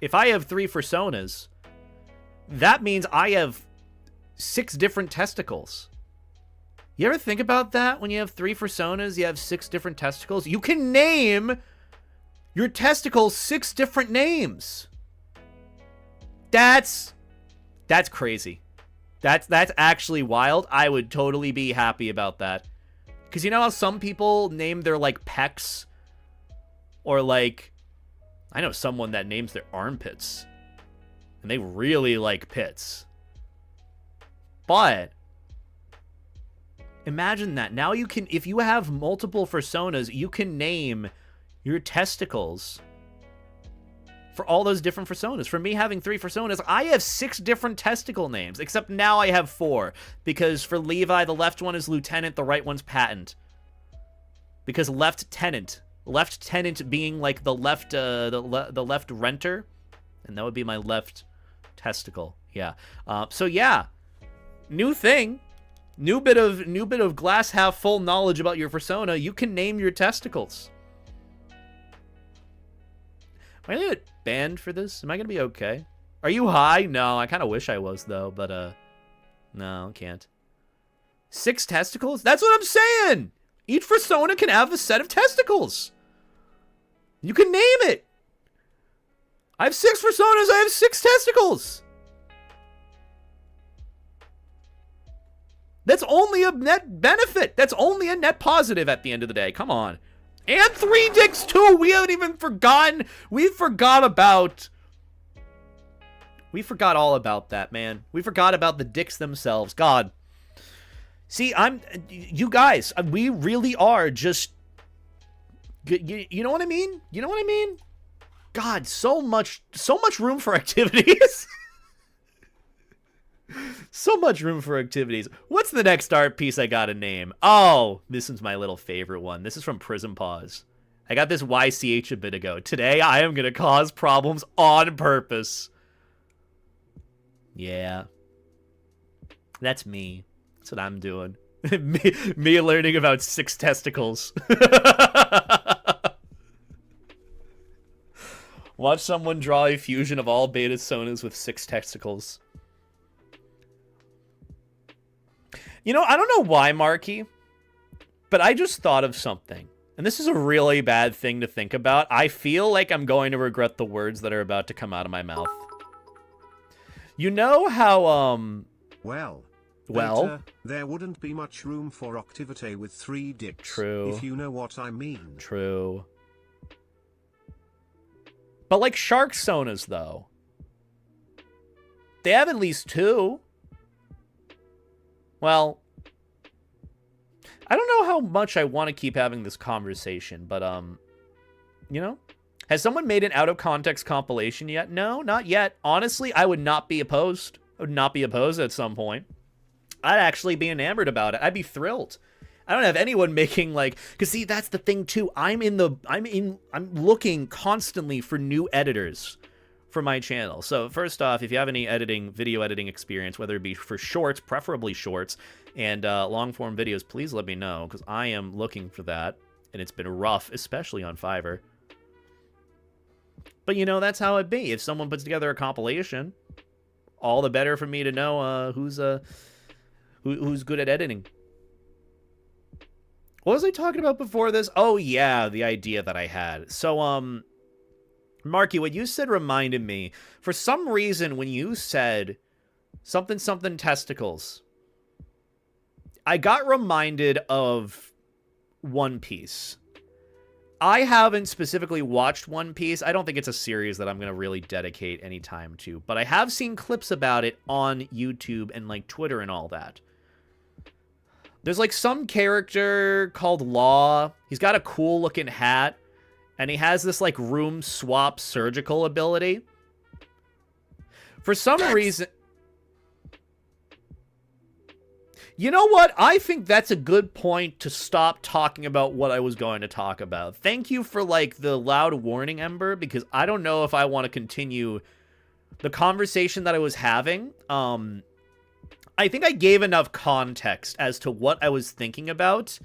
if I have 3 Fursonas, that means I have 6 different testicles. You ever think about that? When you have 3 Fursonas, you have 6 different testicles. You can name your testicles 6 different names. That's crazy. That's actually wild. I would totally be happy about that. Because you know how some people name their, like, pecs? Or, like, I know someone that names their armpits. And they really like pits. But imagine that. Now you can, if you have multiple Fursonas, you can name your testicles for all those different Fursonas. For me having 3 Fursonas, I have 6 different testicle names, except now I have 4. Because for Levi, the left one is Lieutenant, the right one's Patent. Because Left Tenant being like the left, the left renter, and that would be my left testicle. Yeah. So yeah, new thing, new bit of glass half full knowledge about your Fursona. You can name your testicles. Am I gonna get banned for this? Am I gonna be okay? Are you high? No, I kind of wish I was though, but no, can't. 6 testicles? That's what I'm saying. Each Fursona can have a set of testicles. You can name it. I have 6 Fursonas. I have 6 testicles. That's only a net benefit. That's only a net positive at the end of the day. Come on. And 3 dicks too. We haven't even forgotten. We forgot all about that, man. We forgot about the dicks themselves. God. See, you guys, we really are just, you know what I mean? You know what I mean? God, so much room for activities. So much room for activities. What's the next art piece I gotta name? Oh, this is my little favorite one. This is from Prism Pause. I got this YCH a bit ago. Today, I am gonna cause problems on purpose. Yeah. That's me. That's what I'm doing. me learning about 6 testicles. Watch someone draw a fusion of all beta sonas with 6 testicles. You know, I don't know why, Marky, but I just thought of something. And this is a really bad thing to think about. I feel like I'm going to regret the words that are about to come out of my mouth. You know how,
Well, there wouldn't be much room for activity with 3 dicks.
True.
If you know what I mean.
True. But like shark sonas, though. They have at least 2. Well, I don't know how much I want to keep having this conversation, but, you know? Has someone made an out-of-context compilation yet? No, not yet. Honestly, I would not be opposed. I would not be opposed at some point. I'd actually be enamored about it. I'd be thrilled. I don't have anyone making like, cause see, that's the thing too. I'm looking constantly for new editors for my channel. So first off, if you have any video editing experience, whether it be for shorts, preferably shorts, and long form videos, please let me know, because I am looking for that, and it's been rough, especially on Fiverr. But you know, that's how it be. If someone puts together a compilation, all the better for me to know who's good at editing. What was I talking about before this? Oh yeah, the idea that I had. So Marky, what you said reminded me. For some reason, when you said something testicles, I got reminded of One Piece. I haven't specifically watched One Piece. I don't think it's a series that I'm going to really dedicate any time to. But I have seen clips about it on YouTube and like Twitter and all that. There's like some character called Law. He's got a cool looking hat. And he has this like room swap surgical ability. For some reason... You know what? I think that's a good point to stop talking about what I was going to talk about. Thank you for, like, the loud warning, Ember, because I don't know if I want to continue the conversation that I was having. I think I gave enough context as to what I was thinking about.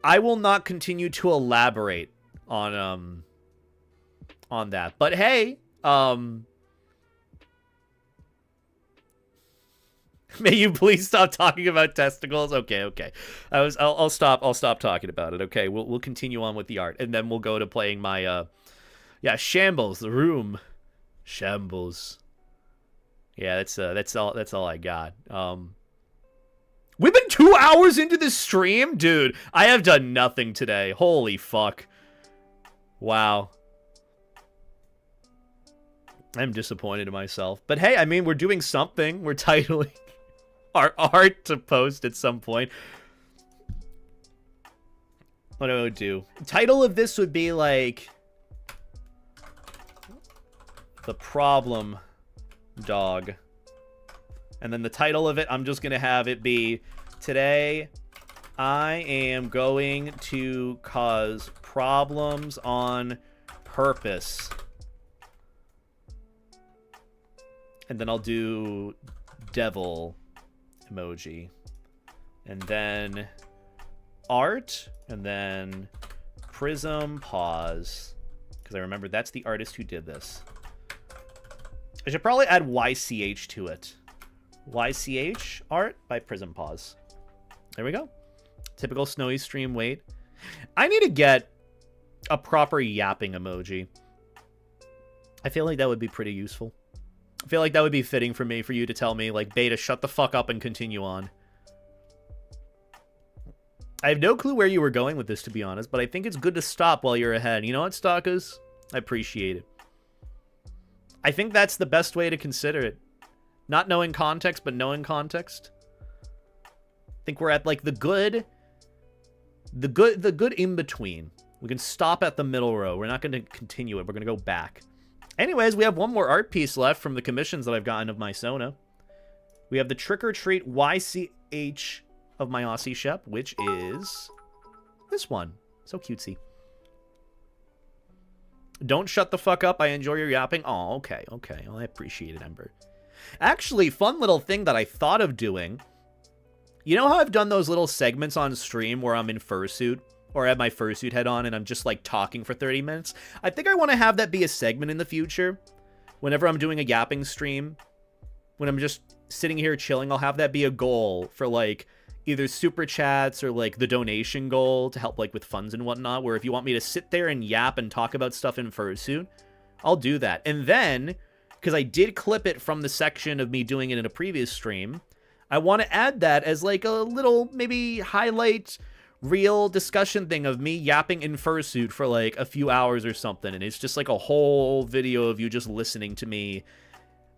I will not continue to elaborate on that. But hey, may you please stop talking about testicles? Okay. I'll stop talking about it. Okay, we'll continue on with the art, and then we'll go to playing my Shambles, the room. Shambles. Yeah, that's all I got. We've been 2 hours into this stream, dude. I have done nothing today. Holy fuck. Wow. I'm disappointed in myself. But hey, I mean, we're doing something. We're titling our art to post at some point. What do I do? Title of this would be like... the problem dog. And then the title of it, I'm just going to have it be, Today, I am going to cause problems on purpose. And then I'll do devil emoji. And then art. And then prism pause. Because I remember that's the artist who did this. I should probably add YCH to it. YCH art by prism pause. There we go. Typical snowy stream wait. I need to get a proper yapping emoji. I feel like that would be pretty useful. I feel like that would be fitting for me, for you to tell me, like, Beta, shut the fuck up and continue on. I have no clue where you were going with this, to be honest, but I think it's good to stop while you're ahead. You know what, stalkers? I appreciate it. I think that's the best way to consider it. Not knowing context, but knowing context. I think we're at, like, the good in between. We can stop at the middle row. We're not going to continue it. We're going to go back. Anyways, we have one more art piece left from the commissions that I've gotten of my Sona. We have the Trick or Treat YCH of my Aussie Shep, which is this one. So cutesy. Don't shut the fuck up. I enjoy your yapping. Oh, okay. Okay. Well, I appreciate it, Ember. Actually, fun little thing that I thought of doing. You know how I've done those little segments on stream where I'm in fursuit? Or I have my fursuit head on and I'm just, like, talking for 30 minutes? I think I want to have that be a segment in the future. Whenever I'm doing a yapping stream. When I'm just sitting here chilling, I'll have that be a goal for, like, either super chats or, like, the donation goal to help, like, with funds and whatnot. Where if you want me to sit there and yap and talk about stuff in fursuit, I'll do that. And then, because I did clip it from the section of me doing it in a previous stream, I want to add that as, like, a little, maybe, highlight real discussion thing of me yapping in fursuit for, like, a few hours or something. And it's just, like, a whole video of you just listening to me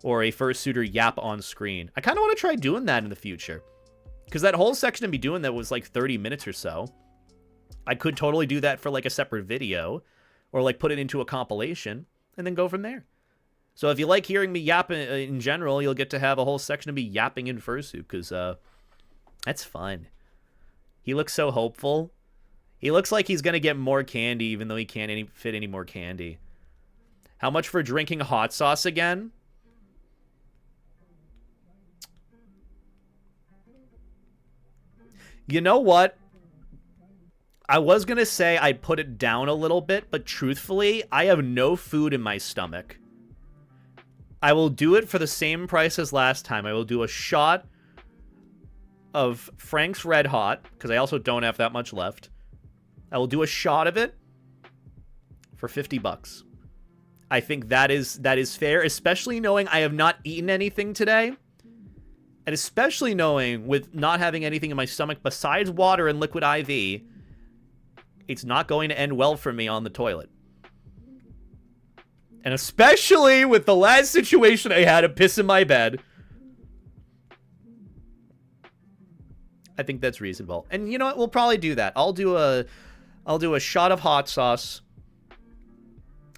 or a fursuiter yap on screen. I kind of want to try doing that in the future. Because that whole section of me doing that was, like, 30 minutes or so. I could totally do that for, like, a separate video. Or, like, put it into a compilation. And then go from there. So if you like hearing me yap in general, you'll get to have a whole section of me yapping in fursuit, because that's fun. He looks so hopeful. He looks like he's going to get more candy, even though he can't fit any more candy. How much for drinking hot sauce again? You know what? I was going to say I'd put it down a little bit, but truthfully, I have no food in my stomach. I will do it for the same price as last time. I will do a shot of Frank's Red Hot, because I also don't have that much left. I will do a shot of it for $50. I think that is fair, especially knowing I have not eaten anything today. And especially knowing with not having anything in my stomach besides water and liquid IV, it's not going to end well for me on the toilet. And especially with the last situation I had of piss in my bed. I think that's reasonable. And you know what? We'll probably do that. I'll do a shot of hot sauce.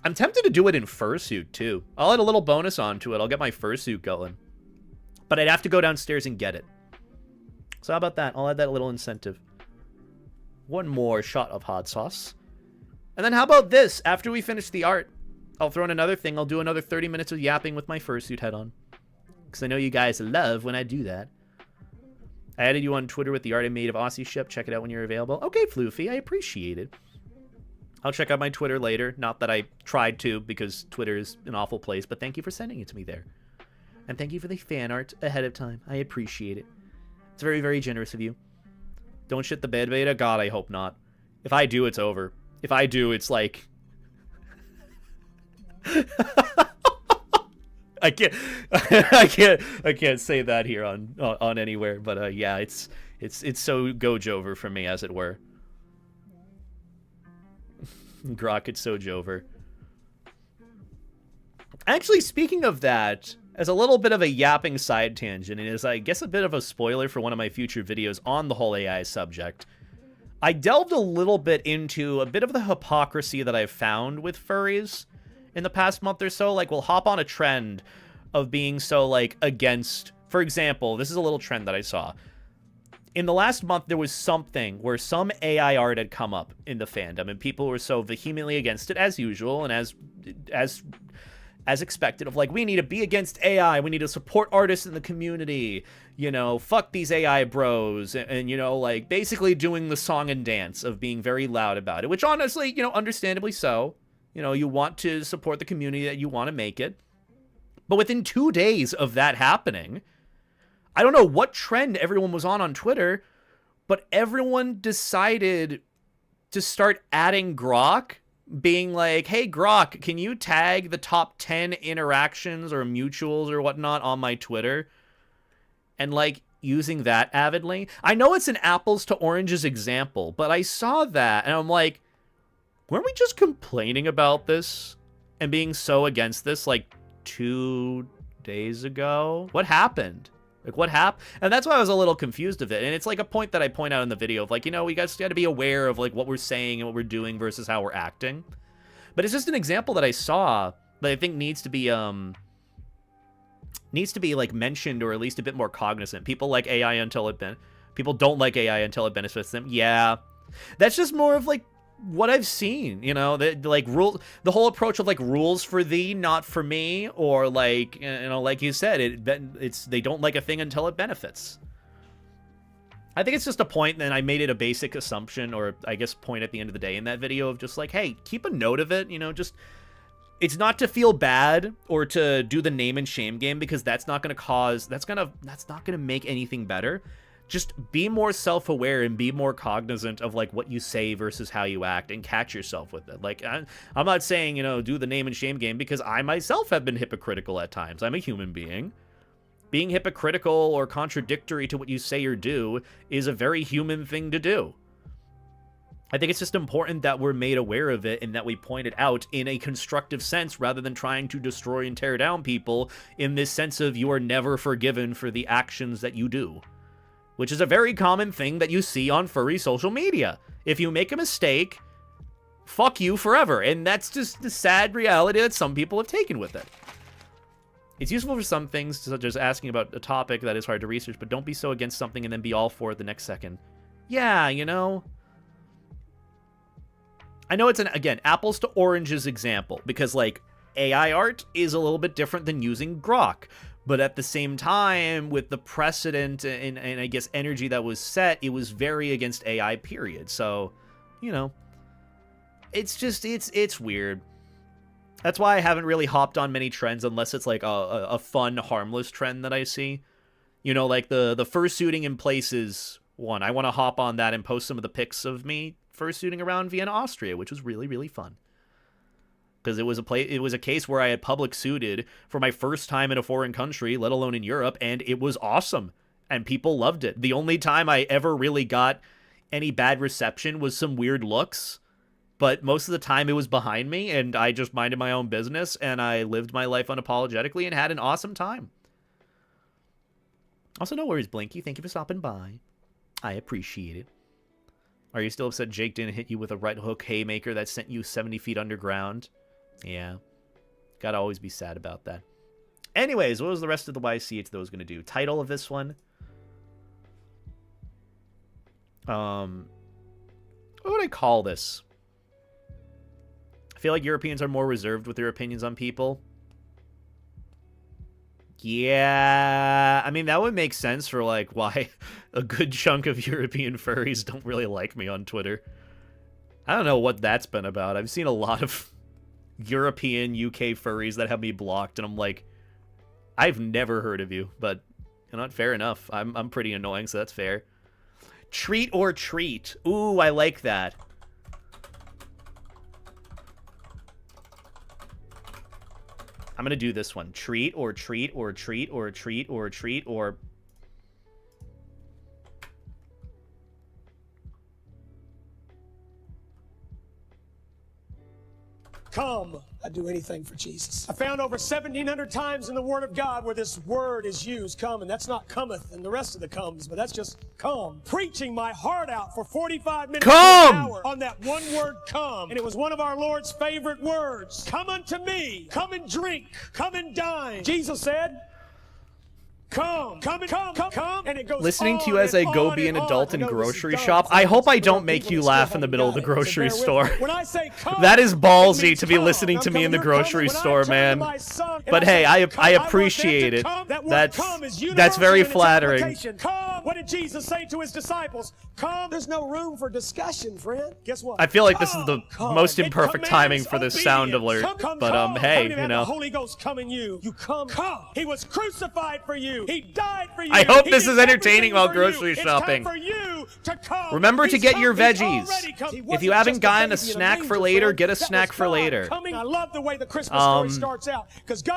I'm tempted to do it in fursuit too. I'll add a little bonus onto it. I'll get my fursuit going. But I'd have to go downstairs and get it. So how about that? I'll add that little incentive. One more shot of hot sauce. And then how about this? After we finish the art, I'll throw in another thing. I'll do another 30 minutes of yapping with my fursuit head on. Because I know you guys love when I do that. I added you on Twitter with the art I made of Aussie Ship. Check it out when you're available. Okay, Floofy, I appreciate it. I'll check out my Twitter later. Not that I tried to, because Twitter is an awful place. But thank you for sending it to me there. And thank you for the fan art ahead of time. I appreciate it. It's very, very generous of you. Don't shit the bed, Beta? God, I hope not. If I do, it's over. If I do, it's like... I can't say that here on anywhere, but yeah, it's so Gojover for me, as it were. Grok, it's so Jover. Actually, speaking of that, as a little bit of a yapping side tangent, and as I guess a bit of a spoiler for one of my future videos on the whole AI subject, I delved a little bit into a bit of the hypocrisy that I've found with furries, in the past month or so, like, will hop on a trend of being so, like, against... For example, this is a little trend that I saw. In the last month, there was something where some AI art had come up in the fandom, and people were so vehemently against it, as usual, and as expected, of like, we need to be against AI, we need to support artists in the community, you know, fuck these AI bros, and you know, like, basically doing the song and dance of being very loud about it, which honestly, you know, understandably so. You know, you want to support the community that you want to make it. But within 2 days of that happening, I don't know what trend everyone was on Twitter, but everyone decided to start adding Grok, being like, hey, Grok, can you tag the top 10 interactions or mutuals or whatnot on my Twitter? And, like, using that avidly. I know it's an apples to oranges example, but I saw that, and I'm like, weren't we just complaining about this and being so against this, like, 2 days ago? What happened? Like, what happened? And that's why I was a little confused of it. And it's like a point that I point out in the video of like, you know, we guys got to be aware of like what we're saying and what we're doing versus how we're acting. But it's just an example that I saw that I think needs to be like mentioned, or at least a bit more cognizant. People like AI until people don't like AI until it benefits them. Yeah. That's just more of like what I've seen, you know, the like rule, the whole approach of like rules for thee, not for me, or like, you know, like you said, it's they don't like a thing until it benefits. I think it's just a point, and I made it a basic assumption, or I guess point at the end of the day in that video of just like, hey, keep a note of it, you know, just, it's not to feel bad or to do the name and shame game, because that's not going to cause, that's not going to make anything better. Just be more self-aware and be more cognizant of like what you say versus how you act, and catch yourself with it. Like, I'm not saying, you know, do the name and shame game, because I myself have been hypocritical at times. I'm a human being. Being hypocritical or contradictory to what you say or do is a very human thing to do. I think it's just important that we're made aware of it and that we point it out in a constructive sense, rather than trying to destroy and tear down people in this sense of you are never forgiven for the actions that you do. Which is a very common thing that you see on furry social media. If you make a mistake, fuck you forever. And that's just the sad reality that some people have taken with it. It's useful for some things, such as asking about a topic that is hard to research, but don't be so against something and then be all for it the next second. Yeah, you know. I know it's an, again, apples to oranges example, because, like, AI art is a little bit different than using Grok. But at the same time, with the precedent and I guess energy that was set, it was very against AI, period. So, you know, it's just, it's weird. That's why I haven't really hopped on many trends unless it's like a fun, harmless trend that I see. You know, like the fursuiting in places one. I want to hop on that and post some of the pics of me fursuiting around Vienna, Austria, which was really, really fun. Because it was a case where I had public suited for my first time in a foreign country, let alone in Europe, and it was awesome. And people loved it. The only time I ever really got any bad reception was some weird looks. But most of the time it was behind me, and I just minded my own business, and I lived my life unapologetically and had an awesome time. Also, no worries, Blinky. Thank you for stopping by. I appreciate it. Are you still upset Jake didn't hit you with a right hook haymaker that sent you 70 feet underground? Yeah. Gotta always be sad about that. Anyways, what was the rest of the YCH that was going to do? Title of this one? What would I call this? I feel like Europeans are more reserved with their opinions on people. Yeah, I mean, that would make sense for, like, why a good chunk of European furries don't really like me on Twitter. I don't know what that's been about. I've seen a lot of European, UK furries that have me blocked, and I'm like, I've never heard of you, but, you know, fair enough. I'm pretty annoying, so that's fair. Treat or treat. Ooh, I like that. I'm gonna do this one. Treat or treat or treat or treat or treat or...
come. I'd do anything for Jesus. I found over 1,700 times in the Word of God where this word is used, come, and that's not cometh and the rest of the comes, but that's just come. Preaching my heart out for 45 minutes to an hour on that one word, come. And it was one of our Lord's favorite words. Come unto me. Come and drink. Come and dine. Jesus said, come, and it goes
listening to you as I go be an adult and grocery shop. I hope I don't make you laugh in the middle of the grocery store.
When I say come,
that is ballsy to be listening to me in the grocery store, man. But hey, I appreciate it. That's very flattering.
What did Jesus say to his disciples? Come. There's no room for discussion, friend. Guess what?
I feel like this is the most imperfect timing for this sound alert. But hey, you know.
The Holy Ghost come in you. You come. He was crucified for you. He died for you.
I hope this is entertaining while grocery shopping.
It's time for you to come.
Remember to get your veggies. If you haven't gotten a snack for later, get a snack for later.
I love the way the Christmas story starts out.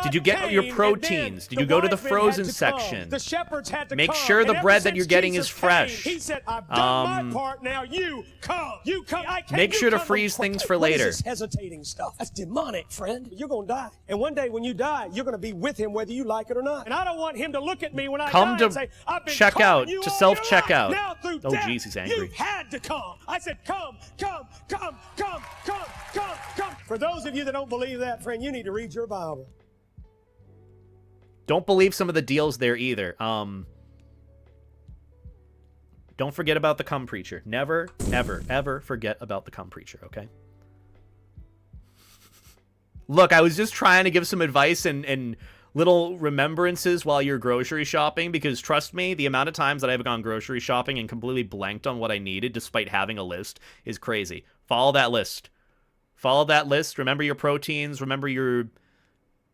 Did you get your proteins? Did you go to the frozen section?
The shepherds had to
make sure the bread that you're getting is fresh.
He said, I've done my part, now you come. You come.
Make sure to freeze things for later.
What is this hesitating stuff? That's demonic, friend. You're going to die. And one day when you die, you're going to be with him whether you like it or not. And I don't want him to look at me when I die and say, I've been
check out,
to
self-check out.
Oh,
jeez, he's angry.
You had to come. I said, come. For those of you that don't believe that, friend, you need to read your Bible.
Don't believe some of the deals there either. Don't forget about the cum preacher. Never, ever, ever forget about the cum preacher, okay? Look, I was just trying to give some advice and little remembrances while you're grocery shopping, because trust me, the amount of times that I've gone grocery shopping and completely blanked on what I needed despite having a list is crazy. Follow that list. Follow that list. Remember your proteins. Remember your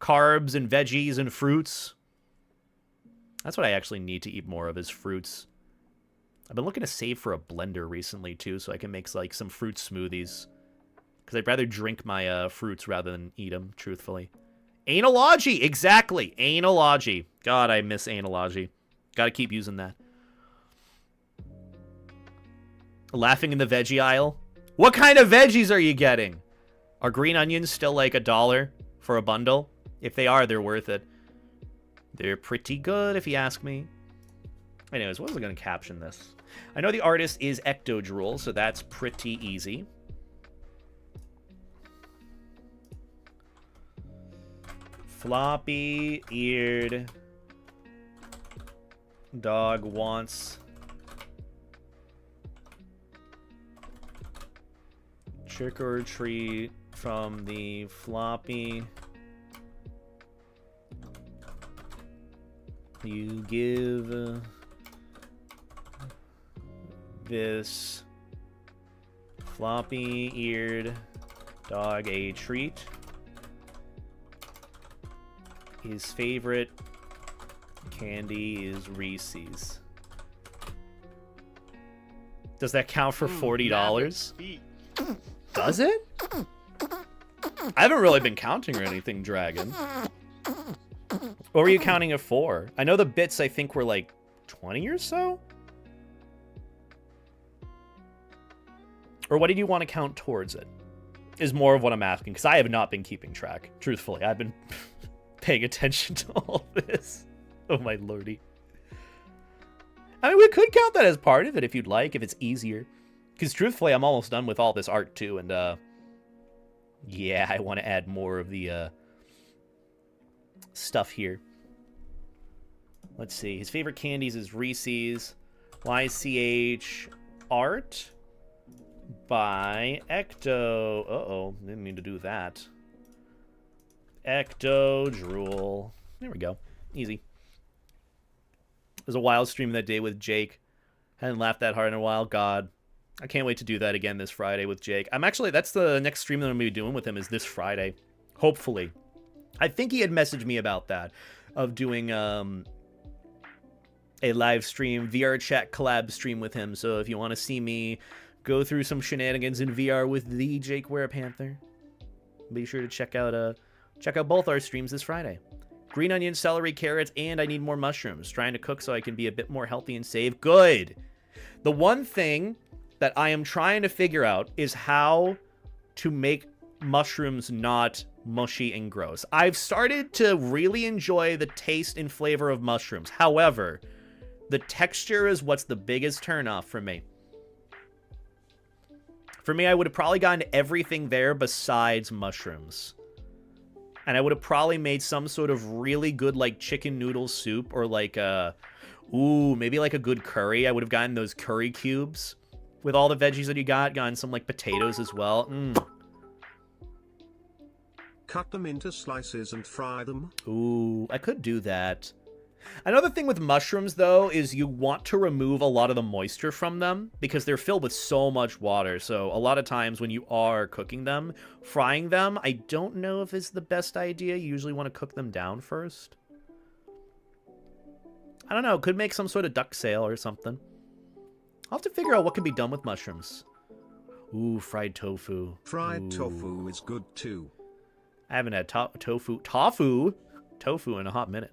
carbs and veggies and fruits. That's what I actually need to eat more of, is fruits. I've been looking to save for a blender recently, too, so I can make, like, some fruit smoothies. Because I'd rather drink my fruits rather than eat them, truthfully. Analogy! Exactly! Analogy. God, I miss analogy. Gotta keep using that. Laughing in the veggie aisle? What kind of veggies are you getting? Are green onions still like $1 for a bundle? If they are, they're worth it. They're pretty good, if you ask me. Anyways, what was I going to caption this? I know the artist is Ectodrool, so that's pretty easy. Floppy-eared dog wants trick or treat from the floppy. You give this floppy-eared dog a treat. His favorite candy is Reese's. Does that count for $40? Does it? I haven't really been counting or anything, Dragon. What were you counting it for? I know the bits, I think, were like 20 or so? Or what did you want to count towards it? Is more of what I'm asking, because I have not been keeping track. Truthfully, I've been paying attention to all this. Oh my lordy. I mean, we could count that as part of it if you'd like, if it's easier. Because truthfully, I'm almost done with all this art too, and yeah, I want to add more of the stuff here. Let's see. His favorite candies is Reese's. YCH art by Ecto. Uh-oh, didn't mean to do that. Ectodrool. There we go. Easy. It was a wild stream that day with Jake. Hadn't laughed that hard in a while. God. I can't wait to do that again this Friday with Jake. That's the next stream that I'm going to be doing with him, is this Friday. Hopefully. I think he had messaged me about that, of doing a live stream, VR chat collab stream with him. So if you want to see me go through some shenanigans in VR with the Jake Werepanther, be sure to check out both our streams this Friday. Green onions, celery, carrots, and I need more mushrooms. Trying to cook so I can be a bit more healthy and save. Good. The one thing that I am trying to figure out is how to make mushrooms not mushy and gross. I've started to really enjoy the taste and flavor of mushrooms. However, the texture is what's the biggest turnoff for me. For me, I would have probably gotten everything there besides mushrooms. And I would have probably made some sort of really good, like, chicken noodle soup or, like, maybe, like, a good curry. I would have gotten those curry cubes with all the veggies that you got. Gotten some, like, potatoes as well.
Cut them into slices and fry them.
Ooh, I could do that. Another thing with mushrooms, though, is you want to remove a lot of the moisture from them because they're filled with so much water. So a lot of times when you are cooking them, frying them, I don't know if it's the best idea. You usually want to cook them down first. I don't know. Could make some sort of duck sail or something. I'll have to figure out what can be done with mushrooms. Ooh, fried tofu.
Fried tofu is good, too.
I haven't had tofu in a hot minute.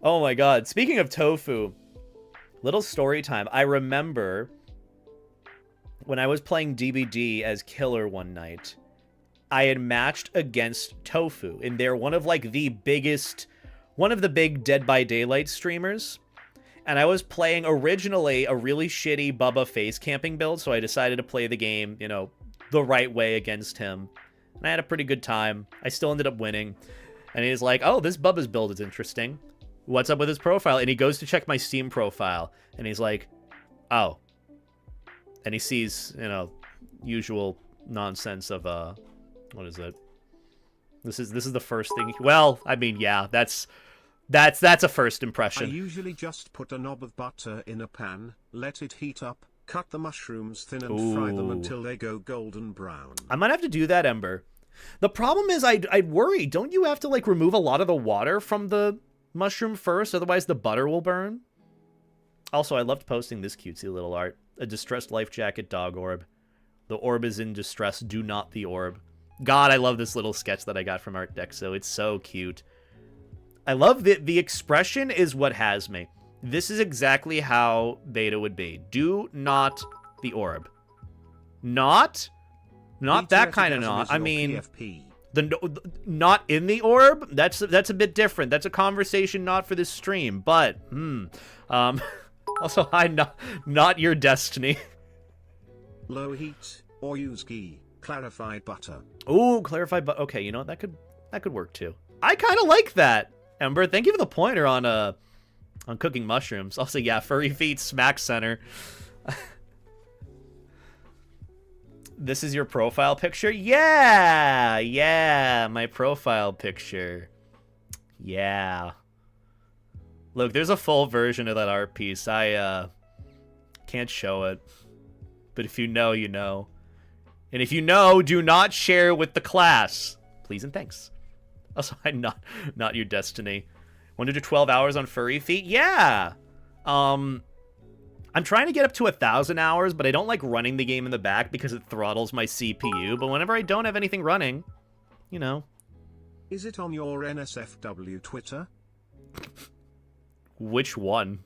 Oh my god. Speaking of tofu, little story time. I remember when I was playing DBD as Killer one night, I had matched against Tofu, and they're one of like the biggest, one of the big Dead by Daylight streamers. And I was playing originally a really shitty Bubba face camping build, so I decided to play the game, you know, the right way against him. And I had a pretty good time. I still ended up winning. And he's like, oh, this Bubba's build is interesting. What's up with his profile? And he goes to check my Steam profile, and he's like, oh. And he sees, you know, usual nonsense of, what is it? This is the first thing. Well, I mean, yeah, that's a first impression.
I usually just put a knob of butter in a pan, let it heat up, cut the mushrooms thin and fry them until they go golden brown.
I might have to do that, Ember. The problem is I'd worry. Don't you have to, like, remove a lot of the water from the mushroom first? Otherwise the butter will burn? Also, I loved posting this cutesy little art. A distressed life jacket dog orb. The orb is in distress. Do not the orb. God, I love this little sketch that I got from Art Dexo. It's so cute. I love the expression is what has me. This is exactly how beta would be. Do not the orb. Not that kind of not. I mean, the not in the orb. That's a bit different. That's a conversation not for this stream. But also, not your destiny.
Low heat or use ghee. Clarified butter.
Ooh, clarified butter. Okay, you know what? That could work too. I kind of like that. Ember, thank you for the pointer on cooking mushrooms. Also, yeah, Furry Feet Smack Center. This is your profile picture? Yeah, my profile picture. Yeah. Look, there's a full version of that art piece. I can't show it. But if you know, you know. And if you know, do not share with the class. Please and thanks. Also, I'm not your destiny. 112 hours on Furry Feet? Yeah. I'm trying to get up to 1,000 hours, but I don't like running the game in the back because it throttles my CPU. But whenever I don't have anything running, you know.
Is it on your NSFW Twitter?
Which one?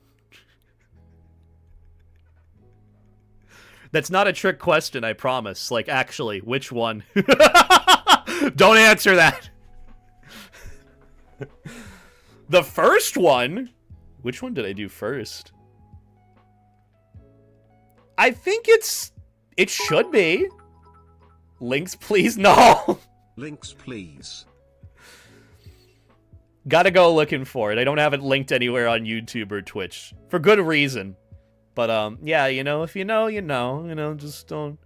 That's not a trick question, I promise. Like, actually, which one? Don't answer that. The first one? Which one did I do first? I think it should be. Links, please? No.
Links, please.
Gotta go looking for it. I don't have it linked anywhere on YouTube or Twitch. For good reason. But, yeah, you know, if you know, you know. You know, just don't...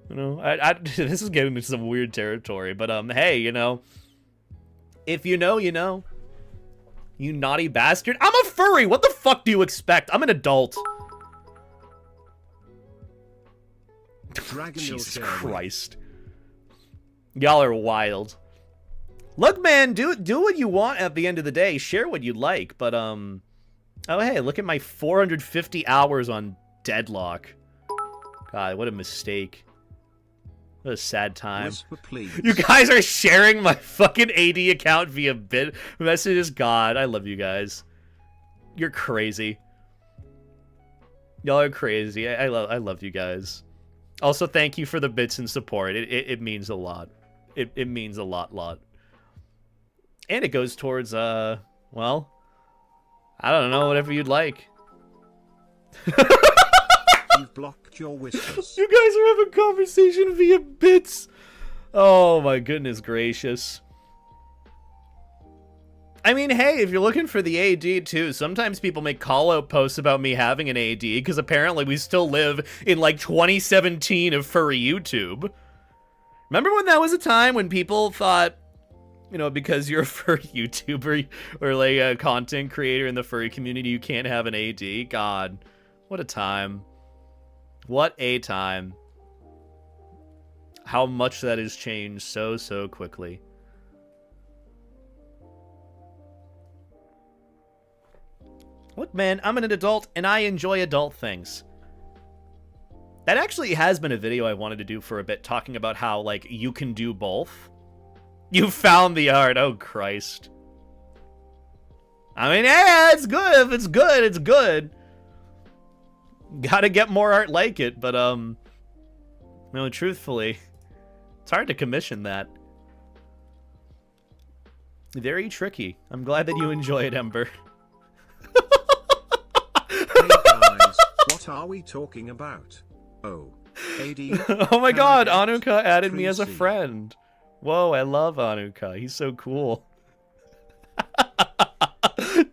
You know, this is getting into some weird territory. But, hey, you know. If you know, you know. You naughty bastard. I'm a furry! What the fuck do you expect? I'm an adult. Jesus Christ. Y'all are wild. Look, man, do what you want at the end of the day. Share what you like, but, oh, hey, look at my 450 hours on Deadlock. God, what a mistake. What a sad time.
Whisper, please.
You guys are sharing my fucking AD account via bit messages. God, I love you guys. You're crazy. Y'all are crazy. I love you guys. Also, thank you for the bits and support. It means a lot. It means a lot. And it goes towards, well, I don't know, whatever you'd like.
You've blocked your whispers.
You guys are having a conversation via bits. Oh my goodness gracious. I mean, hey, if you're looking for the AD too, sometimes people make call-out posts about me having an AD, because apparently we still live in, like, 2017 of furry YouTube. Remember when that was a time when people thought, you know, because you're a furry YouTuber or, like, a content creator in the furry community, you can't have an AD? God, what a time. What a time. How much that has changed so quickly. Look, man, I'm an adult, and I enjoy adult things. That actually has been a video I wanted to do for a bit, talking about how, like, you can do both. You found the art. Oh, Christ. I mean, yeah, it's good. If it's good, it's good. Gotta get more art like it, but, no, truthfully, it's hard to commission that. Very tricky. I'm glad that you enjoy it, Ember.
Hey guys, what are we talking about? Oh, AD.
Oh my god,
Candidate,
Anuka added me as a
Tracy.
friend. Whoa, I love Anuka. He's so cool.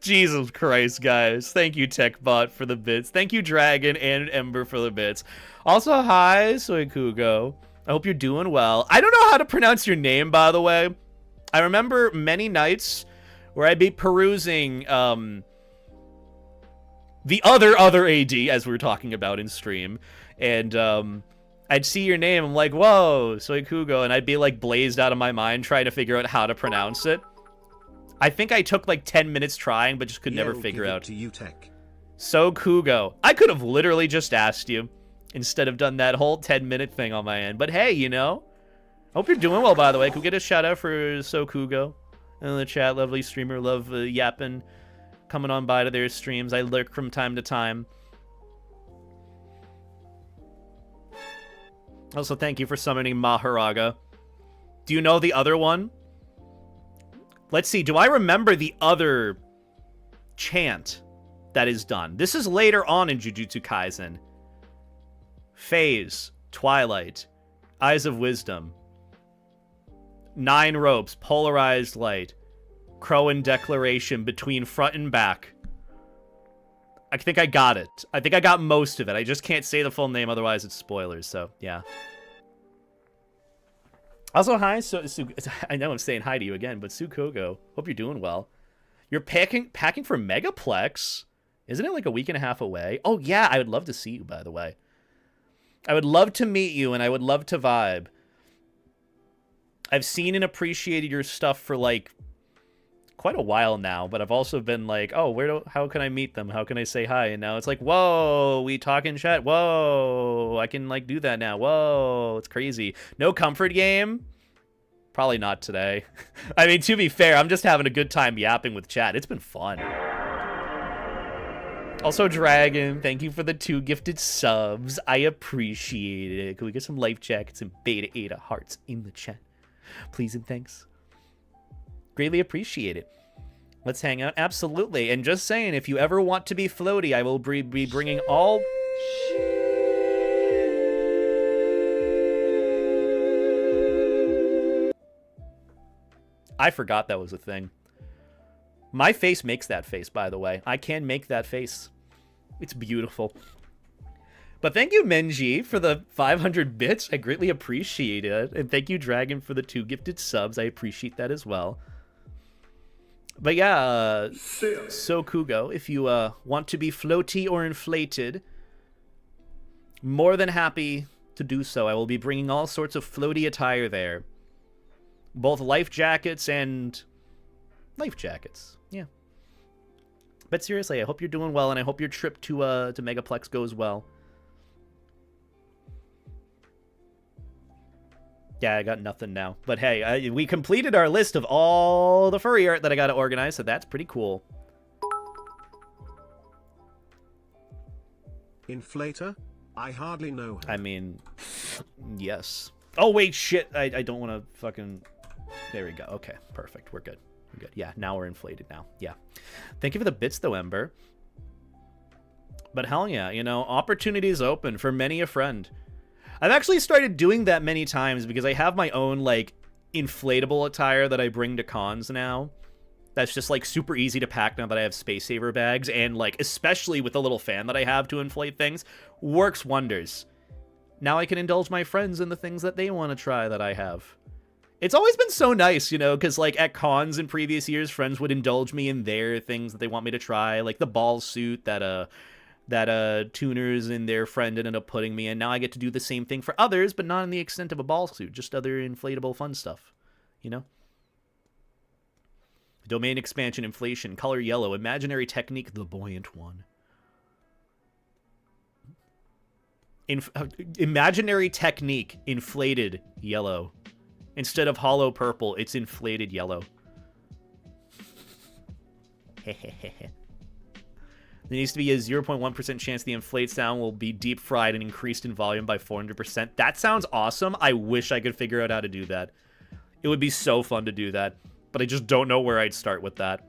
Jesus Christ, guys. Thank you, TechBot, for the bits. Thank you, Dragon and Ember, for the bits. Also, hi, Soikugo. I hope you're doing well. I don't know how to pronounce your name, by the way. I remember many nights where I'd be perusing, the other AD, as we were talking about in stream, and I'd see your name, I'm like, whoa, Soikugo, and I'd be like blazed out of my mind trying to figure out how to pronounce it. I think I took like 10 minutes trying, but just could never figure out.
To you, Tech.
Soikugo. I could have literally just asked you instead of done that whole 10-minute thing on my end, but hey, you know, hope you're doing well, by the way. Could we get a shout out for Soikugo in the chat? Lovely streamer, love yapping. Coming on by to their streams. I lurk from time to time. Also, thank you for summoning Maharaga. Do you know the other one? Let's see. Do I remember the other chant that is done? This is later on in Jujutsu Kaisen. Phase, Twilight, Eyes of Wisdom, 9 ropes, polarized light, Crowan declaration between front and back. I think I got it. I think I got most of it. I just can't say the full name, otherwise it's spoilers, so yeah. Also, hi, I know I'm saying hi to you again, but Sukogo, hope you're doing well. You're packing for Megaplex? Isn't it like a week and a half away? Oh yeah, I would love to see you, by the way. I would love to meet you, and I would love to vibe. I've seen and appreciated your stuff for, like, quite a while now, but I've also been like, oh, how can I meet them? How can I say hi? And now it's like, whoa, we talk in chat. Whoa, I can, like, do that now. Whoa, it's crazy. No comfort game? Probably not today. I mean, to be fair, I'm just having a good time yapping with chat. It's been fun. Also, Dragon, thank you for the 2 gifted subs. I appreciate it. Can we get some life jackets and Beta Ada hearts in the chat? Please and thanks. Greatly appreciate it. Let's hang out. Absolutely. And just saying, if you ever want to be floaty, I will be bringing all... I forgot that was a thing. My face makes that face, by the way. I can make that face. It's beautiful. But thank you, Menji, for the 500 bits. I greatly appreciate it. And thank you, Dragon, for the 2 gifted subs. I appreciate that as well. But yeah, Sokugo, if you want to be floaty or inflated, more than happy to do so. I will be bringing all sorts of floaty attire there. Both life jackets and life jackets. Yeah. But seriously, I hope you're doing well, and I hope your trip to Megaplex goes well. Yeah, I got nothing now. But hey, we completed our list of all the furry art that I got to organize, so that's pretty cool.
Inflator? I hardly know her.
I mean, Yes. Oh, wait, shit. I don't want to fucking... There we go. Okay, perfect. We're good. We're good. Yeah, now we're inflated now. Yeah. Thank you for the bits, though, Ember. But hell yeah, you know, opportunities open for many a friend. I've actually started doing that many times because I have my own, like, inflatable attire that I bring to cons now. That's just, like, super easy to pack now that I have Space Saver bags. And, like, especially with the little fan that I have to inflate things, works wonders. Now I can indulge my friends in the things that they want to try that I have. It's always been so nice, you know, because, like, at cons in previous years, friends would indulge me in their things that they want me to try, like the ball suit that tuners and their friend ended up putting me in. Now I get to do the same thing for others, but not in the extent of a ball suit, just other inflatable fun stuff, you know? Domain expansion, inflation, color yellow, imaginary technique, the buoyant one. Imaginary technique, inflated yellow. Instead of hollow purple, it's inflated yellow. There needs to be a 0.1% chance the inflate sound will be deep fried and increased in volume by 400%. That sounds awesome. I wish I could figure out how to do that. It would be so fun to do that, but I just don't know where I'd start with that.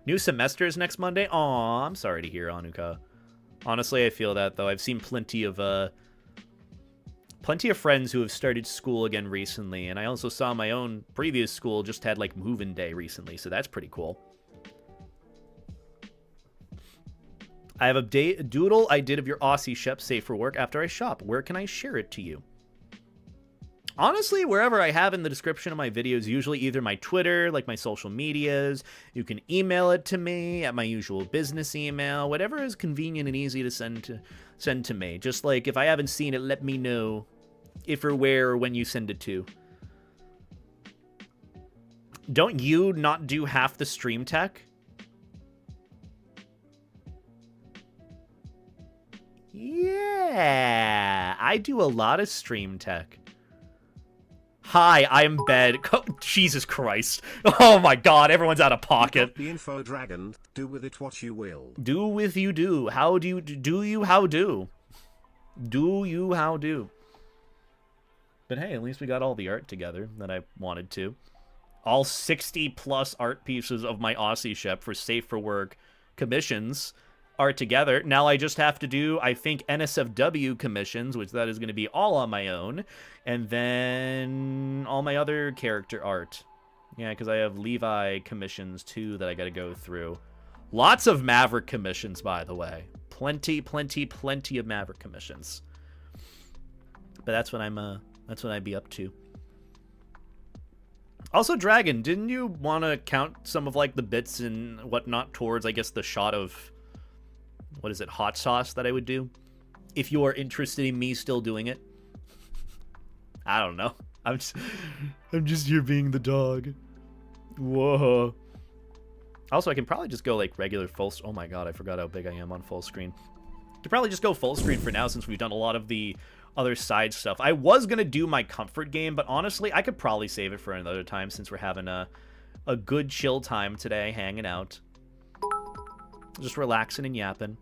New semester is next Monday? Aw, I'm sorry to hear, Anuka. Honestly, I feel that, though. I've seen plenty of friends who have started school again recently, and I also saw my own previous school just had, like, move-in day recently, so that's pretty cool. I have a doodle I did of your Aussie Shep safe for work after I shop. Where can I share it to you? Honestly, wherever I have in the description of my videos, usually either my Twitter, like my social medias, you can email it to me at my usual business email, whatever is convenient and easy to send to me. Just like, if I haven't seen it, let me know if or where or when you send it to. Don't you not do half the stream tech? Yeah, I do a lot of stream tech. Hi, I am bed. Oh, Jesus Christ. Oh my god, everyone's out of pocket.
The info dragon, do with it what you will.
Do with you do. How do you do you how do? Do you how do? But hey, at least we got all the art together that I wanted to. All 60 plus art pieces of my Aussie Shep for safe for work commissions are together. Now I just have to do, I think, NSFW commissions, which that is going to be all on my own, and then all my other character art. Yeah, because I have Levi commissions too that I got to go through. Lots of Maverick commissions, by the way. Plenty of Maverick commissions. But that's what I'd be up to. Also, Dragon, didn't you want to count some of, like, the bits and whatnot towards, I guess, the shot of, what is it, hot sauce that I would do? If you are interested in me still doing it. I don't know. I'm just here being the dog. Whoa. Also, I can probably just go, like, regular full... Oh my god, I forgot how big I am on full screen. I could probably just go full screen for now since we've done a lot of the other side stuff. I was going to do my comfort game, but honestly, I could probably save it for another time since we're having a good chill time today, hanging out. Just relaxing and yapping.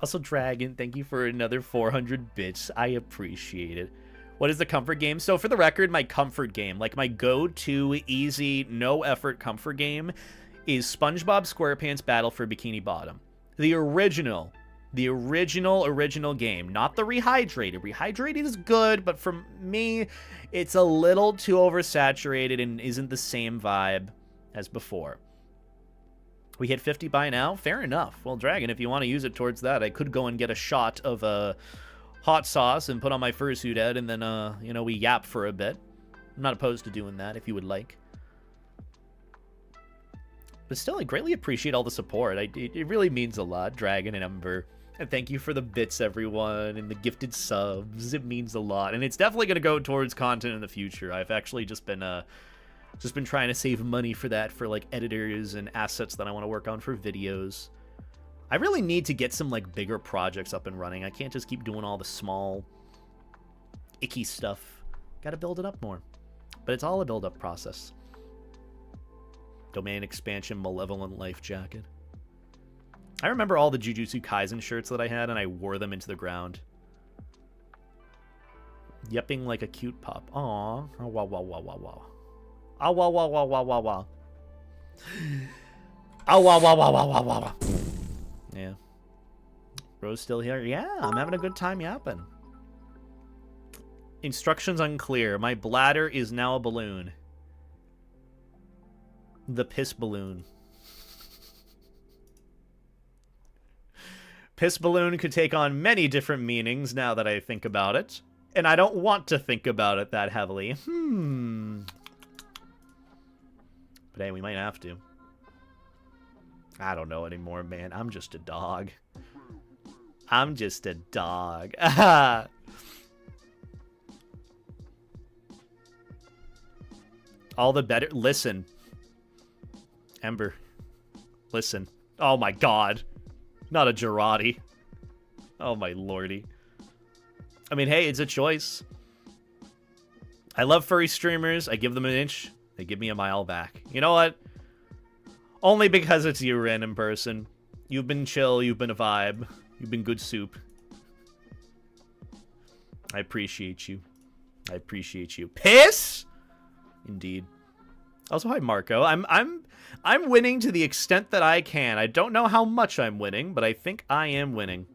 Also, Dragon, thank you for another 400 bits. I appreciate it. What is the comfort game? So, for the record, my comfort game, like my go-to, easy, no-effort comfort game is SpongeBob SquarePants Battle for Bikini Bottom. The original game, not the rehydrated. Rehydrated is good, but for me, it's a little too oversaturated and isn't the same vibe as before. We hit 50 by now? Fair enough. Well, Dragon, if you want to use it towards that, I could go and get a shot of hot sauce and put on my fursuit head, and then, you know, we yap for a bit. I'm not opposed to doing that if you would like. But still, I greatly appreciate all the support. It really means a lot, Dragon and Ember. And thank you for the bits, everyone, and the gifted subs. It means a lot. And it's definitely going to go towards content in the future. I've actually just been trying to save money for that, for, like, editors and assets that I want to work on for videos. I really need to get some, like, bigger projects up and running. I can't just keep doing all the small, icky stuff. Gotta build it up more. But it's all a build-up process. Domain expansion, malevolent life jacket. I remember all the Jujutsu Kaisen shirts that I had, and I wore them into the ground. Yipping like a cute pup. Aw. Oh, wow, wow, wow, wow, wow. Oh, wow, wow, wow, wow, wow, wow. Oh, wow, wow, wow, wow, wow, wow. Yeah. Bro's still here? Yeah, I'm having a good time yapping. Instructions unclear. My bladder is now a balloon. The piss balloon. Piss balloon could take on many different meanings now that I think about it. And I don't want to think about it that heavily. But hey, we might have to. I don't know anymore, man. I'm just a dog. I'm just a dog. All the better. Listen. Ember. Listen. Oh my god. Not a Girardi. Oh my lordy. I mean, hey, it's a choice. I love furry streamers. I give them an inch. They give me a mile back. You know what? Only because it's you, random person. You've been chill. You've been a vibe. You've been good soup. I appreciate you. I appreciate you. Piss? Indeed. Also, hi, Marco. I'm winning to the extent that I can. I don't know how much I'm winning, but I think I am winning.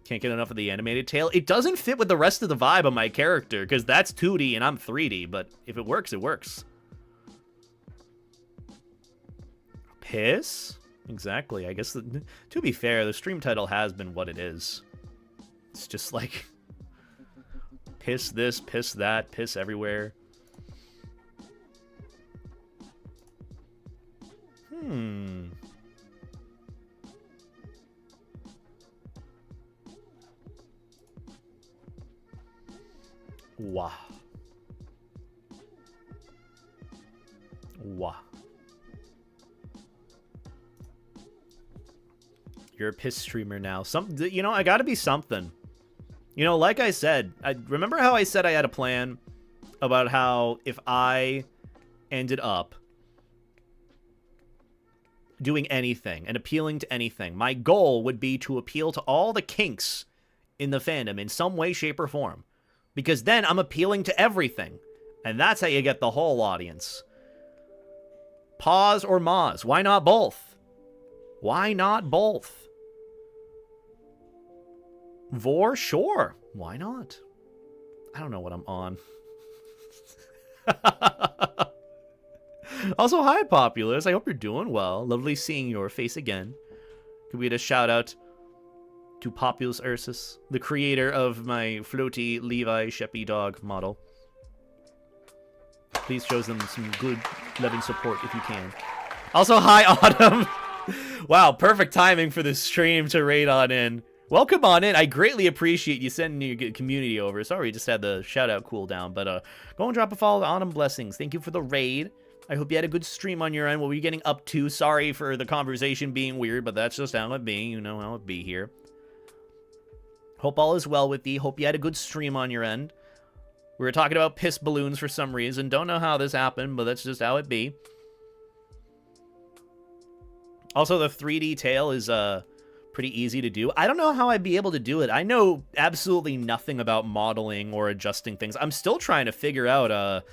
Can't get enough of the animated tail. It doesn't fit with the rest of the vibe of my character, because that's 2D and I'm 3D, but if it works, it works. Piss? Exactly. I guess, to be fair, the stream title has been what it is. It's just like, piss this, piss that, piss everywhere. Wah. Wah. You're a piss streamer now. You know, I gotta be something. You know, like I said, remember how I said I had a plan about how if I ended up doing anything and appealing to anything, my goal would be to appeal to all the kinks in the fandom in some way, shape, or form. Because then I'm appealing to everything. And that's how you get the whole audience. Pause or Moz. Why not both? Why not both? Vor? Sure. Why not? I don't know what I'm on. Also, hi, Populous. I hope you're doing well. Lovely seeing your face again. Could we get a shout out to Populous Ursus, the creator of my floaty Levi Sheppy dog model. Please show them some good, loving support if you can. Also, hi, Autumn. Wow, perfect timing for this stream to raid on in. Welcome on in. I greatly appreciate you sending your community over. Sorry, just had the shout-out cooldown, but go and drop a follow to Autumn Blessings. Thank you for the raid. I hope you had a good stream on your end. What were you getting up to? Sorry for the conversation being weird, but that's just how it be. You know how it be here. Hope all is well with thee. Hope you had a good stream on your end. We were talking about piss balloons for some reason. Don't know how this happened, but that's just how it be. Also, the 3D tail is pretty easy to do. I don't know how I'd be able to do it. I know absolutely nothing about modeling or adjusting things. I'm still trying to figure out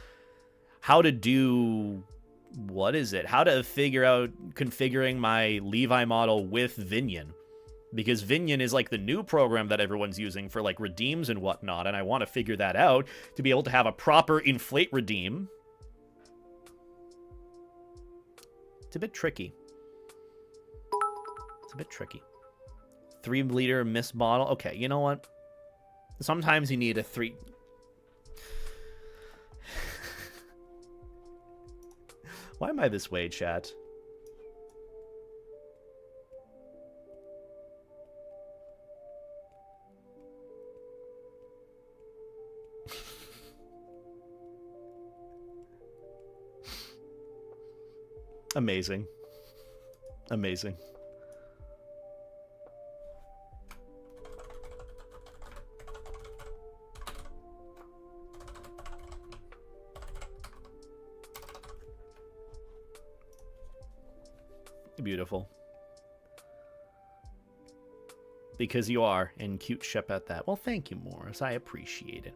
how to do... What is it? How to figure out configuring my Levi model with Vinion. Because Vinion is like the new program that everyone's using for like redeems and whatnot, and I want to figure that out to be able to have a proper inflate redeem. It's a bit tricky. It's a bit tricky. 3-liter miss bottle. Okay, you know what? Sometimes you need a 3... Why am I this way, chat? Amazing. Amazing. Beautiful. Because you are, and cute ship at that. Well, thank you, Morris. I appreciate it.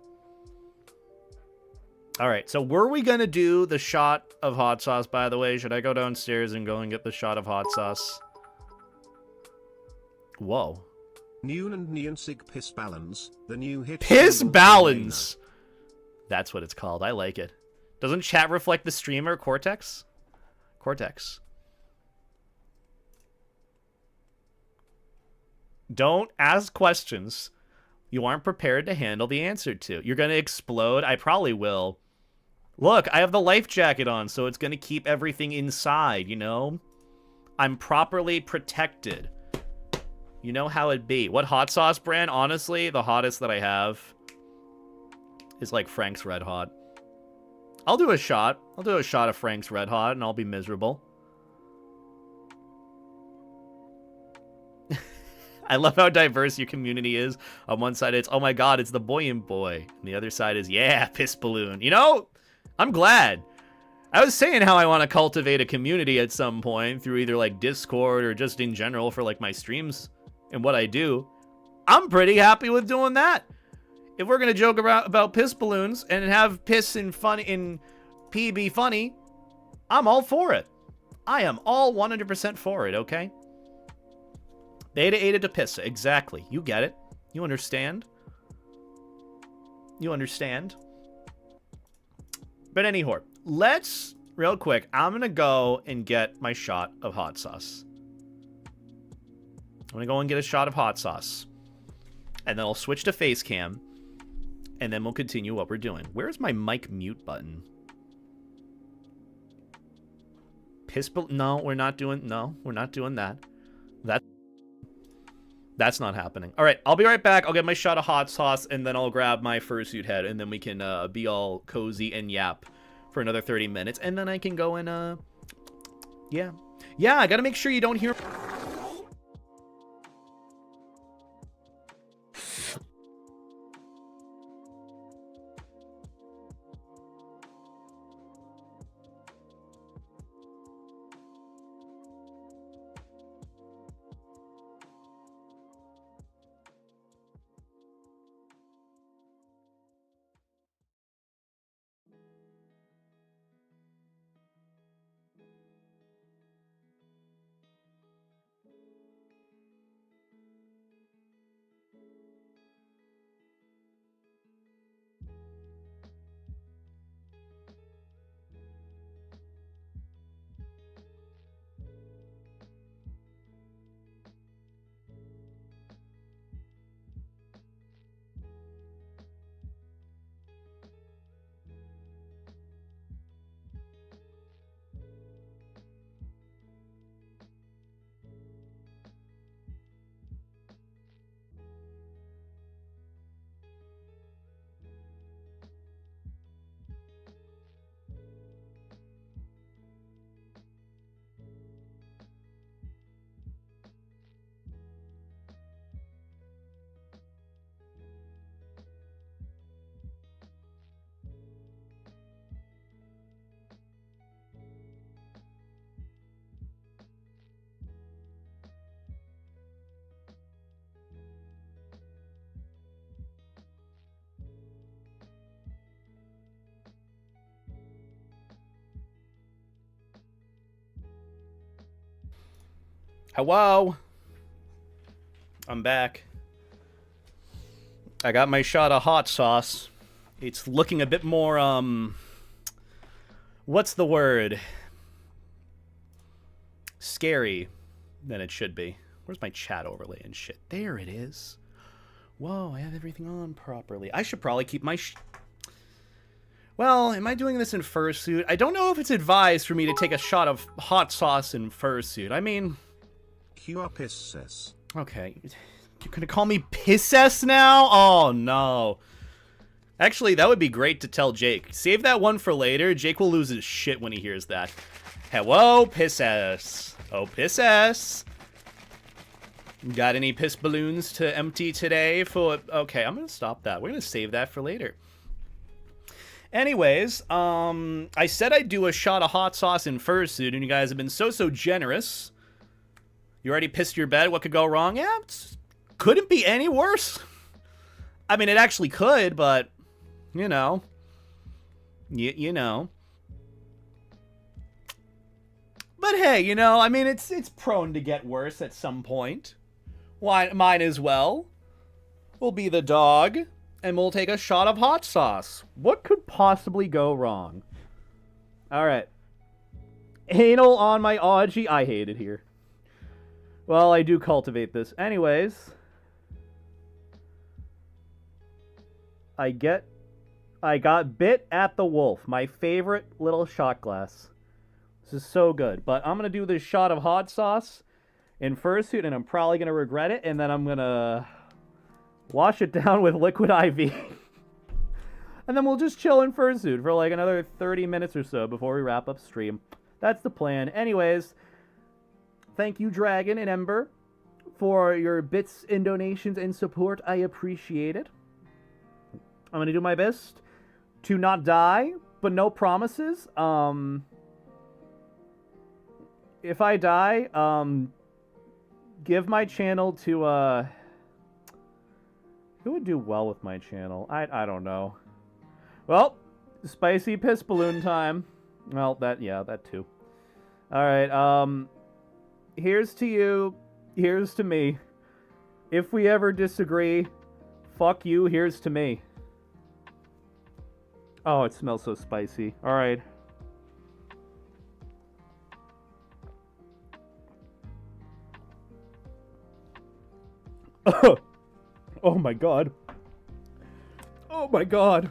All right, so were we going to do the shot of hot sauce, by the way? Should I go downstairs and go and get the shot of hot sauce? Whoa.
Noon and Niansig Piss Balance, the new hit.
Piss Balance! That's what it's called. I like it. Doesn't chat reflect the streamer, Cortex? Cortex. Don't ask questions you aren't prepared to handle the answer to. You're going to explode? I probably will. Look, I have the life jacket on, so it's going to keep everything inside, you know? I'm properly protected. You know how it be. What hot sauce brand? Honestly, the hottest that I have is like Frank's Red Hot. I'll do a shot. I'll do a shot of Frank's Red Hot, and I'll be miserable. I love how diverse your community is. On one side, it's, oh my god, it's the boy and boy. And the other side is, yeah, piss balloon. You know, I'm glad. I was saying how I want to cultivate a community at some point through either like Discord or just in general for like my streams and what I do. I'm pretty happy with doing that. If we're going to joke about piss balloons and have piss and fun in PB funny, I'm all for it. I am all 100% for it, okay? Beta Ada to Pissa, exactly. You get it. You understand. You understand. But anyhow, let's, real quick, I'm going to go and get my shot of hot sauce. I'm going to go and get a shot of hot sauce. And then I'll switch to face cam. And then we'll continue what we're doing. Where's my mic mute button? No, we're not doing that. That's not happening. All right, I'll be right back. I'll get my shot of hot sauce, and then I'll grab my fursuit head, and then we can be all cozy and yap for another 30 minutes, and then I can go and, yeah. Yeah, I gotta make sure you don't hear... Hello? I'm back. I got my shot of hot sauce. It's looking a bit more, what's the word? Scary than it should be. Where's my chat overlay and shit? There it is. Whoa, I have everything on properly. I should probably keep my... Well, am I doing this in fursuit? I don't know if it's advised for me to take a shot of hot sauce in fursuit. I mean...
Pisses.
Okay. You're gonna call me Pisses now? Oh, no. Actually, that would be great to tell Jake. Save that one for later. Jake will lose his shit when he hears that. Hello, Pisses. Oh, Pisses. Got any piss balloons to empty today for... Okay, I'm gonna stop that. We're gonna save that for later. Anyways, I said I'd do a shot of hot sauce in fursuit, and you guys have been so generous. You already pissed your bed. What could go wrong? Yeah, couldn't be any worse. I mean, it actually could, but, you know. You know. But hey, you know, I mean, it's prone to get worse at some point. Why, mine as well. We'll be the dog, and we'll take a shot of hot sauce. What could possibly go wrong? Alright. Anal on my Audgie. I hate it here. Well, I do cultivate this. Anyways. I got bit at the wolf. My favorite little shot glass. This is so good. But I'm going to do this shot of hot sauce in fursuit, and I'm probably going to regret it. And then I'm going to wash it down with liquid IV. And then we'll just chill in fursuit for like another 30 minutes or so before we wrap up stream. That's the plan. Anyways, thank you, Dragon and Ember, for your bits and donations and support. I appreciate it. I'm going to do my best to not die, but no promises. If I die, give my channel to, who would do well with my channel? I don't know. Well, spicy piss balloon time. Well, that too. Alright, here's to you, here's to me. If we ever disagree, fuck you, here's to me. Oh, it smells so spicy. Alright. Oh my god. Oh my god.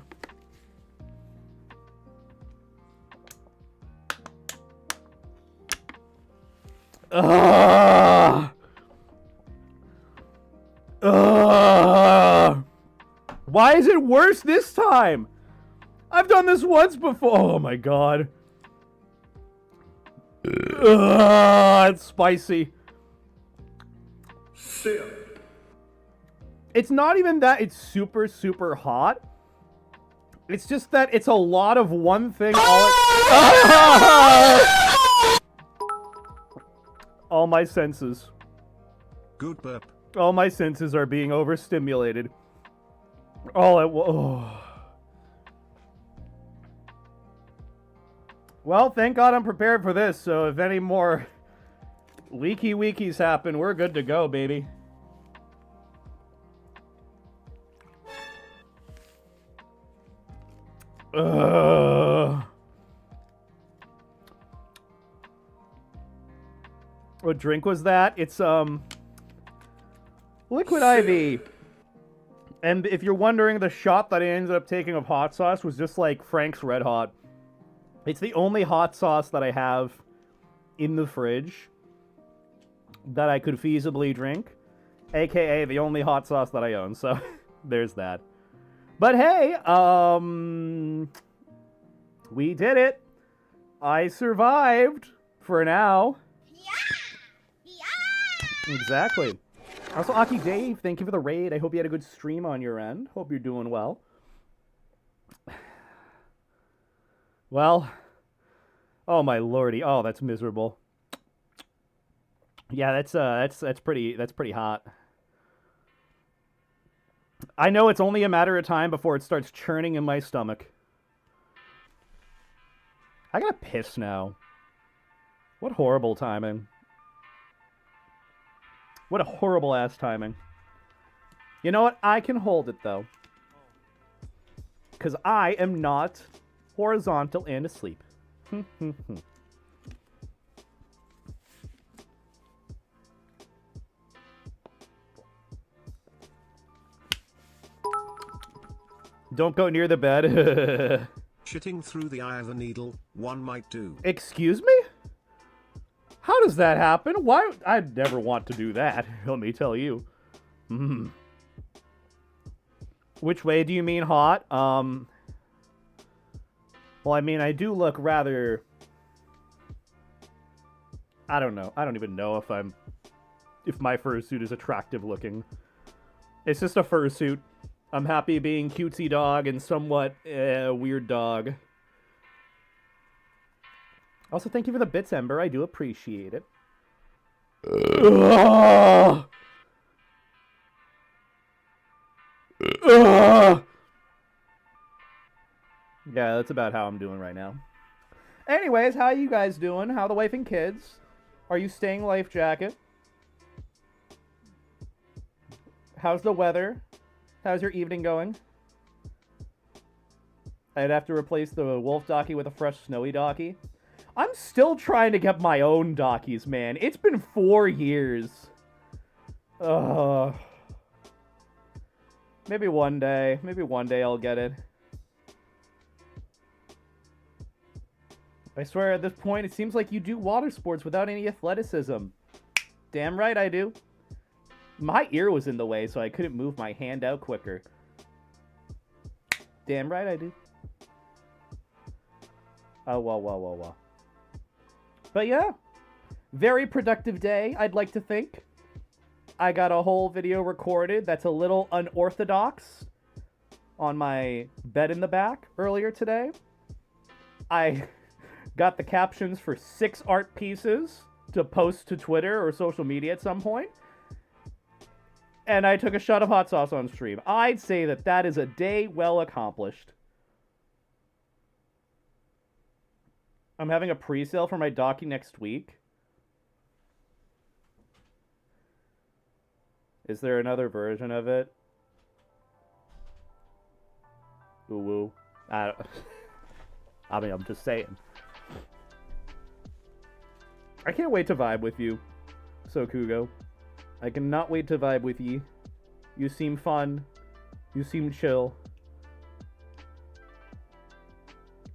Why is it worse this time? I've done this once before. Oh my god. It's spicy.
Sip.
It's not even that it's super, super hot. It's just that it's a lot of one thing all my senses.
Good burp.
All my senses are being overstimulated. Oh. Well, thank God I'm prepared for this, so if any more leaky weekies happen, we're good to go, baby. What drink was that? It's, liquid IV. And if you're wondering, the shot that I ended up taking of hot sauce was just like Frank's Red Hot. It's the only hot sauce that I have in the fridge that I could feasibly drink. AKA the only hot sauce that I own, so there's that. But hey, we did it. I survived for now. Yeah. Exactly. Also, Aki Dave, thank you for the raid. I hope you had a good stream on your end. Hope you're doing well. Well, oh my lordy. Oh, that's miserable. Yeah, that's pretty hot. I know it's only a matter of time before it starts churning in my stomach. I gotta piss now. What horrible timing. What a horrible ass timing. You know what? I can hold it though. Because I am not horizontal and asleep. Don't go near the bed.
Shitting through the eye of a needle, one might do.
Excuse me? How does that happen? Why? I'd never want to do that, let me tell you. Which way do you mean hot? Well, I mean, I do look rather... I don't know. I don't even know if my fursuit is attractive looking. It's just a fursuit. I'm happy being cutesy dog and somewhat weird dog. Also, thank you for the bits, Ember. I do appreciate it. Ugh! Yeah, that's about how I'm doing right now. Anyways, how you guys doing? How the wife and kids? Are you staying life jacket? How's the weather? How's your evening going? I'd have to replace the wolf docky with a fresh snowy docky. I'm still trying to get my own dockies, man. It's been 4 years. Maybe one day. Maybe one day I'll get it. I swear at this point, it seems like you do water sports without any athleticism. Damn right I do. My ear was in the way, so I couldn't move my hand out quicker. Damn right I do. Oh, well. But yeah, very productive day, I'd like to think. I got a whole video recorded that's a little unorthodox on my bed in the back earlier today. I got the captions for 6 art pieces to post to Twitter or social media at some point. And I took a shot of hot sauce on stream. I'd say that that is a day well accomplished. I'm having a pre-sale for my docky next week. Is there another version of it? Ooh woo. I mean, I'm just saying. I can't wait to vibe with you, Sokugo. I cannot wait to vibe with ye. You seem fun. You seem chill.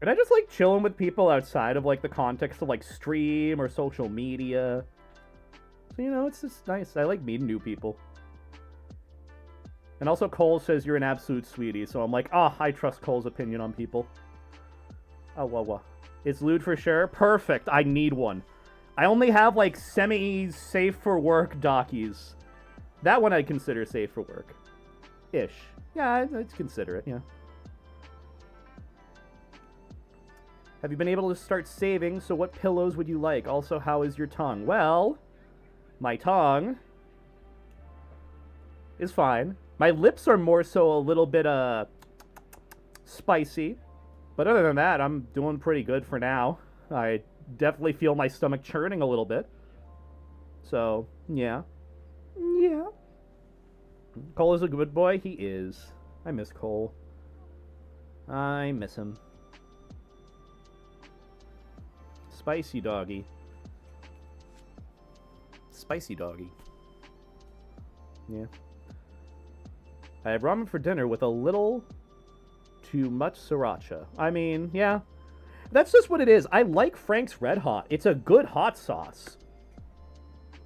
And I just like chilling with people outside of like the context of like stream or social media. So, you know, it's just nice. I like meeting new people. And also Cole says you're an absolute sweetie, so I'm like, I trust Cole's opinion on people. Oh, well. It's lewd for sure? Perfect. I need one. I only have like semi-safe for work dockies. That one I'd consider safe for work. Ish. Yeah, I'd consider it, yeah. Have you been able to start saving? So what pillows would you like? Also, how is your tongue? Well, my tongue is fine. My lips are more so a little bit, spicy. But other than that, I'm doing pretty good for now. I definitely feel my stomach churning a little bit. So, yeah. Yeah. Cole is a good boy. He is. I miss Cole. I miss him. Spicy doggy. Spicy doggy. Yeah. I had ramen for dinner with a little too much sriracha. I mean, yeah. That's just what it is. I like Frank's Red Hot. It's a good hot sauce.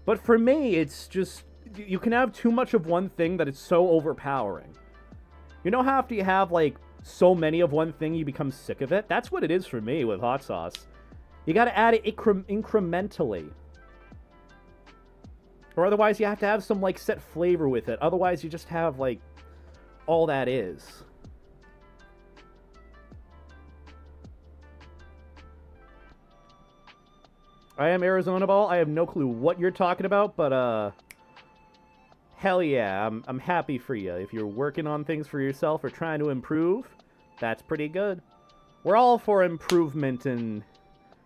But for me, it's just... You can have too much of one thing that it's so overpowering. You know how after you have, like, so many of one thing, you become sick of it? That's what it is for me with hot sauce. You gotta add it incrementally. Or otherwise, you have to have some, like, set flavor with it. Otherwise, you just have, like, all that is. I am Arizona Ball. I have no clue what you're talking about, but, hell yeah, I'm happy for you. If you're working on things for yourself or trying to improve, that's pretty good. We're all for improvement and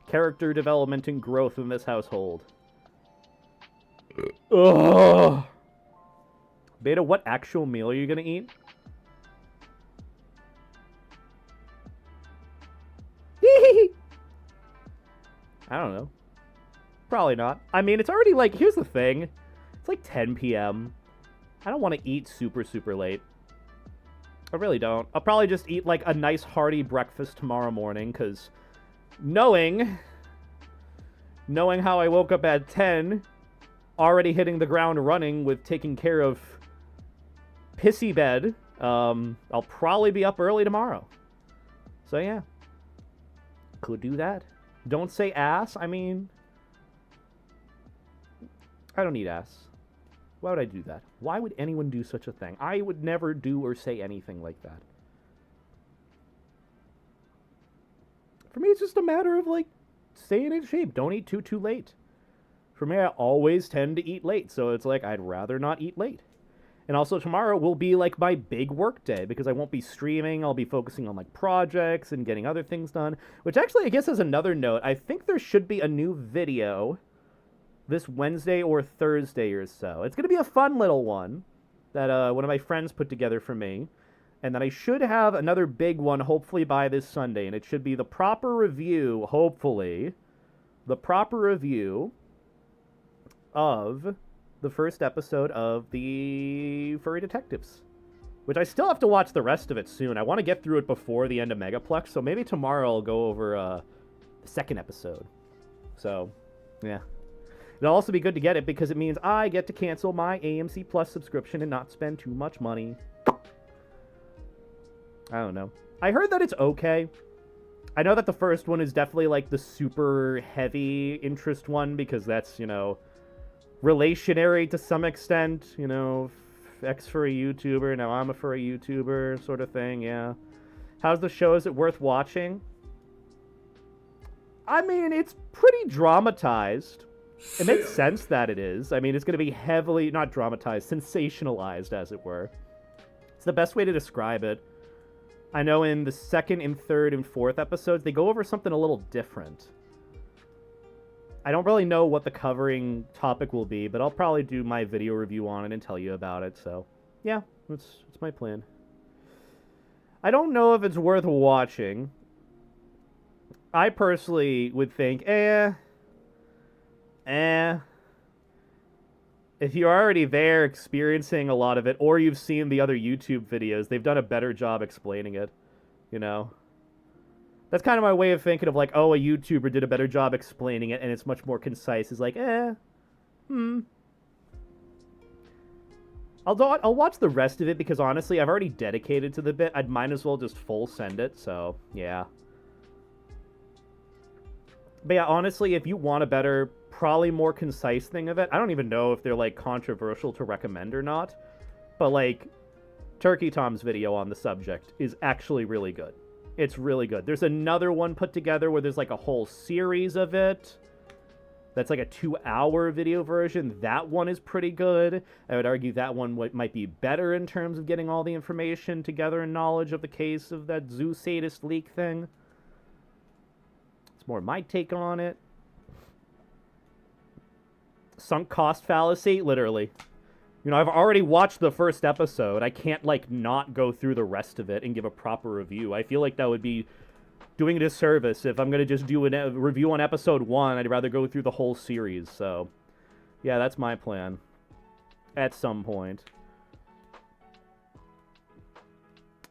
character development and growth in this household. Ugh. Beta, what actual meal are you gonna eat? I don't know. Probably not. I mean, it's already like, here's the thing. It's like 10 p.m. I don't want to eat super late. I really don't. I'll probably just eat like a nice hearty breakfast tomorrow morning, because knowing how I woke up at 10, already hitting the ground running with taking care of pissy bed, I'll probably be up early tomorrow. So yeah. Could do that. Don't say ass. I mean, I don't need ass. Why would I do that? Why would anyone do such a thing? I would never do or say anything like that. For me, it's just a matter of, like, staying in shape. Don't eat too late. For me, I always tend to eat late, so it's like, I'd rather not eat late. And also tomorrow will be like my big work day because I won't be streaming. I'll be focusing on like projects and getting other things done. Which actually, I guess, is another note. I think there should be a new video this Wednesday or Thursday or so. It's going to be a fun little one that one of my friends put together for me. And then I should have another big one hopefully by this Sunday. And it should be the proper review, hopefully, the proper review of the first episode of the Furry Detectives, which I still have to watch the rest of it soon. I want to get through it before the end of Megaplex, so maybe tomorrow I'll go over the second episode. So, yeah. It'll also be good to get it because it means I get to cancel my AMC Plus subscription and not spend too much money. I don't know. I heard that it's okay. I know that the first one is definitely like the super heavy interest one because that's, you know, relationary to some extent, you know, ex-furry YouTuber, now I'm a furry YouTuber sort of thing, yeah. How's the show? Is it worth watching? I mean, it's pretty dramatized. It makes sense that it is. I mean, it's going to be heavily, not dramatized, sensationalized, as it were. It's the best way to describe it. I know in the second and third and fourth episodes, they go over something a little different. I don't really know what the covering topic will be, but I'll probably do my video review on it and tell you about it, so yeah, that's my plan. I don't know if it's worth watching. I personally would think, if you're already there experiencing a lot of it, or you've seen the other YouTube videos, they've done a better job explaining it, you know? That's kind of my way of thinking of like, oh, a YouTuber did a better job explaining it, and it's much more concise. It's like, I'll watch the rest of it, because honestly, I've already dedicated to the bit. I'd might as well just full send it, so, yeah. But yeah, honestly, if you want a better, probably more concise thing of it, I don't even know if they're, like, controversial to recommend or not, but, like, Turkey Tom's video on the subject is actually really good. It's really good. There's another one put together where there's, like, a whole series of it. That's, like, a 2-hour video version. That one is pretty good. I would argue that one might be better in terms of getting all the information together and knowledge of the case of that zoo sadist leak thing. It's more my take on it. Sunk cost fallacy, literally. You know, I've already watched the first episode. I can't, like, not go through the rest of it and give a proper review. I feel like that would be doing a disservice. If I'm going to just do a review on episode 1, I'd rather go through the whole series. So, yeah, that's my plan. At some point.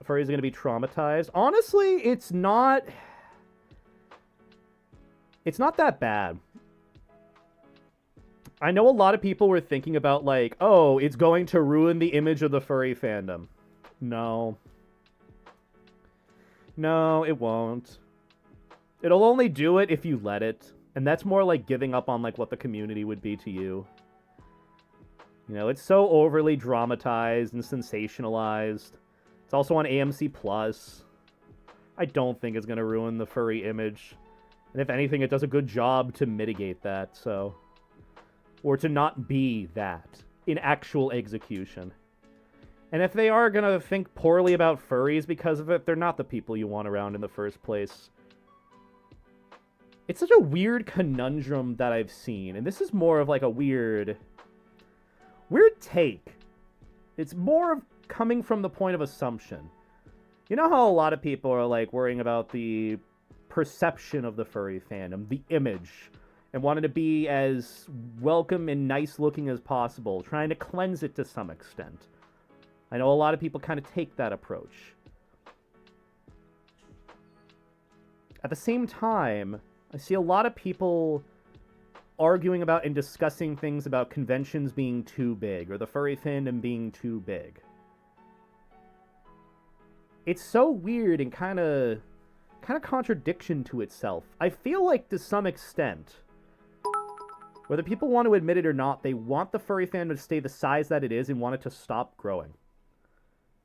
Furry's going to be traumatized. Honestly, it's not that bad. I know a lot of people were thinking about, like, oh, it's going to ruin the image of the furry fandom. No. No, it won't. It'll only do it if you let it. And that's more like giving up on, like, what the community would be to you. You know, it's so overly dramatized and sensationalized. It's also on AMC Plus. I don't think it's going to ruin the furry image. And if anything, it does a good job to mitigate that, so... Or to not be that in actual execution. And if they are going to think poorly about furries because of it, they're not the people you want around in the first place. It's such a weird conundrum that I've seen. And this is more of like a weird take. It's more of coming from the point of assumption. You know how a lot of people are like worrying about the perception of the furry fandom, the image, and wanted to be as welcome and nice looking as possible, trying to cleanse it to some extent. I know a lot of people kind of take that approach. At the same time, I see a lot of people arguing about and discussing things about conventions being too big, or the furry fandom being too big. It's so weird and kind of contradiction to itself. I feel like to some extent, whether people want to admit it or not, they want the furry fandom to stay the size that it is and want it to stop growing.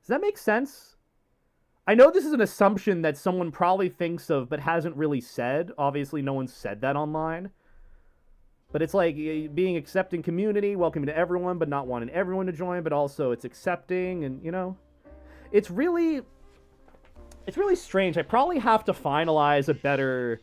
Does that make sense? I know this is an assumption that someone probably thinks of but hasn't really said. Obviously, no one said that online. But it's like being accepting community, welcoming to everyone, but not wanting everyone to join, but also it's accepting, and, you know, it's really strange. I probably have to finalize a better,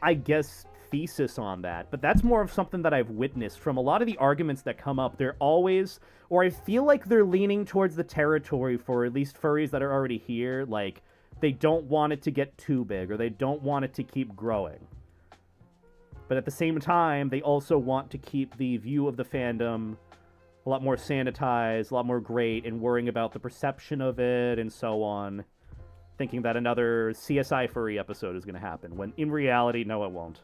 I guess, thesis on that, but that's more of something that I've witnessed from a lot of the arguments that come up. They're always, or I feel like they're leaning towards the territory for at least furries that are already here, like, they don't want it to get too big, or they don't want it to keep growing. But at the same time, they also want to keep the view of the fandom a lot more sanitized, a lot more great, and worrying about the perception of it, and so on. Thinking that another CSI Furry episode is going to happen, when in reality, no, it won't.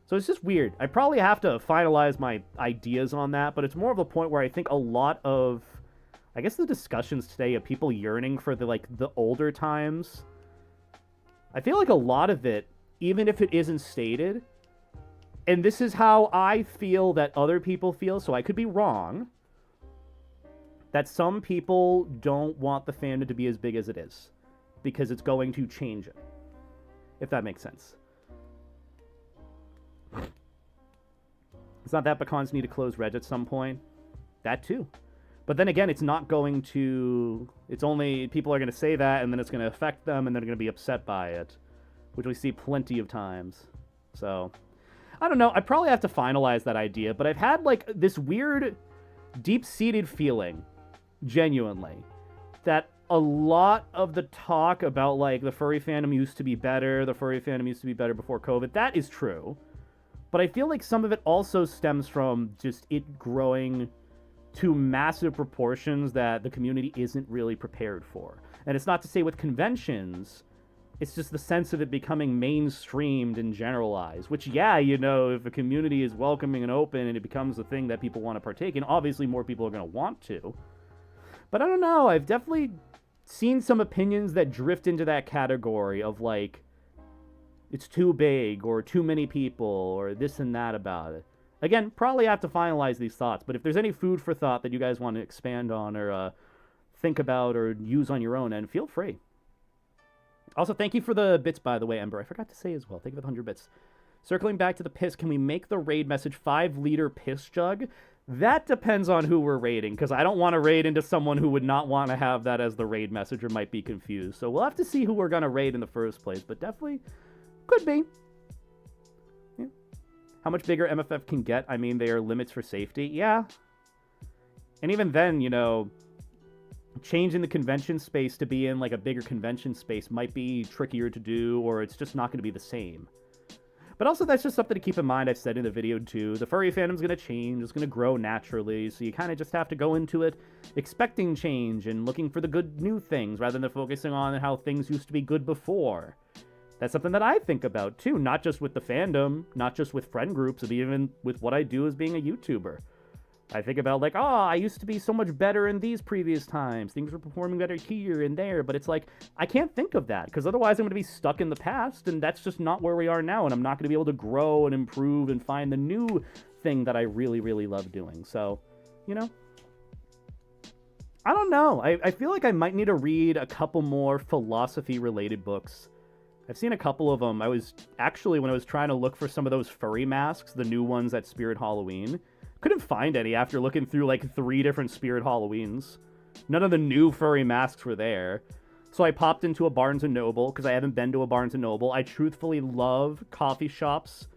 So it's just weird. I probably have to finalize my ideas on that, but it's more of a point where I think a lot of, I guess, the discussions today of people yearning for the older times, I feel like a lot of it, even if it isn't stated, and this is how I feel that other people feel, so I could be wrong, that some people don't want the fandom to be as big as it is, because it's going to change it, if that makes sense. It's not that Pecans need to close Reg at some point. That too. But then again, it's not going to... It's only... People are going to say that, and then it's going to affect them, and they're going to be upset by it. Which we see plenty of times. So... I don't know. I probably have to finalize that idea, but I've had, like, this weird, deep-seated feeling, genuinely, that a lot of the talk about, like, the furry fandom used to be better, the furry fandom used to be better before COVID, that is true. But I feel like some of it also stems from just it growing to massive proportions that the community isn't really prepared for. And it's not to say with conventions... It's just the sense of it becoming mainstreamed and generalized, which, yeah, you know, if a community is welcoming and open and it becomes a thing that people want to partake in, obviously more people are going to want to. But I don't know, I've definitely seen some opinions that drift into that category of, like, it's too big, or too many people, or this and that about it. Again, probably have to finalize these thoughts, but if there's any food for thought that you guys want to expand on, or think about, or use on your own end, feel free. Also, thank you for the bits, by the way, Ember. I forgot to say as well. Thank you for the 100 bits. Circling back to the piss, can we make the raid message 5-liter piss jug? That depends on who we're raiding, because I don't want to raid into someone who would not want to have that as the raid message or might be confused. So we'll have to see who we're going to raid in the first place, but definitely could be. Yeah. How much bigger MFF can get? I mean, there are limits for safety. Yeah. And even then, you know... changing the convention space to be in, like, a bigger convention space might be trickier to do, or it's just not going to be the same. But also, that's just something to keep in mind. I've said in the video, too. The furry fandom's going to change. It's going to grow naturally, so you kind of just have to go into it expecting change and looking for the good new things, rather than focusing on how things used to be good before. That's something that I think about, too. Not just with the fandom, not just with friend groups, but even with what I do as being a YouTuber. I think about, like, oh, I used to be so much better in these previous times. Things were performing better here and there. But it's like, I can't think of that, because otherwise I'm going to be stuck in the past, and that's just not where we are now. And I'm not going to be able to grow and improve and find the new thing that I really, really love doing. So, you know, I don't know. I feel like I might need to read a couple more philosophy-related books. I've seen a couple of them. I was actually, when I was trying to look for some of those furry masks, the new ones at Spirit Halloween, couldn't find any after looking through, like, 3 different Spirit Halloweens. None of the new furry masks were there. So I popped into a Barnes & Noble, because I haven't been to a Barnes & Noble. I truthfully love coffee shops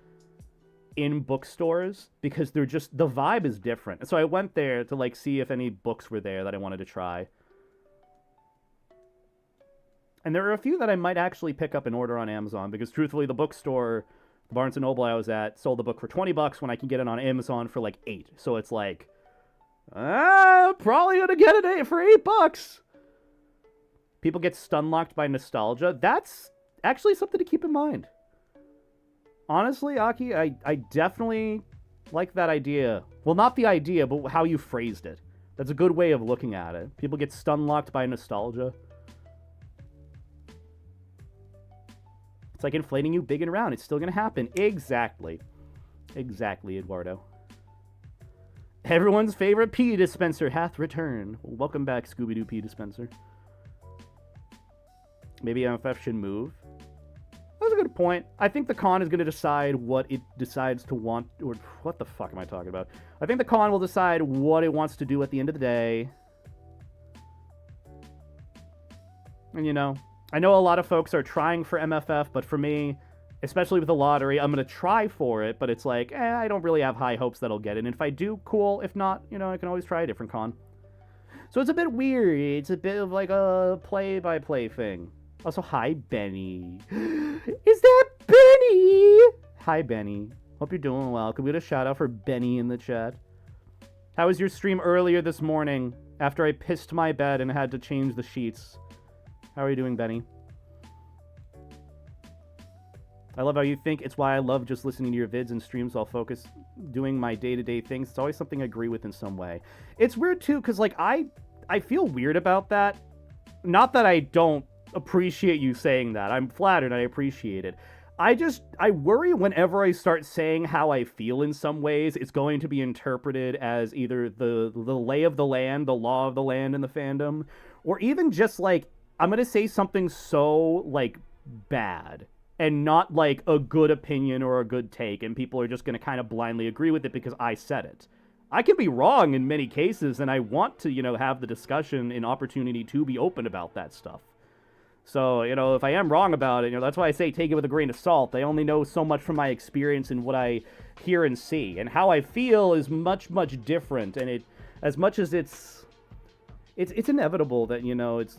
in bookstores, because they're just, the vibe is different. And so I went there to, like, see if any books were there that I wanted to try. And there are a few that I might actually pick up and order on Amazon, because truthfully, the bookstore... the Barnes & Noble I was at sold the book for $20 when I can get it on Amazon for like $8. So it's like, probably gonna get it for $8. People get stun-locked by nostalgia. That's actually something to keep in mind. Honestly, Aki, I definitely like that idea. Well, not the idea, but how you phrased it. That's a good way of looking at it. People get stun-locked by nostalgia. It's like inflating you big and round. It's still going to happen. Exactly. Exactly, Eduardo. Everyone's favorite pea dispenser hath returned. Welcome back, Scooby-Doo pea dispenser. Maybe MFF should move. That's a a good point. I think the con is going to decide what it decides to want, or what the fuck am I talking about? I think the con will decide what it wants to do at the end of the day. And, you know, I know a lot of folks are trying for MFF, but for me, especially with the lottery, I'm going to try for it, but it's like, I don't really have high hopes that I'll get it. And if I do, cool. If not, you know, I can always try a different con. So it's a bit weird. It's a bit of like a play-by-play thing. Also, hi, Benny. Is that Benny? Hi, Benny. Hope you're doing well. Could we get a shout out for Benny in the chat? How was your stream earlier this morning after I pissed my bed and had to change the sheets? How are you doing, Benny? I love how you think. It's why I love just listening to your vids and streams while focused doing my day-to-day things. It's always something I agree with in some way. It's weird, too, because, like, I feel weird about that. Not that I don't appreciate you saying that. I'm flattered. I appreciate it. I worry whenever I start saying how I feel in some ways, it's going to be interpreted as either the lay of the land, the law of the land in the fandom, or even just, like, I'm going to say something so, like, bad and not, like, a good opinion or a good take, and people are just going to kind of blindly agree with it because I said it. I can be wrong in many cases, and I want to, you know, have the discussion and opportunity to be open about that stuff. So, you know, if I am wrong about it, you know, that's why I say take it with a grain of salt. I only know so much from my experience and what I hear and see. And how I feel is much, much different. And it, as much as it's inevitable that, you know, it's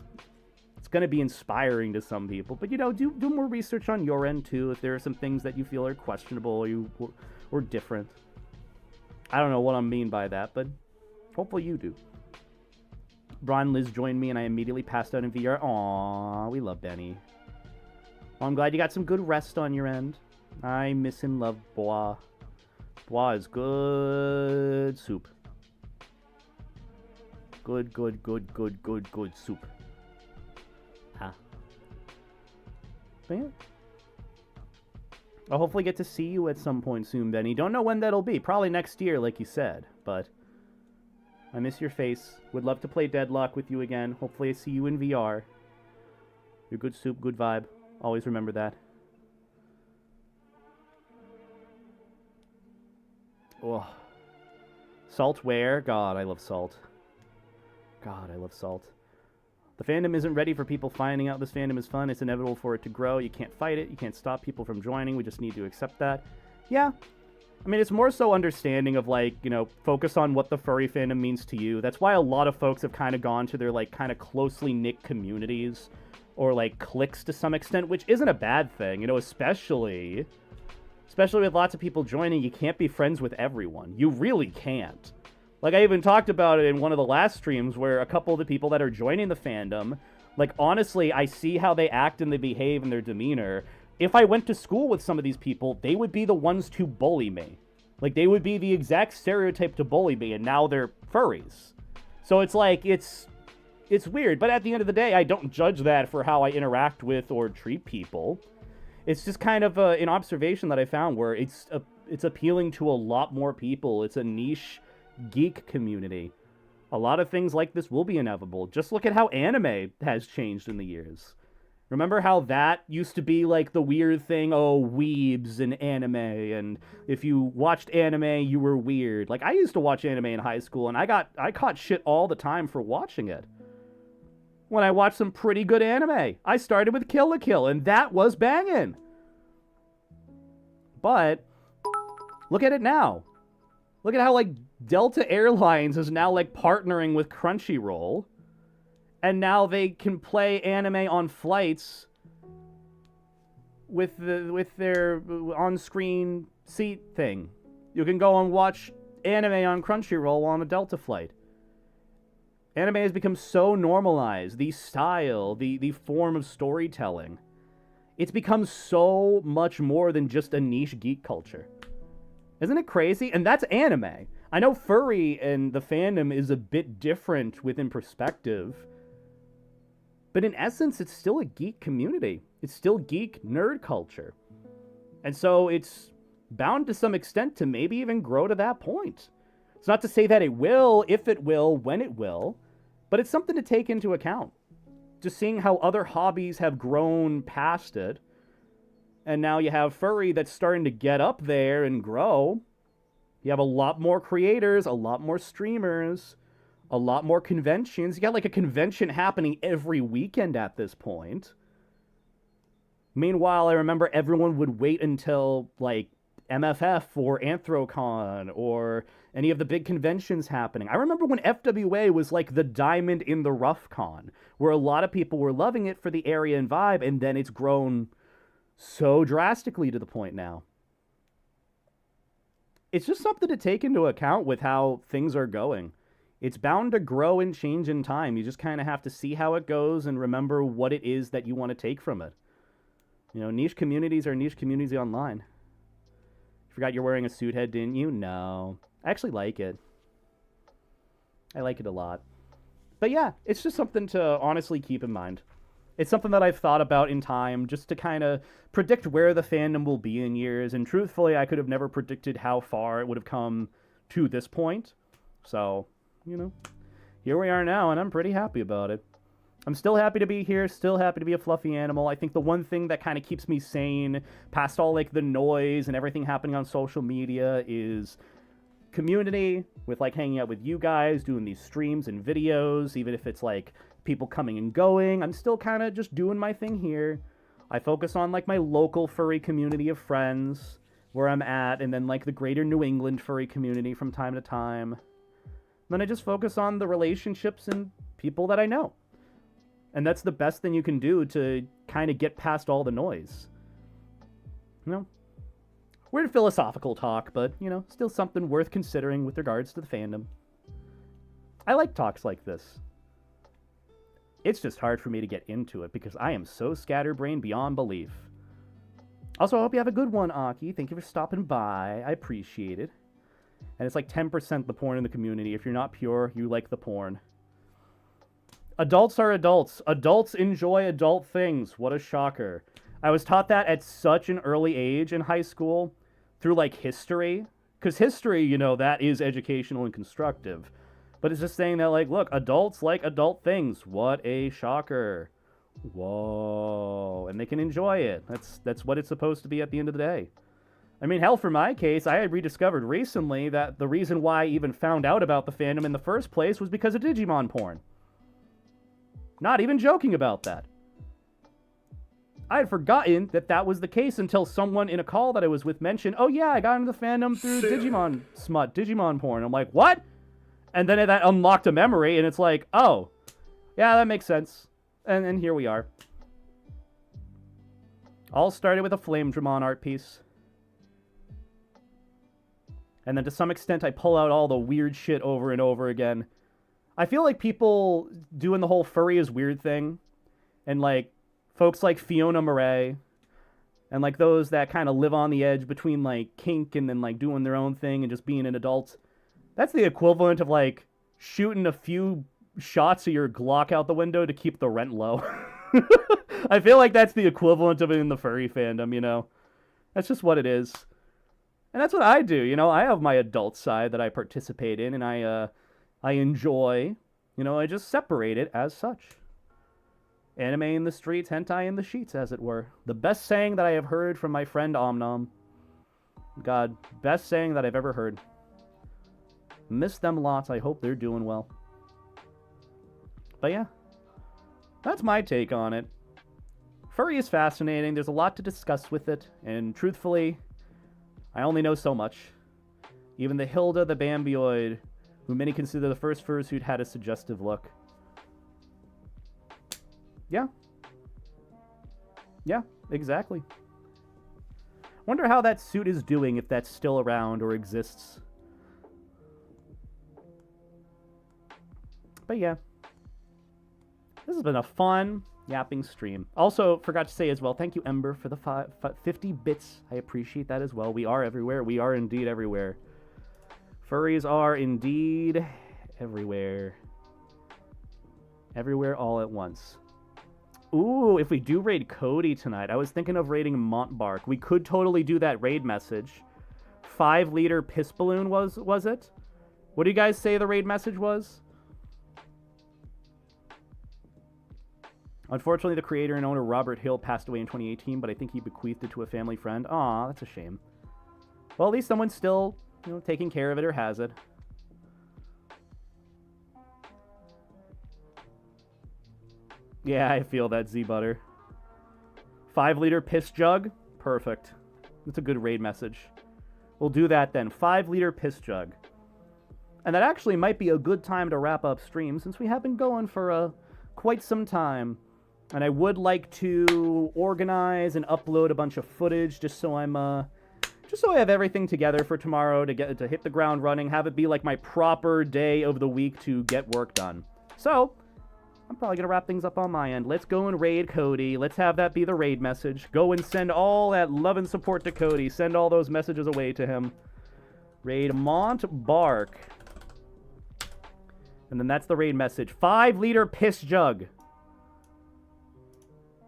going to be inspiring to some people. But, you know, do more research on your end, too, if there are some things that you feel are questionable or different. I don't know what I mean by that, but hopefully you do. Brian Liz joined me, and I immediately passed out in VR. Aww, we love Benny. Well, I'm glad you got some good rest on your end. I miss and love Bois. Bois is good soup. Good soup. Huh. But yeah. I'll hopefully get to see you at some point soon, Benny. Don't know when that'll be. Probably next year, like you said. But I miss your face. Would love to play Deadlock with you again. Hopefully I see you in VR. You're good soup, good vibe. Always remember that. Oh. Saltware. God, I love salt. God, I love salt. The fandom isn't ready for people finding out this fandom is fun. It's inevitable for it to grow. You can't fight it. You can't stop people from joining. We just need to accept that. Yeah. I mean, it's more so understanding of, like, you know, focus on what the furry fandom means to you. That's why a lot of folks have kind of gone to their, like, kind of closely knit communities or, like, cliques to some extent, which isn't a bad thing, you know, especially with lots of people joining. You can't be friends with everyone. You really can't. Like, I even talked about it in one of the last streams where a couple of the people that are joining the fandom, like, honestly, I see how they act and they behave and their demeanor. If I went to school with some of these people, they would be the ones to bully me. Like, they would be the exact stereotype to bully me, and now they're furries. So it's like, it's weird. But at the end of the day, I don't judge that for how I interact with or treat people. It's just kind of an observation that I found where it's appealing to a lot more people. It's a niche geek community. A lot of things like this will be inevitable. Just look at how anime has changed in the years. Remember how that used to be like the weird thing, oh, weebs and anime, and if you watched anime, you were weird. Like, I used to watch anime in high school, and I caught shit all the time for watching it. When I watched some pretty good anime. I started with Kill la Kill, and that was banging. But look at it now. Look at how, like, Delta Airlines is now, like, partnering with Crunchyroll. And now they can play anime on flights with their on-screen seat thing. You can go and watch anime on Crunchyroll on a Delta flight. Anime has become so normalized. The style, the form of storytelling. It's become so much more than just a niche geek culture. Isn't it crazy? And that's anime. I know furry and the fandom is a bit different within perspective. But in essence, it's still a geek community. It's still geek nerd culture. And so it's bound to some extent to maybe even grow to that point. It's not to say that it will, if it will, when it will, but it's something to take into account. Just seeing how other hobbies have grown past it. And now you have Furry that's starting to get up there and grow. You have a lot more creators, a lot more streamers, a lot more conventions. You got like a convention happening every weekend at this point. Meanwhile, I remember everyone would wait until like MFF or Anthrocon or any of the big conventions happening. I remember when FWA was like the diamond in the rough con, where a lot of people were loving it for the area and vibe, and then it's grown so drastically to the point now. It's just something to take into account with how things are going. It's bound to grow and change in time. You just kind of have to see how it goes and remember what it is that you want to take from it. You know, niche communities are niche communities online. You forgot you're wearing a suit head, didn't you? No. I actually like it. I like it a lot. But yeah, it's just something to honestly keep in mind. It's something that I've thought about in time just to kind of predict where the fandom will be in years. And truthfully, I could have never predicted how far it would have come to this point. So, you know, here we are now, and I'm pretty happy about it. I'm still happy to be here, still happy to be a fluffy animal. I think the one thing that kind of keeps me sane, past all, like, the noise and everything happening on social media, is community, with, like, hanging out with you guys, doing these streams and videos, even if it's, like, people coming and going. I'm still kind of just doing my thing here. I focus on, like, my local furry community of friends, where I'm at, and then, like, the greater New England furry community from time to time. Then I just focus on the relationships and people that I know. And that's the best thing you can do to kind of get past all the noise. You know? Weird philosophical talk, but, you know, still something worth considering with regards to the fandom. I like talks like this. It's just hard for me to get into it because I am so scatterbrained beyond belief. Also, I hope you have a good one, Aki. Thank you for stopping by. I appreciate it. And it's like 10% the porn in the community. If you're not pure, you like the porn. Adults are adults. Adults enjoy adult things. What a shocker. I was taught that at such an early age in high school through, like, history. Because history, you know, that is educational and constructive. But it's just saying that, like, look, adults like adult things. What a shocker. Whoa. And they can enjoy it. That's what it's supposed to be at the end of the day. I mean, hell, for my case, I had rediscovered recently that the reason why I even found out about the fandom in the first place was because of Digimon porn. Not even joking about that. I had forgotten that that was the case until someone in a call that I was with mentioned, oh yeah, I got into the fandom through Digimon smut, Digimon porn. I'm like, what? And then that unlocked a memory, and it's like, oh, yeah, that makes sense. And here we are. All started with a Flamedramon art piece. And then to some extent, I pull out all the weird shit over and over again. I feel like people doing the whole furry is weird thing, and like folks like Fiona Murray, and like those that kind of live on the edge between like kink and then like doing their own thing and just being an adult. That's the equivalent of like shooting a few shots of your Glock out the window to keep the rent low. I feel like that's the equivalent of it in the furry fandom, you know? That's just what it is. And that's what I do, you know? I have my adult side that I participate in, and I enjoy, you know, I just separate it as such. Anime in the streets, hentai in the sheets, as it were. The best saying that I have heard from my friend Omnom. God, best saying that I've ever heard. Miss them lots, I hope they're doing well. But yeah, that's my take on it. Furry is fascinating, there's a lot to discuss with it, and truthfully, I only know so much. Even the Hilda the Bambioid, who many consider the first fursuit, had a suggestive look. Yeah. Yeah, exactly. Wonder how that suit is doing, if that's still around or exists. But yeah. This has been a fun yapping stream. Also, forgot to say as well, thank you, Ember, for the 50 bits. I appreciate that as well. We are everywhere. We are indeed everywhere. Furries are indeed everywhere. Everywhere all at once. Ooh, if we do raid Cody tonight, I was thinking of raiding Montbark. We could totally do that raid message. 5-liter piss balloon was it? What do you guys say the raid message was? Unfortunately, the creator and owner Robert Hill passed away in 2018, but I think he bequeathed it to a family friend. Aw, that's a shame. Well, at least someone's still, you know, taking care of it or has it. Yeah, I feel that, Z-Butter. 5-liter piss jug? Perfect. That's a good raid message. We'll do that then. 5-liter piss jug. And that actually might be a good time to wrap up stream, since we have been going for quite some time. And I would like to organize and upload a bunch of footage just so I have everything together for tomorrow to hit the ground running, have it be like my proper day of the week to get work done. So, I'm probably going to wrap things up on my end. Let's go and raid Cody. Let's have that be the raid message. Go and send all that love and support to Cody. Send all those messages away to him. Raid Mont Bark. And then that's the raid message. 5-liter piss jug.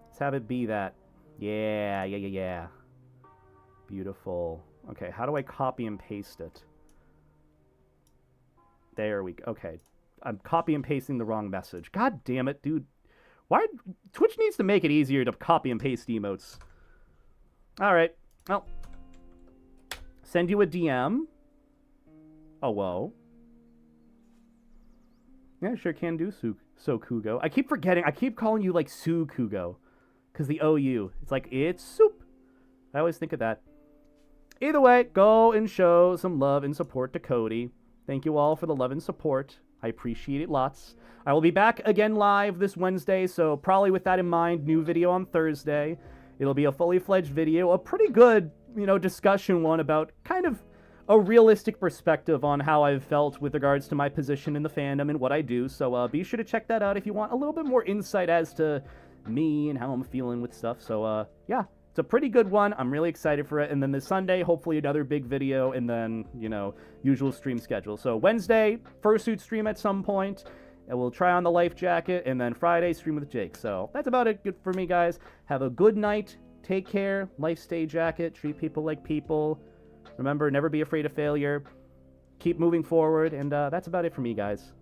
Let's have it be that. Yeah. Beautiful. Okay, how do I copy and paste it? There we go. Okay. I'm copy and pasting the wrong message. God damn it, dude. Why? Twitch needs to make it easier to copy and paste emotes. Alright. Well. Send you a DM. Oh, whoa. Yeah, sure can do, So Kugo. I keep forgetting. I keep calling you, like, Su Kugo. Because the OU. It's like, it's soup. I always think of that. Either way, go and show some love and support to Cody. Thank you all for the love and support. I appreciate it lots. I will be back again live this Wednesday, so probably with that in mind, new video on Thursday. It'll be a fully fledged video, a pretty good, you know, discussion one about kind of a realistic perspective on how I've felt with regards to my position in the fandom and what I do. So be sure to check that out if you want a little bit more insight as to me and how I'm feeling with stuff. So yeah. It's a pretty good one. I'm really excited for it. And then this Sunday, hopefully another big video, and then, you know, usual stream schedule. So Wednesday, fursuit stream at some point, and we'll try on the life jacket, and then Friday, stream with Jake. So that's about it. Good for me, guys. Have a good night. Take care. Life stay jacket. Treat people like people. Remember, never be afraid of failure. Keep moving forward, and that's about it for me, guys.